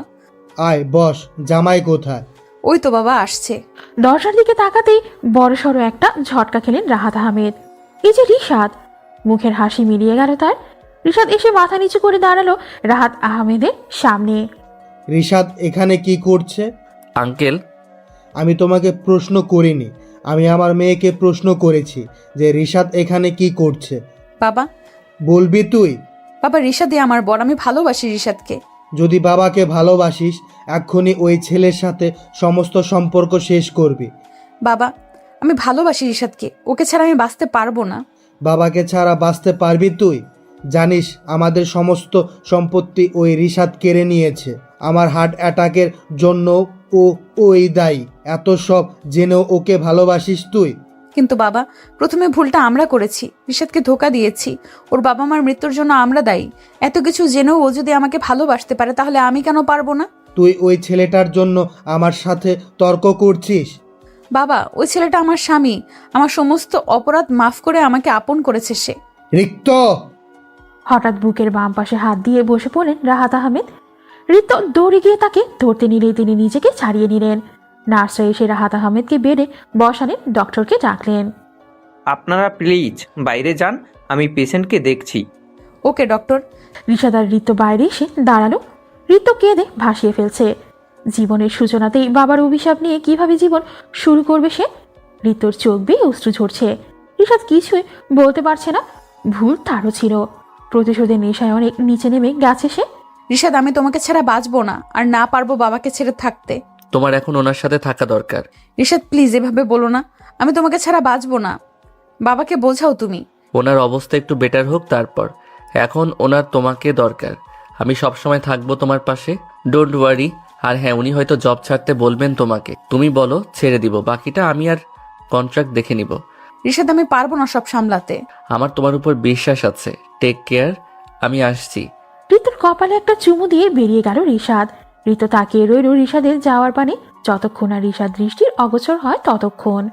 আয় বস। জামাই কোথায়? ওই তো বাবা আসছে। দরজার দিকে তাকাতেই বড়সড় একটা ঝটকা খেলেন রাহাত আহমেদ। এই যে ঋষাদ! মুখের হাসি মিলিয়ে গেল তার। ঋষাদ এসে মাথা নিচু করে দাঁড়ালো রাহাত আহমেদের সামনে। ঋষাদ এখানে কি করছে? আঙ্কেল, আমি তোমাকে প্রশ্ন করিনি, আমি আমার মেয়েকে প্রশ্ন করেছি যে ঋষাদ এখানে কি করছে। বাবা, বলবি তুই? বাবা, ঋষাদই আমার বর, আমি ভালোবাসি ঋষাদকে। যদি বাবাকে ভালোবাসিস এক্ষুনি ওই ছেলের সাথে সমস্ত সম্পর্ক শেষ করবি। বাবা, আমি ভালোবাসি ঋষাদকে, ওকে ছাড়া আমি বাঁচতে পারবো না। বাবাকে ছাড়া বাঁচতে পারবি তুই? জানিস আমাদের সমস্ত সম্পত্তি ওই ঋষাদ কেড়ে নিয়েছে। আমার হার্ট অ্যাটাকের জন্য ওই দায়ী। এত সব জেনেও ওকে ভালোবাসিস তুই? কিন্তু বাবা, প্রথমে ভুলটা আমরা করেছি, ঋষাদকে ধোকা দিয়েছি। ওর বাবা মার মৃত্যুর জন্য আমরা দায়ী। এত কিছু জেনেও ও যদি আমাকে ভালোবাসতে পারে তাহলে আমি কেন পারবো না? তুই ওই ছেলেটার জন্য আমার সাথে তর্ক করছিস? বাবা, ওই ছেলেটা আমার স্বামী, আমার সমস্ত অপরাধ মাফ করে আমাকে আপন করেছে সে। রিক্ত! হঠাৎ বুকের বাম পাশে হাত দিয়ে বসে পড়লেন রাহাত আহমেদ। ঋত্য দৌড়ে গিয়ে তাকে ধরতে নিলেই তিনি নিজেকে ছাড়িয়ে নিলেন। নার্সরা এসে রাহাত আহমেদকে বেডে বসালেন, ডক্টরকে ডাকলেন। আপনারা প্লিজ বাইরে যান, আমি পেশেন্টকে দেখছি। ওকে ডক্টর। ঋষাদ আর ঋত্য বাইরে এসে দাঁড়ালো। ঋত্য কেঁদে ভাসিয়ে ফেলছে। জীবনের সূচনাতেই বাবার অভিশাপ নিয়ে কিভাবে জীবন শুরু করবে সে। ঋত্যর চোখ বেয়ে অশ্রু ঝরছে। ঋষাদ কিছুই বলতে পারছে না। ভুল তারও ছিল। প্রতিশোধের নেশায় অনেক নিচে নেমে গেছে সে। ঋষাদ, আমি তোমাকে ছাড়া বাঁচবো না, আর না পারবো বাবাকে ছেড়ে থাকতে। তোমার এখন ওনার সাথে থাকা দরকার। ঋষাদ প্লিজ এভাবে বলো না, আমি তোমাকে ছাড়া বাঁচবো না। বাবাকে বোঝাও তুমি। ওনার অবস্থা একটু বেটার হোক তারপর। এখন ওনার তোমাকে দরকার। আমি সবসময় থাকবো তোমার পাশে, ডোন্ট ওয়ারি। আর হ্যাঁ, উনি হয়তো জব ছাড়তে বলবেন তোমাকে, তুমি বলো ছেড়ে দিব, বাকিটা আমি আর কন্ট্রাক্ট দেখে নিব। ঋষাদ, আমি পারবো না সব সামলাতে। আমার তোমার উপর বিশ্বাস আছে। টেক কেয়ার, আমি আসছি। ঋতুর কপালে একটা চুমু দিয়ে বেরিয়ে গেল ঋষাদ। ঋতু তাকিয়ে রইল ঋষাদের যাওয়ার পানে। যতক্ষণ আর ঋষাদ দৃষ্টির অগোচর হয় ততক্ষণ।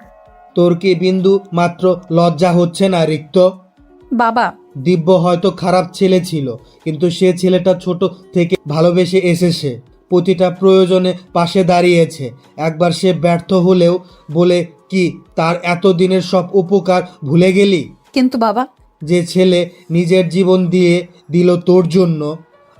তোর কি বিন্দু মাত্র লজ্জা হচ্ছে না রিক্ত? বাবা, দিব্য হয়তো খারাপ ছেলে ছিল, কিন্তু সে ছেলেটা ছোট থেকে ভালোবেসে এসেছে। প্রতিটা প্রয়োজনে পাশে দাঁড়িয়েছে। একবার সে ব্যর্থ হলেও বলে কি তার এতদিনের সব উপকার ভুলে গেলি? কিন্তু বাবা, যে ছেলে নিজের জীবন দিয়ে দিল তোর জন্য,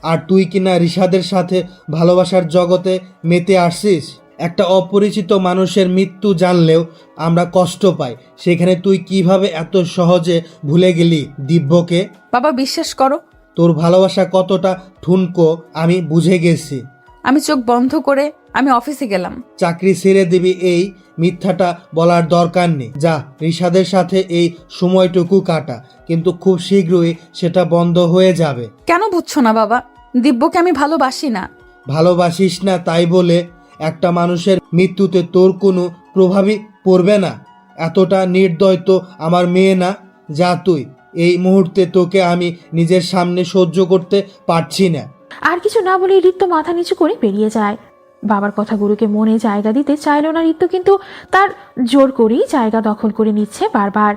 আর তুই কিনা ঋষাদের সাথে ভালোবাসার জগতে মেতে আসছিস। একটা অপরিচিত মানুষের মৃত্যু জানলেও আমরা কষ্ট পাই, সেখানে তুই কিভাবে এত সহজে ভুলে গেলি দিব্যকে? বাবা বিশ্বাস করো, তোর ভালোবাসা কতটা ঠুনকো আমি বুঝে গেছি। আমি চোখ বন্ধ করে আমি অফিসে গেলাম। চাকরি ছেড়ে দিবি এই মিথ্যাটা বলার দরকার নেই। যা ঋষাদের সাথে এই সময়টুকু কাটা, কিন্তু খুব শীঘ্রই সেটা বন্ধ হয়ে যাবে। কেন বুঝছো না বাবা? দিব্যকে আমি ভালোবাসি না। ভালোবাসিস না তাই বলে একটা মানুষের মৃত্যুতে তোর কোনো প্রভাবই পড়বে না? এতটা নির্দয় তো আমার মেয়ে না। যা তুই, এই মুহূর্তে তোকে আমি নিজের সামনে সহ্য করতে পারছি না। আর কিছু না বলে ঋত্য মাথা নিচু করে বেরিয়ে যায়। বাবার কথাগুলোকে মনে জায়গা দিতে চাইল না ঋত্য, কিন্তু তার জোর করেই জায়গা দখল করে নিচ্ছে বারবার।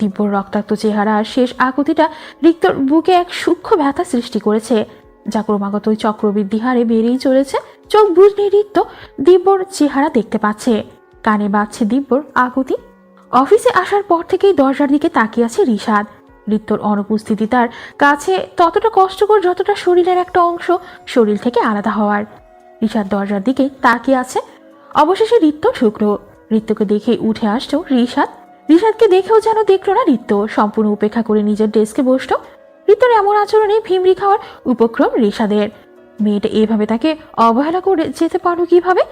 দিব্যর রক্তাক্ত চেহারা আর শেষ আকুতিটা ঋত্যর বুকে এক সূক্ষ্ম ব্যথা সৃষ্টি করেছে, যা ক্রমাগত চক্রবৃদ্ধি হারে বেড়েই চলেছে। চোখ বুঝলে ঋত্য দিব্যর চেহারা দেখতে পাচ্ছে, কানে বাজছে দিব্যর আকুতি। অফিসে আসার পর থেকেই দরজার দিকে তাকিয়ে আছে ঋষাদ। ঋত্যর অনুপস্থিতি তার কাছে ততটা কষ্টকর যতটা শরীরের একটা অংশ শরীর থেকে আলাদা হওয়ার। ঋষাদ দরজার দিকে তাকিয়ে আছে। অবশেষে ঋত্য ঢুকলো। ঋত্যকে দেখে উঠে আসতো ঋষাদ। ঋষাদকে দেখেও যেন দেখলো না ঋত্য, সম্পূর্ণ উপেক্ষা করে নিজের ডেস্কে বসলো। ঋত্যর এমন আচরণে ভিমরি খাওয়ার উপক্রম ঋষাদের। মেয়েটা এভাবে তাকে অবহেলা করে যেতে পারো কিভাবে?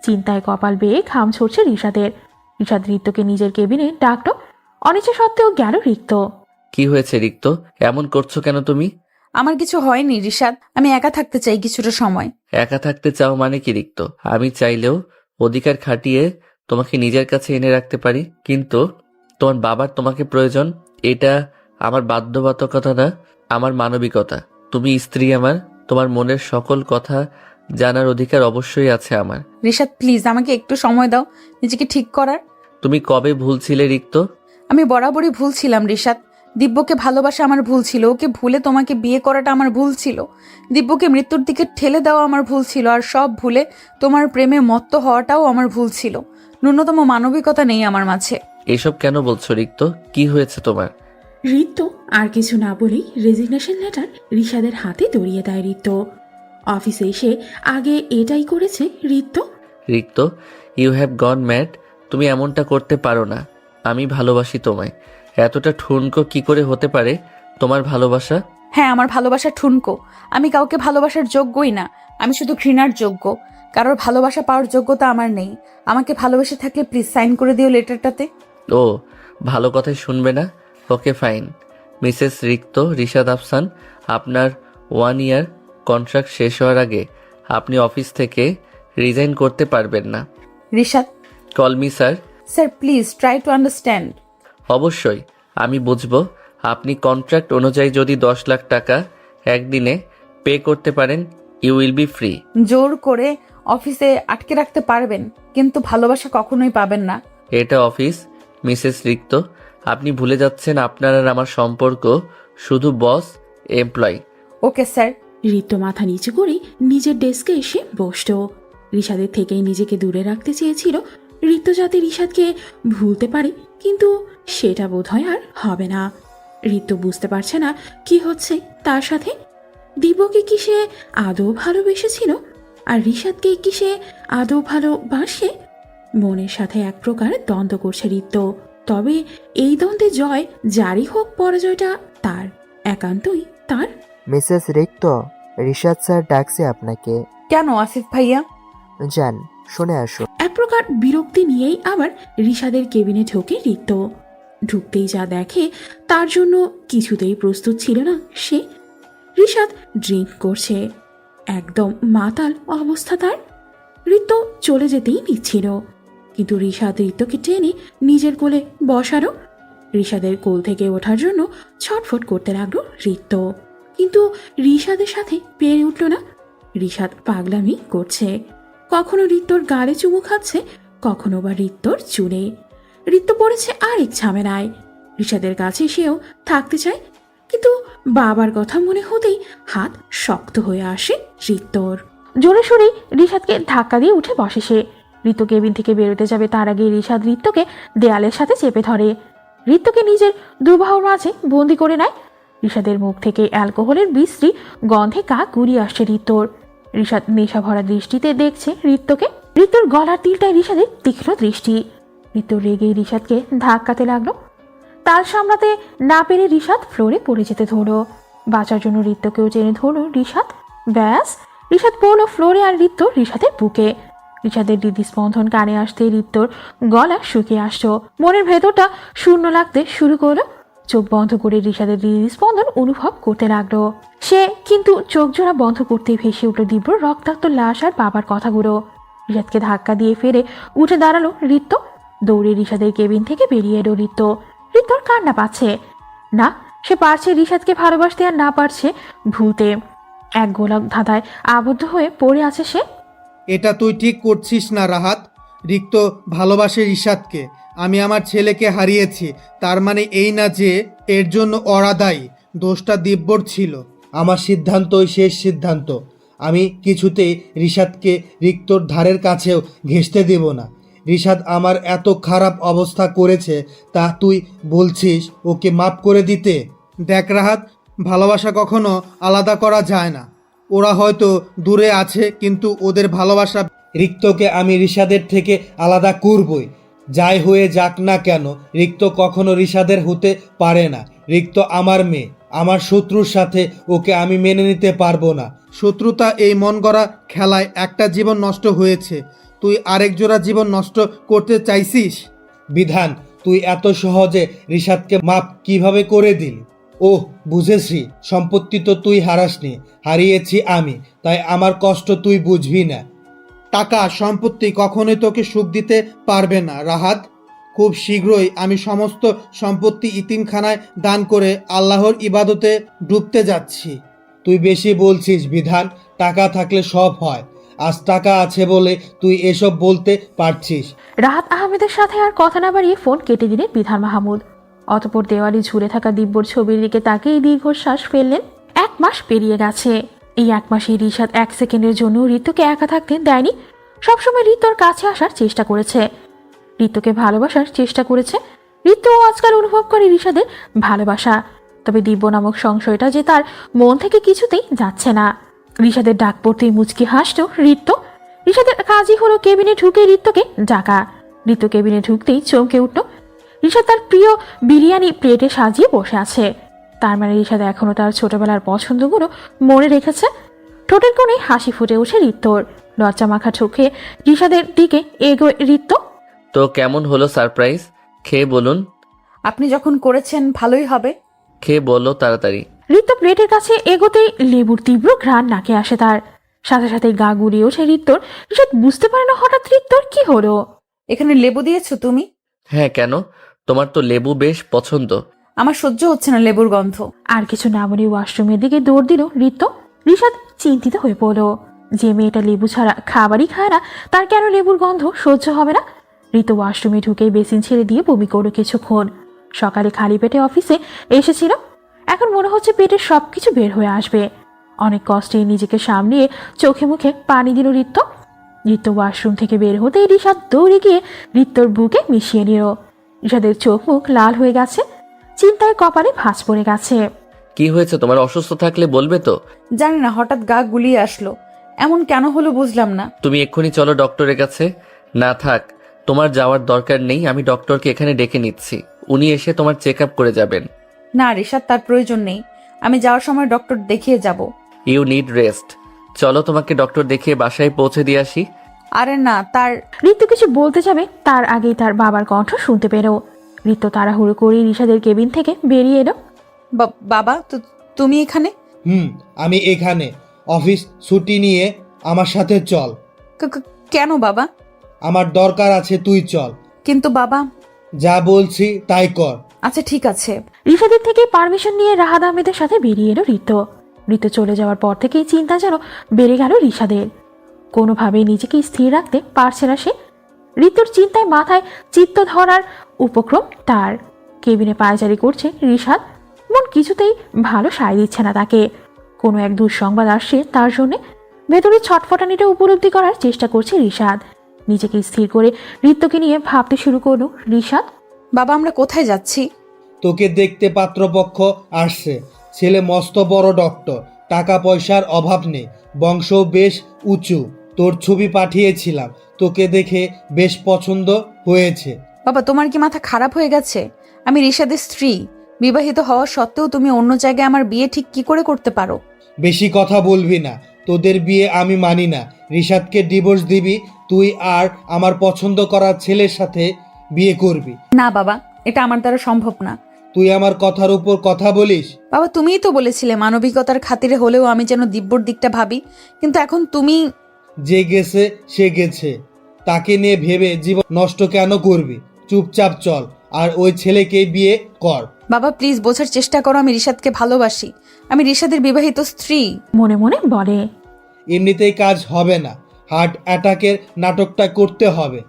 চিন্তায় কপাল বেয়ে ঘাম ছড়ছে ঋষাদের। ঋষাদ ঋত্যকে নিজের কেবিনে ডাকলো। অনিচ্ছা সত্ত্বেও গেল ঋত্য। কি হয়েছে রিক্ত? এমন করছো কেন তুমি? আমার কিছু হয়নি ঋষাদ, আমি একা থাকতে চাই কিছুটা সময়। একা থাকতে চাও মানে কি রিক্ত? আমি চাইলেও অধিকার খাটিয়ে তোমাকে নিজের কাছে এনে রাখতে পারি, কিন্তু তোমার বাবার তোমাকে প্রয়োজন। এটা আমার বাধ্যবাধকতা না, আমার মানবিকতা। তুমি স্ত্রী আমার, তোমার মনের সকল কথা জানার অধিকার অবশ্যই আছে আমার। ঋষাদ প্লিজ আমাকে একটু সময় দাও নিজেকে ঠিক করার। তুমি কবে ভুল ছিলে রিক্ত? আমি বরাবরই ভুল ছিলাম ঋষাদ। দিব্যকে ভালোবাসা আমার ভুল ছিল, ওকে ভুলে তোমাকে বিয়ে করাটা আমার ভুল ছিল, দিব্যকে মৃত্যুর দিকে ঠেলে দেওয়া আমার ভুল ছিল, আর সব ভুলে তোমার প্রেমে মত্ত হওয়াটাও আমার ভুল ছিল। ন্যূনতম মানবিকতা নেই আমার মাঝে। এসব কেন বলছো রিক্ত? কি হয়েছে তোমার? ঋত্য আর কিছু না বলেই রেজিগনেশন লেটার ঋষাদের হাতে ধরিয়ে দেয় ঋত্য। অফিসে এসে আগে এটাই করেছে ঋত্য। রিক্ত, ইউ হ্যাভ গন ম্যাড। তুমি এমনটা করতে পারো না। আমি ভালোবাসি তোমায়। এতটা ঠুনকো কি করে হতে পারে তোমার ভালোবাসা? হ্যাঁ, আমার ভালোবাসা ঠুনকো। আমি কাউকে ভালোবাসার যোগ্যই না, আমি শুধু ঘৃণার যোগ্য। কারোর ভালোবাসা পাওয়ার যোগ্যতা আমার নেই। আমাকে ভালোবেসে থাকলে প্লিজ সাইন করে দিও লেটারটাতে। ও, ভালো কথাই শুনবে না? Okay fine. মিসেস রিক্ত রিশাদ আফসান, আপনার 1 ইয়ার কন্ট্রাক্ট শেষ হওয়ার আগে আপনি অফিস থেকে রিজাইন করতে পারবেন না। Rishad, call me sir. Sir please try to understand. অবশ্যই আমি বুঝবো। আপনি কন্ট্রাক্ট অনুযায়ী যদি 10 লাখ টাকা একদিনে পে করতে পারেন, ইউ উইল বি ফ্রি। জোর করে অফিসে আটকে রাখতে পারবেন, কিন্তু ভালোবাসা কখনোই পাবেন না। এটা অফিস মিসেস রিক্ত। আপনি ভুলে যাচ্ছেন আপনার আর আমার সম্পর্ক শুধু বস এমপ্লয়ি। Okay sir. ঋত্য মাথা নিচু করে নিজের ডেস্কে এসে বসল। ঋষাদের থেকেই নিজেকে দূরে রাখতে চেয়েছিল ঋত্য, যাতে ঋষাদকে ভুলতে পারে, কিন্তু সেটা বোধহয় আর হবে না। ঋত্য বুঝতে পারছে না কি হচ্ছে তার সাথে। দিব্যকে কি সে আদৌ ভালোবেসেছিল, আর ঋষাদকে কি সে আদৌ ভালোবাসে? মনের সাথে এক প্রকার দ্বন্দ্ব করছে ঋত্য। তবে এই দ্বন্দ্বে জয় যারই হোক, পরাজয়টা তার, একান্তই তার। মিসেস রিক্ত, ঋষাদ স্যার ডাকছে আপনাকে। কেন আসিফ ভাইয়া? যান, শুনে আসুন। এক প্রকার বিরক্তি নিয়েই আবার ঋষাদের কেবিনে ঢোকে ঋত্য। ঢুকতেই যা দেখে তার জন্য কিছুতেই প্রস্তুত ছিল না সে। ঋষাদ ড্রিঙ্ক করছে, একদম মাতাল অবস্থা তার। ঋত্য চলে যেতেই নিচ্ছিল, কিন্তু ঋষাদ ঋত্যকে টেনে নিজের কোলে বসারও। ঋষাদের কোল থেকে ওঠার জন্য ছটফট করতে লাগলো ঋত্য, কিন্তু ঋষাদের সাথে পেরে উঠল না। ঋষাদ পাগলামি করছে, কখনো ঋত্যর গালে চুমু খাচ্ছে, কখনো বা ঋত্যর চুলে। ঋত্য পড়েছে আরেক ঝামেলায়। ঋষাদের কাছে সেও থাকতে চায়, কিন্তু বাবার কথা মনে হতেই হাত শক্ত হয়ে আসে ঋত্যর। জোরে সোরে ঋষাদকে ধাক্কা দিয়ে উঠে বসে সে। ঋত্য কেবিন থেকে বেরোতে যাবে তার আগে ঋষাদ ঋত্যকে দেয়ালের সাথে চেপে ধরে। ঋত্যকে নিজের দুবাহুর মাঝে বন্দি করে নেয়। ঋষাদের মুখ থেকে অ্যালকোহলের বিশ্রী গন্ধে গা গুড়িয়ে আসছে ঋত্যর। ঋষাদ নেশা ভরা দৃষ্টিতে দেখছে ঋত্যকে। ঋত্যর গলার তিলটায় ঋষাদের তীক্ষ্ণ দৃষ্টি। ঋত্য রেগে ঋষাদকে ধাক্কাতে লাগলো। তাল সামলাতে না পেরে ঋষাদ ফ্লোরে পড়ে যেতে ধরলো। বাঁচার জন্য ঋত্যকেও টেনে ধরলো ঋষাদ। ব্যাস, ঋষাদ পড়লো ফ্লোরে, আর ঋত্য ঋষাদের বুকে। ঋষাদের হৃদস্পন্দন কানে আসতে ঋত্যর গলা শুকিয়ে আসতো। মনের ভেতরটা শূন্য লাগতে শুরু করলো। চোখ বন্ধ করে ঋষাদের হৃদস্পন্দন অনুভব করতে লাগলো সে, কিন্তু চোখ জোড়া বন্ধ করতে ভেসে উঠল দিব্যর রক্তাক্ত লাশ আর বাবার কথাগুলো। ঋষাদকে ধাক্কা দিয়ে ফেরে উঠে দাঁড়ালো ঋত্য। দৌড়ে ঋষাদের কেবিন থেকে বেরিয়ে এলো ঋত্য। ঋত্যর কান্না পাচ্ছে না, সে পারছে ঋষাদকে ভালোবাসতে, আর না পারছে ভুলতে। এক গোলাপ ধাঁধায় আবদ্ধ হয়ে পড়ে আছে সে। এটা তুই ঠিক করছিস না রাহাত। রিক্ত ভালোবাসে ঋষাদকে। আমি আমার ছেলেকে হারিয়েছি, তার মানে এই না যে এর জন্য ওরা দায়ী। দোষটা দিব্যর ছিল। আমার সিদ্ধান্তই শেষ সিদ্ধান্ত। আমি কিছুতেই ঋষাদকে রিক্তর ধারের কাছেও ঘেঁষতে দেব না। ঋষাদ আমার এত খারাপ অবস্থা করেছে, তা তুই বলছিস ওকে মাফ করে দিতে? দেখ রাহাত, ভালোবাসা কখনো আলাদা করা যায় না। ওরা হয়তো দূরে আছে, কিন্তু ওদের ভালোবাসা রিক্তকে আমি রিশাদের থেকে আলাদা করবই। যাই হয়ে যাক না কেন, রিক্ত কখনো রিশাদের হতে পারে না। রিক্ত আমার মেয়ে, আমার শত্রুর সাথে ওকে আমি মেনে নিতে পারবো না। শত্রুতা এই মন গড়া খেলায় একটা জীবন নষ্ট হয়েছে, তুই আরেক জোড়া জীবন নষ্ট করতে চাইছিস? বিধান, তুই এত সহজে রিশাদকে মাপ কিভাবে করে দিলি? ওহ, বুঝেছি, সম্পত্তি তো তুই হারাসনি, হারিয়েছি আমি, তাই আমার কষ্ট তুই বুঝবি না। টাকা সম্পত্তি কখনোই তোকে সুখ দিতে পারবে না রাহাত। খুব শীঘ্রই আমি সমস্ত সম্পত্তি ইতিমখানায় দান করে আল্লাহর ইবাদতে ডুবতে যাচ্ছি। তুই বেশি বলছিস বিধান, টাকা থাকলে সব হয়। আজ টাকা আছে বলে তুই এসব বলতে পারছিস। রাহাত আহমেদের সাথে আর কথা না বাড়িয়ে ফোন কেটে দিলেন বিধান মাহমুদ। অতঃপর দেওয়ালে ঝুলে থাকা দিব্যর ছবির দিকে তাকিয়ে দীর্ঘশ্বাস ফেললেন। 1 মাস পেরিয়ে গেছে। এই 1 মাসে রিশাদ 1 সেকেন্ডের জন্য ঋতুকে একা থাকতে দেয়নি। সবসময় ঋতুর কাছে আসার চেষ্টা করেছে, ঋতুকে ভালোবাসার চেষ্টা করেছে। ঋতুও আজকাল অনুভব করে রিশাদের ভালোবাসা। তবে দিব্য নামক সংশয়টা যে তার মন থেকে কিছুতেই যাচ্ছে না। রিশাদের ডাক পড়তেই মুচকি হাসত ঋতু। রিশাদের কাজই হলো কেবিনে ঢুকে ঋতুকে ডাকা। ঋতু কেবিনে ঢুকতেই চমকে উঠল। ঋষাদ তার প্রিয় বিরিয়ানি প্লেটে সাজিয়ে বসে আছে। তার মানে ঋষাদ এখনো তার ছোটবেলার পছন্দগুলো মনে রেখেছে। ঠোঁটের কোণে হাসি ফুটে ওঠে ঋতুর। লজ্জা মাখা চোখে ঋষাদের দিকে এগোয় ঋতু। তো কেমন হলো সারপ্রাইজ? খেয়ে বলুন। আপনি যখন করেছেন ভালোই হবে। খেয়ে বলো তাড়াতাড়ি। ঋতু প্লেটের কাছে এগোতেই লেবুর তীব্র ঘ্রাণ নাকে আসে তার। সাথে সাথে গা গুলিয়ে ওঠে ঋতুর। ঋষাদ বুঝতে পারে না হঠাৎ ঋতুর কি হলো। এখানে লেবু দিয়েছো তুমি? হ্যাঁ, কেন? তোমার তো লেবু বেশ পছন্দ। আমার সহ্য হচ্ছে না লেবুর গন্ধ। আর কিছু না বলে ওয়াশরুমের দিকে দৌড় দিল ঋতু। ঋষাদ চিন্তিত হয়ে পড়ল। যে মেয়েটা লেবু ছাড়া খাবারই খায় না, তার কেন লেবুর গন্ধ সহ্য হবে না? ঋতু ওয়াশরুমে ঢুকেই বেসিন ছেড়ে দিয়ে বমি করল কিছুক্ষণ। সকালে খালি পেটে অফিসে এসেছিল, এখন মনে হচ্ছে পেটের সবকিছু বের হয়ে আসবে। অনেক কষ্টে নিজেকে সামলিয়ে চোখে মুখে পানি দিল ঋতু। ঋতু ওয়াশরুম থেকে বের হতেই ঋষাদ দৌড়ে গিয়ে ঋতুর বুকে মিশিয়ে নিল। ঋষাদের চোখ মুখ লাল হয়ে গেছে, চিন্তায় কপালে ভাঁজ পড়ে গেছে। কি হয়েছে তোমার? অসুস্থ থাকলে বলবে তো। জানি না, হঠাৎ গা গুলিয়ে আসলো, এমন কেন হলো বুঝলাম না। তুমি এক্ষুনি চলো ডক্টরের কাছে। না থাক, তোমার যাওয়ার দরকার নেই, আমি ডক্টরকে এখানে ডেকে নিচ্ছি, উনি এসে তোমার চেক আপ করে যাবেন। না ঋষাদ, তার প্রয়োজন নেই, আমি যাওয়ার সময় ডক্টর দেখিয়ে যাব। You need rest. চলো তোমাকে ডক্টর দেখিয়ে বাসায় পৌঁছে দিয়ে আসি। আরে না, তার ঋতু কিছু বলতে যাবে তার আগেই তার বাবার কণ্ঠ শুনতে পেল। ঋতু তাড়াহুড়ো করে ঋষাদের কেবিন থেকে বেরিয়ে এলো। বাবা, তুমি এখানে? আমি এখানে। অফিস ছুটি নিয়ে আমার সাথে চল। কেন বাবা? আমার দরকার আছে, তুই চল। কিন্তু বাবা। যা বলছি তাই কর। আচ্ছা ঠিক আছে। ঋষাদের থেকে পারমিশন নিয়ে রাহাত আহমেদের সাথে বেরিয়ে এলো ঋতু। ঋতু চলে যাওয়ার পর থেকেই চিন্তা যেন বেড়ে গেল ঋষাদের। কোনোভাবেই নিজেকে স্থির রাখতে পারছে না সে। ঋতুর চিন্তায় মাথায় চিত্ত ধরার উপক্রম তার। কেবিনে পায়চারি করছে ঋষাদ। মন কিছুতেই ভালো সায় দিচ্ছে না তাকে। কোনো এক দুঃসংবাদ আসছে তার জন্য। ভেতরে ছটফটানিটা উপলব্ধি করার চেষ্টা করছে ঋষাদ। নিজেকে স্থির করে ঋতুকে নিয়ে ভাবতে শুরু করল ঋষাদ। বাবা, আমরা কোথায় যাচ্ছি? তোকে দেখতে পাত্রপক্ষ আসছে। ছেলে মস্ত বড় ডক্টর, টাকা পয়সার অভাব নেই, বংশ বেশ উঁচু। তোর ছবি পাঠিয়েছিলাম, তোকে দেখে বেশ পছন্দ হয়েছে। বাবা, তোমার কি মাথা খারাপ হয়ে গেছে? আমি ঋষাদের স্ত্রী। বিবাহিত হওয়া সত্ত্বেও তুমি অন্য জায়গায় আমার বিয়ে ঠিক কি করে করতে পারো? বেশি কথা বলবি না, তোদের বিয়ে আমি মানি না। ঋষাদকে ডিভোর্স দিবি, তুই আর আমার পছন্দ করা ছেলের সাথে বিয়ে করবি। না বাবা, এটা আমার দ্বারা সম্ভব না। তুই আমার কথার উপর কথা বলিস। বাবা, তুমিই তো বলেছিলে মানবিকতার খাতিরে হলেও আমি যেন দিব্যর দিকটা ভাবি, কিন্তু এখন তুমি। যে গেছে সে গেছে, তাকে নিয়ে ভেবে জীবন নষ্ট কেন করবি? চুপচাপ চল আর ওই ছেলেকে বিয়ে কর। বাবা প্লিজ, বোঝার চেষ্টা করো, আমি ঋষাদকে ভালোবাসি। আমি ঋষাদের বিবাহিত স্ত্রী। মনে মনে বলে। এমনিতেই কাজ হবে না, হার্ট অ্যাটাকের নাটকটা করতে হবে।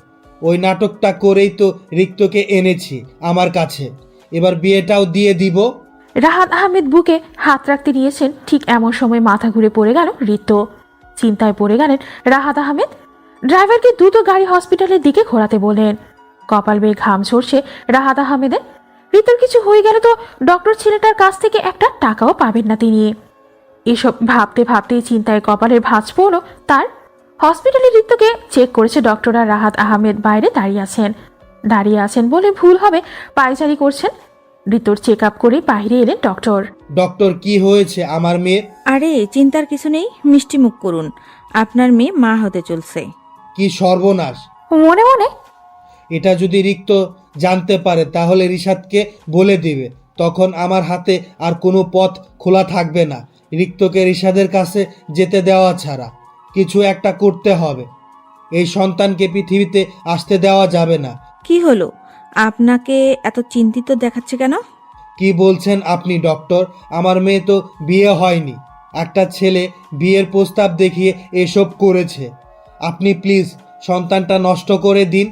ওই নাটকটা করেই তো রিক্তকে এনেছি আমার কাছে, এবার বিয়েটাও দিয়ে দিব। রাহাত আহমেদ বুকে হাত রাখতে নিয়েছেন, ঠিক এমন সময় মাথা ঘুরে পড়ে গেল ঋতু। চিন্তায় পড়ে গেলেন রাহাত আহমেদ। ড্রাইভারকে দ্রুত গাড়ি হসপিটালের দিকে ঘোরাতে বললেন। কপাল বেয়ে ঘাম ঝরছে রাহাত আহমেদের। ঋতুর কিছু হয়ে গেলে তো ডক্টর ছেলেটার কাছ থেকে একটা টাকাও পাবেন না তিনি। এসব ভাবতে ভাবতেই চিন্তায় কপালের ভাঁজ পড়ল তার। হসপিটালে ঋতুকে চেক করেছে ডক্টর, আর রাহাত আহমেদ বাইরে দাঁড়িয়ে আছেন বলে ভুল হবে, পায়চারি করছেন। ঋতুর চেক আপ করে বাইরে এলেন ডক্টর। ডক্টর, কি হয়েছে আমার মেয়ের? আরে চিন্তার কিছু নেই, মিষ্টি মুখ করুন, আপনার মেয়ে মা হতে চলছে। কি সর্বনাশ! মনে মনে এটা যদি রিক্ত জানতে পারে তাহলে রিশাদকে বলে দিবে, তখন আমার হাতে আর কোনো পথ খোলা থাকবে না। রিক্তকে রিশাদের কাছে যেতে দেওয়া ছাড়া কিছু একটা করতে হবে। এই সন্তানকে পৃথিবীতে আসতে দেওয়া যাবে না। কি হলো, আপনাকে এত চিন্তিত দেখাচ্ছে কেন? কি বলছেন আপনি ডক্টর? আমার মেয়ে তো বিয়ে হয়নি, একটা ছেলে বিয়ের প্রস্তাব দেখিয়ে এসব করেছে। আপনি প্লিজ সন্তানটা নষ্ট করে দিন।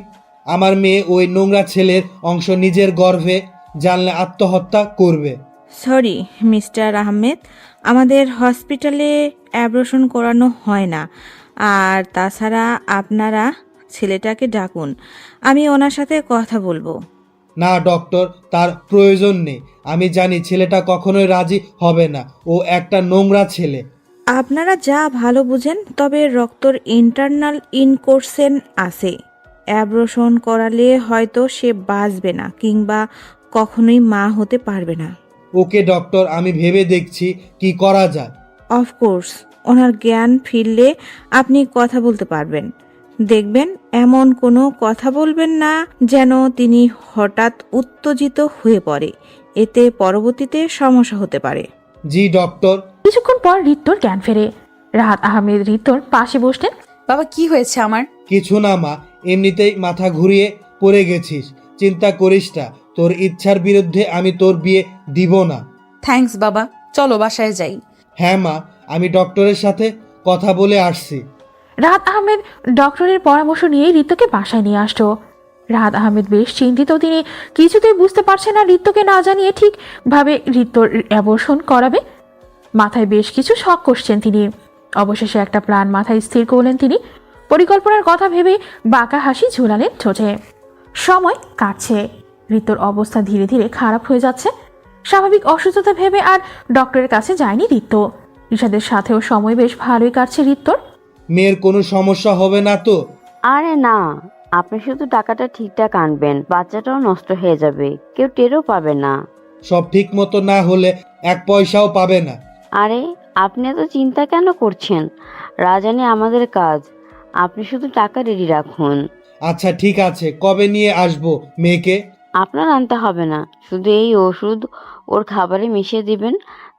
আমার মেয়ে ওই নোংরা ছেলের অংশ নিজের গর্ভে জানলে আত্মহত্যা করবে। সরি মিস্টার আহমেদ, আমাদের হসপিটালে অ্যাবর্শন করানো হয় না। আর তাছাড়া আপনারা ছেলেটাকে ডাকুন, আমি ওনার সাথে কথা বলবো। না ডক্টর, তার প্রয়োজন নেই। আমি জানি ছেলেটা কখনোই রাজি হবে না, ও একটা নোংরা ছেলে। আপনারা যা ভালো বুঝেন, তবে রক্তর ইন্টারনাল ইনকোর্সেন আছে। অ্যাবর্শন করালে হয়তো সে বাঁচবে না কিংবা কখনোই মা হতে পারবে না। ওকে ডক্টর, আমি ভেবে দেখছি কি করা যায়। অফকোর্স, ওনার জ্ঞান ফিরলে আপনি কথা বলতে পারবেন। দেখবেন এমন কোনো কথা বলবেন না যেন তিনি হঠাৎ উত্তেজিত হয়ে পড়ে, এতে পরবর্তীতে সমস্যা হতে পারে। জি ডক্টর। কিছুক্ষণ পর ঋতুর জ্ঞান ফেরে। রাহাত আহমেদ ঋতুর পাশে বসলেন। বাবা, কি হয়েছে আমার? কিছু না মা, এমনিতেই মাথা ঘুরিয়ে পড়ে গেছিস। চিন্তা করিস না, তোর ইচ্ছার বিরুদ্ধে আমি তোর বিয়ে দিব না। থ্যাঙ্কস বাবা, চলো বাসায় যাই। হ্যাঁ মা, আমি ডক্টরের সাথে কথা বলে আসছি। রাহাত আহমেদ ডক্টরের পরামর্শ নিয়ে ঋতুকে বাসায় নিয়ে আসতো। রাহাত আহমেদ বেশ চিন্তিত, তিনি কিছুতেই বুঝতে পারছেন না ঋতুকে না জানিয়ে ঠিকভাবে ঋতুর অ্যাবর্শন করাবে। মাথায় বেশ কিছু শখ করছেন তিনি। অবশেষে একটা প্ল্যান মাথায় স্থির করলেন তিনি। পরিকল্পনার কথা ভেবে বাঁকা হাসি ঝুলালেন ঠোঁটে। সময় কাটছে, ঋতুর অবস্থা ধীরে ধীরে খারাপ হয়ে যাচ্ছে। স্বাভাবিক অসুস্থতা ভেবে আর ডক্টরের কাছে যায়নি ঋতু। রিশাদের সাথেও সময় বেশ ভালোই কাটছে ঋতুর। মেয়ের কোনো সমস্যা হবে না তো? আরে না, আপনি শুধু টাকাটা ঠিকঠাক আনবেন, বাচ্চাটাও নষ্ট হয়ে যাবে, কেউ টেরও পাবে না। সব ঠিক মতো না হলে এক পয়সাও পাবে না। আরে আপনি এত চিন্তা কেন করছেন? রাজানি আমাদের কাজ, আপনি শুধু টাকা রেডি রাখুন। আচ্ছা ঠিক আছে, কবে নিয়ে আসবো মেয়েকে? আপনার আনতে হবে না, শুধু এই ওষুধ ওর খাবারে মিশিয়ে দিবেন,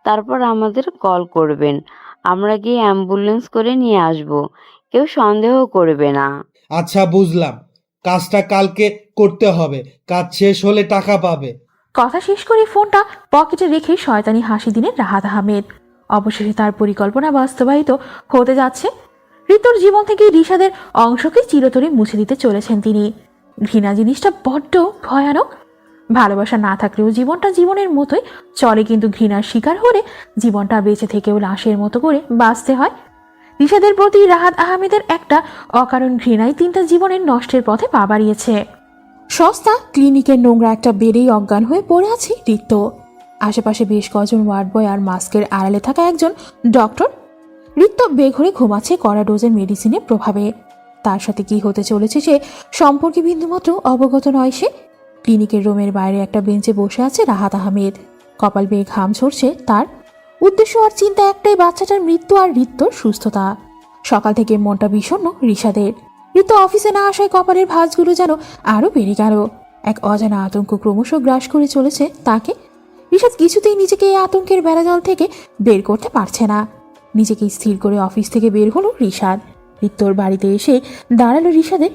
তারপর আমাদের কল করবেন, আমরা গিয়ে অ্যাম্বুলেন্স করে নিয়ে আসব, কেউ সন্দেহ করবে না। আচ্ছা বুঝলাম, কাজটা কালকে করতে হবে, কাজ শেষ হলে টাকা পাবে। কথা শেষ করে ফোনটা পকেটে রেখে শয়তানি হাসি দিলেন রাহাত আহমেদ। অবশেষে তার পরিকল্পনা বাস্তবায়িত হতে যাচ্ছে। ঋতুর জীবন থেকে রিশাদের অংশকে চিরতরে মুছে দিতে চলেছেন তিনি। ঘৃণা জিনিসটা বড্ড ভয়ানক। ভালোবাসা না থাকলেও জীবনটা জীবনের মতোই চলে, কিন্তু ঘৃণার শিকার হলে জীবনটা বেঁচে থেকেও লাশের মতো করে বাঁচতে হয়। রিশাদের প্রতি রাহাত আহমেদের একটা অকারণ ঘৃণাই 3টা জীবনের নষ্টের পথে পা বাড়িয়েছে। সস্তা ক্লিনিকের নোংরা একটা বেডেই অজ্ঞান হয়ে পড়ে আছে ঋতু। আশেপাশে বেশ কজন ওয়ার্ড বয় আর মাস্কের আড়ালে থাকা একজন ডক্টর। ঋতু বেঘরে ঘুমাচ্ছে কড়া ডোজের মেডিসিনের প্রভাবে। তার সাথে কি হতে চলেছে সে সম্পর্কে বিন্দুমাত্র অবগত নয় সে। ক্লিনিকের রুমের বাইরে একটা বেঞ্চে বসে আছে রাহাত আহমেদ। কপাল বেয়ে ঘাম ঝরছে তার। উদ্দেশ্য আর চিন্তা একটাই, বাচ্চাটার মৃত্যু আর ঋতুর সুস্থতা। সকাল থেকে মনটা বিষণ্ণ রিশাদের। ঋতু অফিসে না আসায় কপালের ভাঁজগুলো যেন আরো বেড়ে গেল। এক অজানা আতঙ্ক ক্রমশ গ্রাস করে চলেছে তাকে। রিশাদ কিছুতেই নিজেকে এই আতঙ্কের বেড়াজাল থেকে বের করতে পারছে না। নিজেকে স্থির করে অফিস থেকে বের হলো রিশাদ। ঋতুর বাড়িতে এসে দাঁড়ালো রিশাদের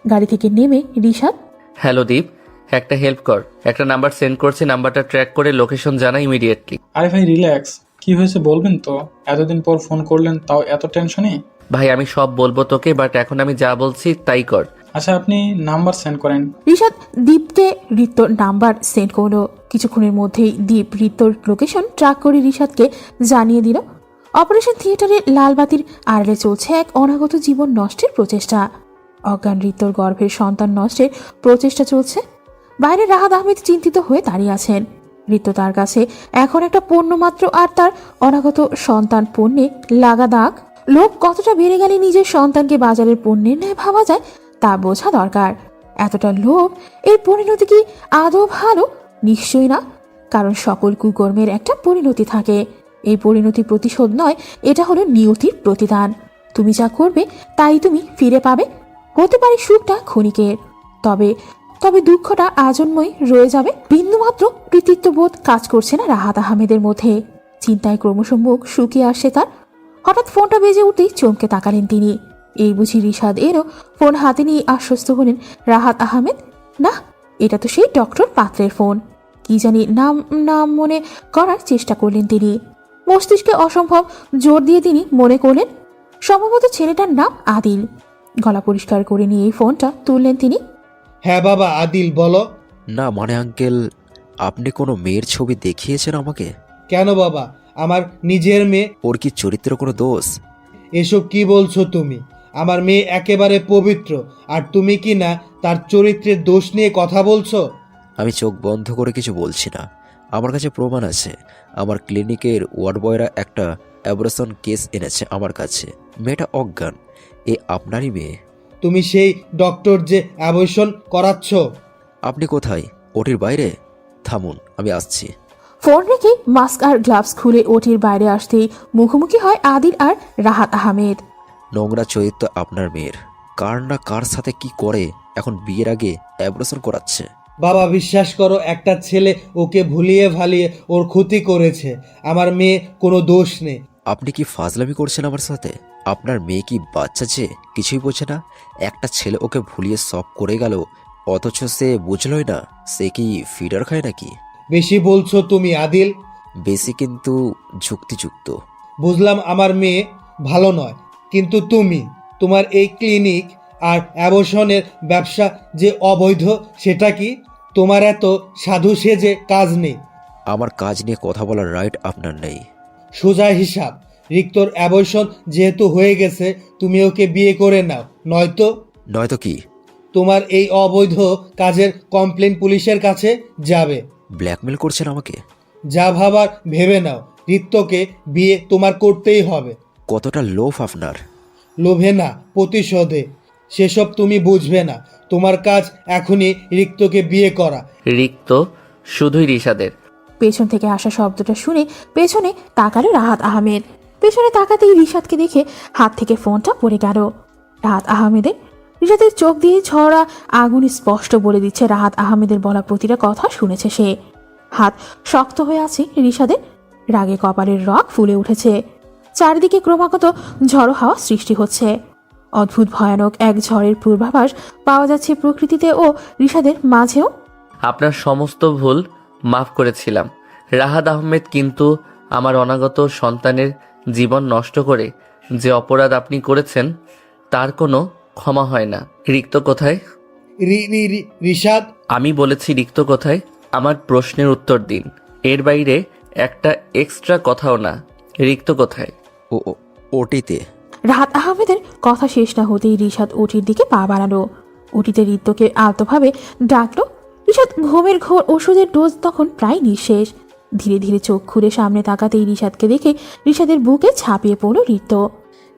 গাড়ি থেকে নেমে রিশাদ। হ্যালো দীপ, একটা হেল্প কর। একটা নাম্বার সেন্ড করছি, নাম্বারটা ট্র্যাক করে লোকেশন জানা ইমিডিয়েটলি। আরে ভাই রিল্যাক্স, কি হয়েছে বলবেন তো? এতদিন পর ফোন করলেন, তাও এত টেনশনে? ভাই আমি সব বলবো তোকে, বাট এখন আমি যা বলছি তাই কর। আচ্ছা আপনি নাম্বার সেন্ড করেন। রিশাদ দীপকে ঋতুর নাম্বার সেন্ড করলো। কিছুক্ষণের মধ্যেই দীপ ঋতুর লোকেশন ট্র্যাক করে রিশাদকে জানিয়ে দিল। অপারেশন থিয়েটারে লালবাতির আড়ালে চলছে এক অনাগত জীবন নষ্টের প্রচেষ্টা। অজ্ঞান ঋতুর গর্ভের সন্তান নষ্টের প্রচেষ্টা চলছে। বাইরে রাহাত আহমেদ চিন্তিত হয়ে দাঁড়িয়ে আছেন। ঋত্য তার কাছে এখন একটা পণ্য মাত্র, আর তার অনাগত সন্তান পণ্যে লাগা দাগ। লোক কতটা বেড়ে গেলে নিজের সন্তানকে বাজারের পণ্যের ন্যায় ভাবা যায় তা বোঝা দরকার। এতটা লোভ, এর পরিণতি কি আদৌ ভালো? নিশ্চয়ই না, কারণ সকল কুকর্মের একটা পরিণতি থাকে। এই পরিণতি প্রতিশোধ নয়, এটা হলো নিয়তির প্রতিদান। তুমি যা করবে তাই তুমি ফিরে পাবে। হতে পারে সুখটা ক্ষণিকের, তবে তবে দুঃখটা আজন্মই রয়ে যাবে। বিন্দুমাত্র কৃতিত্ববোধ কাজ করছে না রাহাত আহমেদের মধ্যে। চিন্তায় ক্রমশ মুখ শুকিয়ে আসছে তার। হঠাৎ ফোনটা বেজে উঠতেই চমকে তাকালেন তিনি। এই বুঝি রিশাদ এরও? ফোন হাতে নিয়ে আশ্বস্ত হলেন রাহাত আহমেদ। না, এটা তো সেই ডক্টর পাত্রের ফোন। কি জানি নাম নাম মনে করার চেষ্টা করলেন তিনি। মস্তিষ্কে অসম্ভব জোর দিয়ে তিনি মনে করলেন সম্ভবত ছেলেটার নাম আদিল। গলা পরিষ্কার করে নিয়ে এই ফোনটা তুললেন তিনি। হ্যাঁ বাবা, আদিল বলো। না মানে আঙ্কেল, আপনি কোনো মেয়ের ছবি দেখিয়েছেন আমাকে? কেন বাবা, আমার নিজের মেয়ে। ওর কি চরিত্র কোনো দোষ? এসব কি বলছো তুমি? আমার মেয়ে একেবারে পবিত্র, আর তুমি কি না তার চরিত্রের দোষ নিয়ে কথা বলছো? আমি চোখ বন্ধ করে কিছু বলছি না, আমার কাছে প্রমাণ আছে। আমার ক্লিনিকের ওয়ার্ড বয়রা একটা অ্যাবরেশন কেস এনেছে আমার কাছে। মেয়েটা অজ্ঞান, এ আপনারই মেয়ে। তুমি সেই ডক্টর যে অ্যাবর্শন করাচ্ছ? আপনি কোথায়? ওটির বাইরে? থামুন, আমি আসছি। ফোন রেখে মাস্ক আর গ্লাভস খুলে ওটির বাইরে আসতেই মুখোমুখি হয় আদিল আর রাহাত আহমেদ। নোংরা চরিত্র আপনার মেয়ের। কার না কার সাথে কি করে এখন বিয়ের আগে অ্যাবরেশন করাচ্ছে। বাবা বিশ্বাস করো, একটা ছেলে ওকে ভুলিয়ে ভালিয়ে ওর ক্ষতি করেছে। আমার মেয়ে কোনো দোষ নেই। আপনি কি ফাজলামি করছেন আমার সাথে? আপনার মেয়ে কি বাচ্চা যে কিছুই বোঝে না? একটা ছেলে ওকে ভুলিয়ে সব করে গেল, অথচ সে বুঝলই না সে কি ফিডার খায় নাকি। বেশি বলছো তুমি আদিল। বেশি কিন্তু যুক্তিযুক্ত। বুঝলাম আমার মেয়ে ভালো নয়, কিন্তু তুমি, তোমার এই ক্লিনিক আর অ্যাবর্শনের ব্যবসা যে অবৈধ সেটা কি? তোমার এত সাধু সেজে কাজ নেই। আমার কাজ নিয়ে কথা বলার রাইট আপনার নেই। সোজা হিসাব, রিক্তর অ্যাবর্শন যেহেতু হয়ে গেছে, তুমি ওকে বিয়ে করে নাও। নয়তো কি? তোমার এই অবৈধ কাজের কমপ্লেন পুলিশের কাছে যাবে। ব্ল্যাকমেল করছেন আমাকে? যা ভাবার ভেবে নাও, রিক্তকে বিয়ে তোমার করতেই হবে। কতটা লোভ আপনার! লোভে না, প্রতিশোধে। সেসব তুমি বুঝবে না। তোমার কাজ এখনই রিক্তকে বিয়ে করা। রিক্ত শুধুই রিশাদের। পেছন থেকে আসা শব্দটা শুনে পেছনে তাকালো রাহাত আহমেদ। পেছনে তাকাতেই রিশাদকে দেখে হাত থেকে ফোনটা পড়ে গেল রাহাত আহমেদের। রিশাদের চোখ দিয়ে ঝরা আগুন স্পষ্ট বলে দিচ্ছে রাহাত আহমেদের বলা প্রতিটা কথা শুনেছে সে। হাত শক্ত হয়ে আছে রিশাদের। রাগে কপালের রগ ফুলে উঠেছে। চারিদিকে ক্রমাগত ঝড়ো হাওয়া সৃষ্টি হচ্ছে। অদ্ভুত ভয়ানক এক ঝড়ের পূর্বাভাস পাওয়া যাচ্ছে প্রকৃতিতে ও রিশাদের মাঝেও। আপনার সমস্ত ভুল মাফ করেছিলাম রাহাত আহমেদ, কিন্তু আমার অনাগত সন্তানের জীবন নষ্ট করে যে অপরাধ আপনি করেছেন তার কোনো ক্ষমা হয় না। রিক্ত কোথায়? রিশাদ, আমি বলেছি রিক্ত কোথায়? আমার প্রশ্নের উত্তর দিন। এর বাইরে একটা এক্সট্রা কথাও না। রিক্ত কোথায়? ওটিতে। রাহাত আহমেদের কথা শেষ না হতেই রিশাদ ওটির দিকে পা বাড়ালো। ওটিতে রিক্তকে আলতোভাবে ডাকলো। রিশাদ ঘুমের ঘোর ওষুধের ডোজ তখন প্রায় নিঃশেষ। ধীরে ধীরে চোখ খুলে সামনে তাকাতেই রিশাদকে দেখে রিশাদের বুকে ঝাঁপিয়ে পড়ল রিক্ত।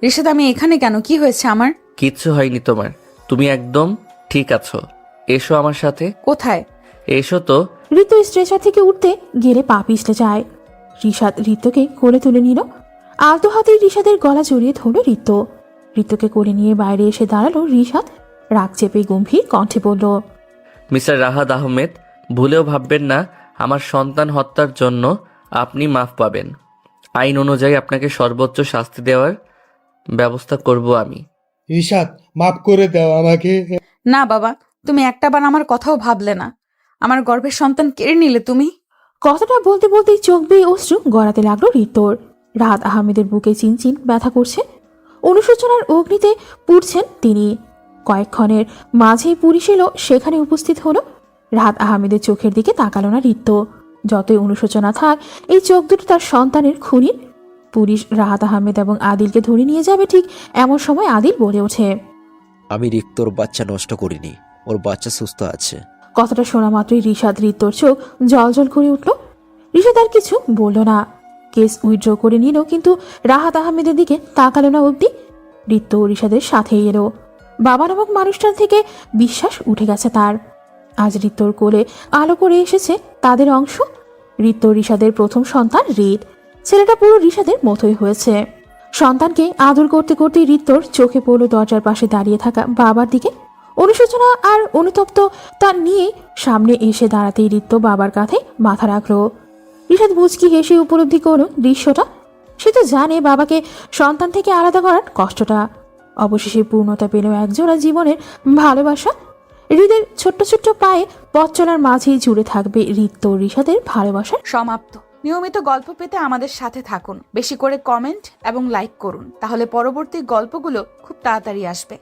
রিশাদ, আমি এখানে কেন? কি হয়েছে আমার? কিচ্ছু হয়নি তোমার, তুমি একদম ঠিক আছো। এসো আমার সাথে। কোথায়? এসো তো। ঋতু স্ট্রেচার থেকে উঠতে গেলে পা পিছলে যায়। রিশাদ ঋতুকে কোলে তুলে নিল। আলতো হাতে রিশাদের গলা জড়িয়ে ধরল ঋতু। ঋতুকে কোলে নিয়ে বাইরে এসে দাঁড়ালো রিশাদ। রাগ চেপে গম্ভীর কণ্ঠে বলল, মিস্টার রাহাত আহমেদ, ভুলেও ভাববেন না আমার সন্তান হত্যার জন্য আপনি মাফ পাবেন। আইন অনুযায়ী আপনাকে সর্বোচ্চ শাস্তি দেওয়ার ব্যবস্থা করব আমি। রিশাদ, মাফ করে দাও আমাকে। না বাবা, তুমি একটাবার আমার কথাও ভাবলে না। আমার গর্ভের সন্তান কেড়ে নিলে তুমি। কথাটা বলতে বলতেই চোখ বেয়ে অশ্রু গড়াতে লাগলো ঋতুর। রাহাত আহমেদের বুকে চিনচিন ব্যথা করছে। অনুশোচনার অগ্নিতে পুড়ছেন তিনি। কয়েকক্ষণের মাঝেই পুলিশ এলো, সেখানে উপস্থিত হলো। রাহাত আহমেদের চোখের দিকে তাকালো না ঋতু। যতই অনুশোচনা থাক, এই চোখ দুটো তার সন্তানের খুনির। পুলিশ রাহাত আহমেদ এবং আদিলকে ধরে নিয়ে যাবে, ঠিক এমন সময় আদিল বলে ওঠে, আমি রিক্তর বাচ্চা নষ্ট করিনি, ওর বাচ্চা সুস্থ আছে। কথাটা শোনা মাত্রই রিশাদ ঋত্যর চোখ জল করে উঠল। রিশাদ আর কিছু বলল না, কেস উইথড্র করে নিল, কিন্তু রাহাত আহমেদের দিকে তাকালো না অবধি। ঋত্য রিশাদের সাথেই এলো। বাবা নামক মানুষটার থেকে বিশ্বাস উঠে গেছে তার। আজ ঋত্যর কোলে আলো করে এসেছে তাদের অংশ। ঋত্য রিশাদের প্রথম সন্তান রিত। ছেলেটা পুরো রিশাদের মতোই হয়েছে। সন্তানকে আদর করতে করতে ঋত্যর চোখে পড়ল দরজার পাশে দাঁড়িয়ে থাকা বাবার দিকে। অনুশোচনা আর অনুতপ্ত তা নিয়ে সামনে এসে দাঁড়াতেই ঋত্য বাবার কাঁধে মাথা রাখল। রিশাদ মুচকি হেসে উপলব্ধি করল দৃশ্যটা। সে তো জানে বাবাকে সন্তান থেকে আলাদা করার কষ্টটা। অবশেষে পূর্ণতা পেল একজোড়া জীবনের ভালোবাসা। হৃদের ছোট্ট ছোট্ট পায়ে পথ চলার মাঝেই জুড়ে থাকবে ঋত্য রিশাদের ভালোবাসা। সমাপ্ত। নিয়মিত গল্প পেতে আমাদের সাথে থাকুন, বেশি করে কমেন্ট এবং লাইক করুন, তাহলে পরবর্তী গল্পগুলো খুব তাড়াতাড়ি আসবে।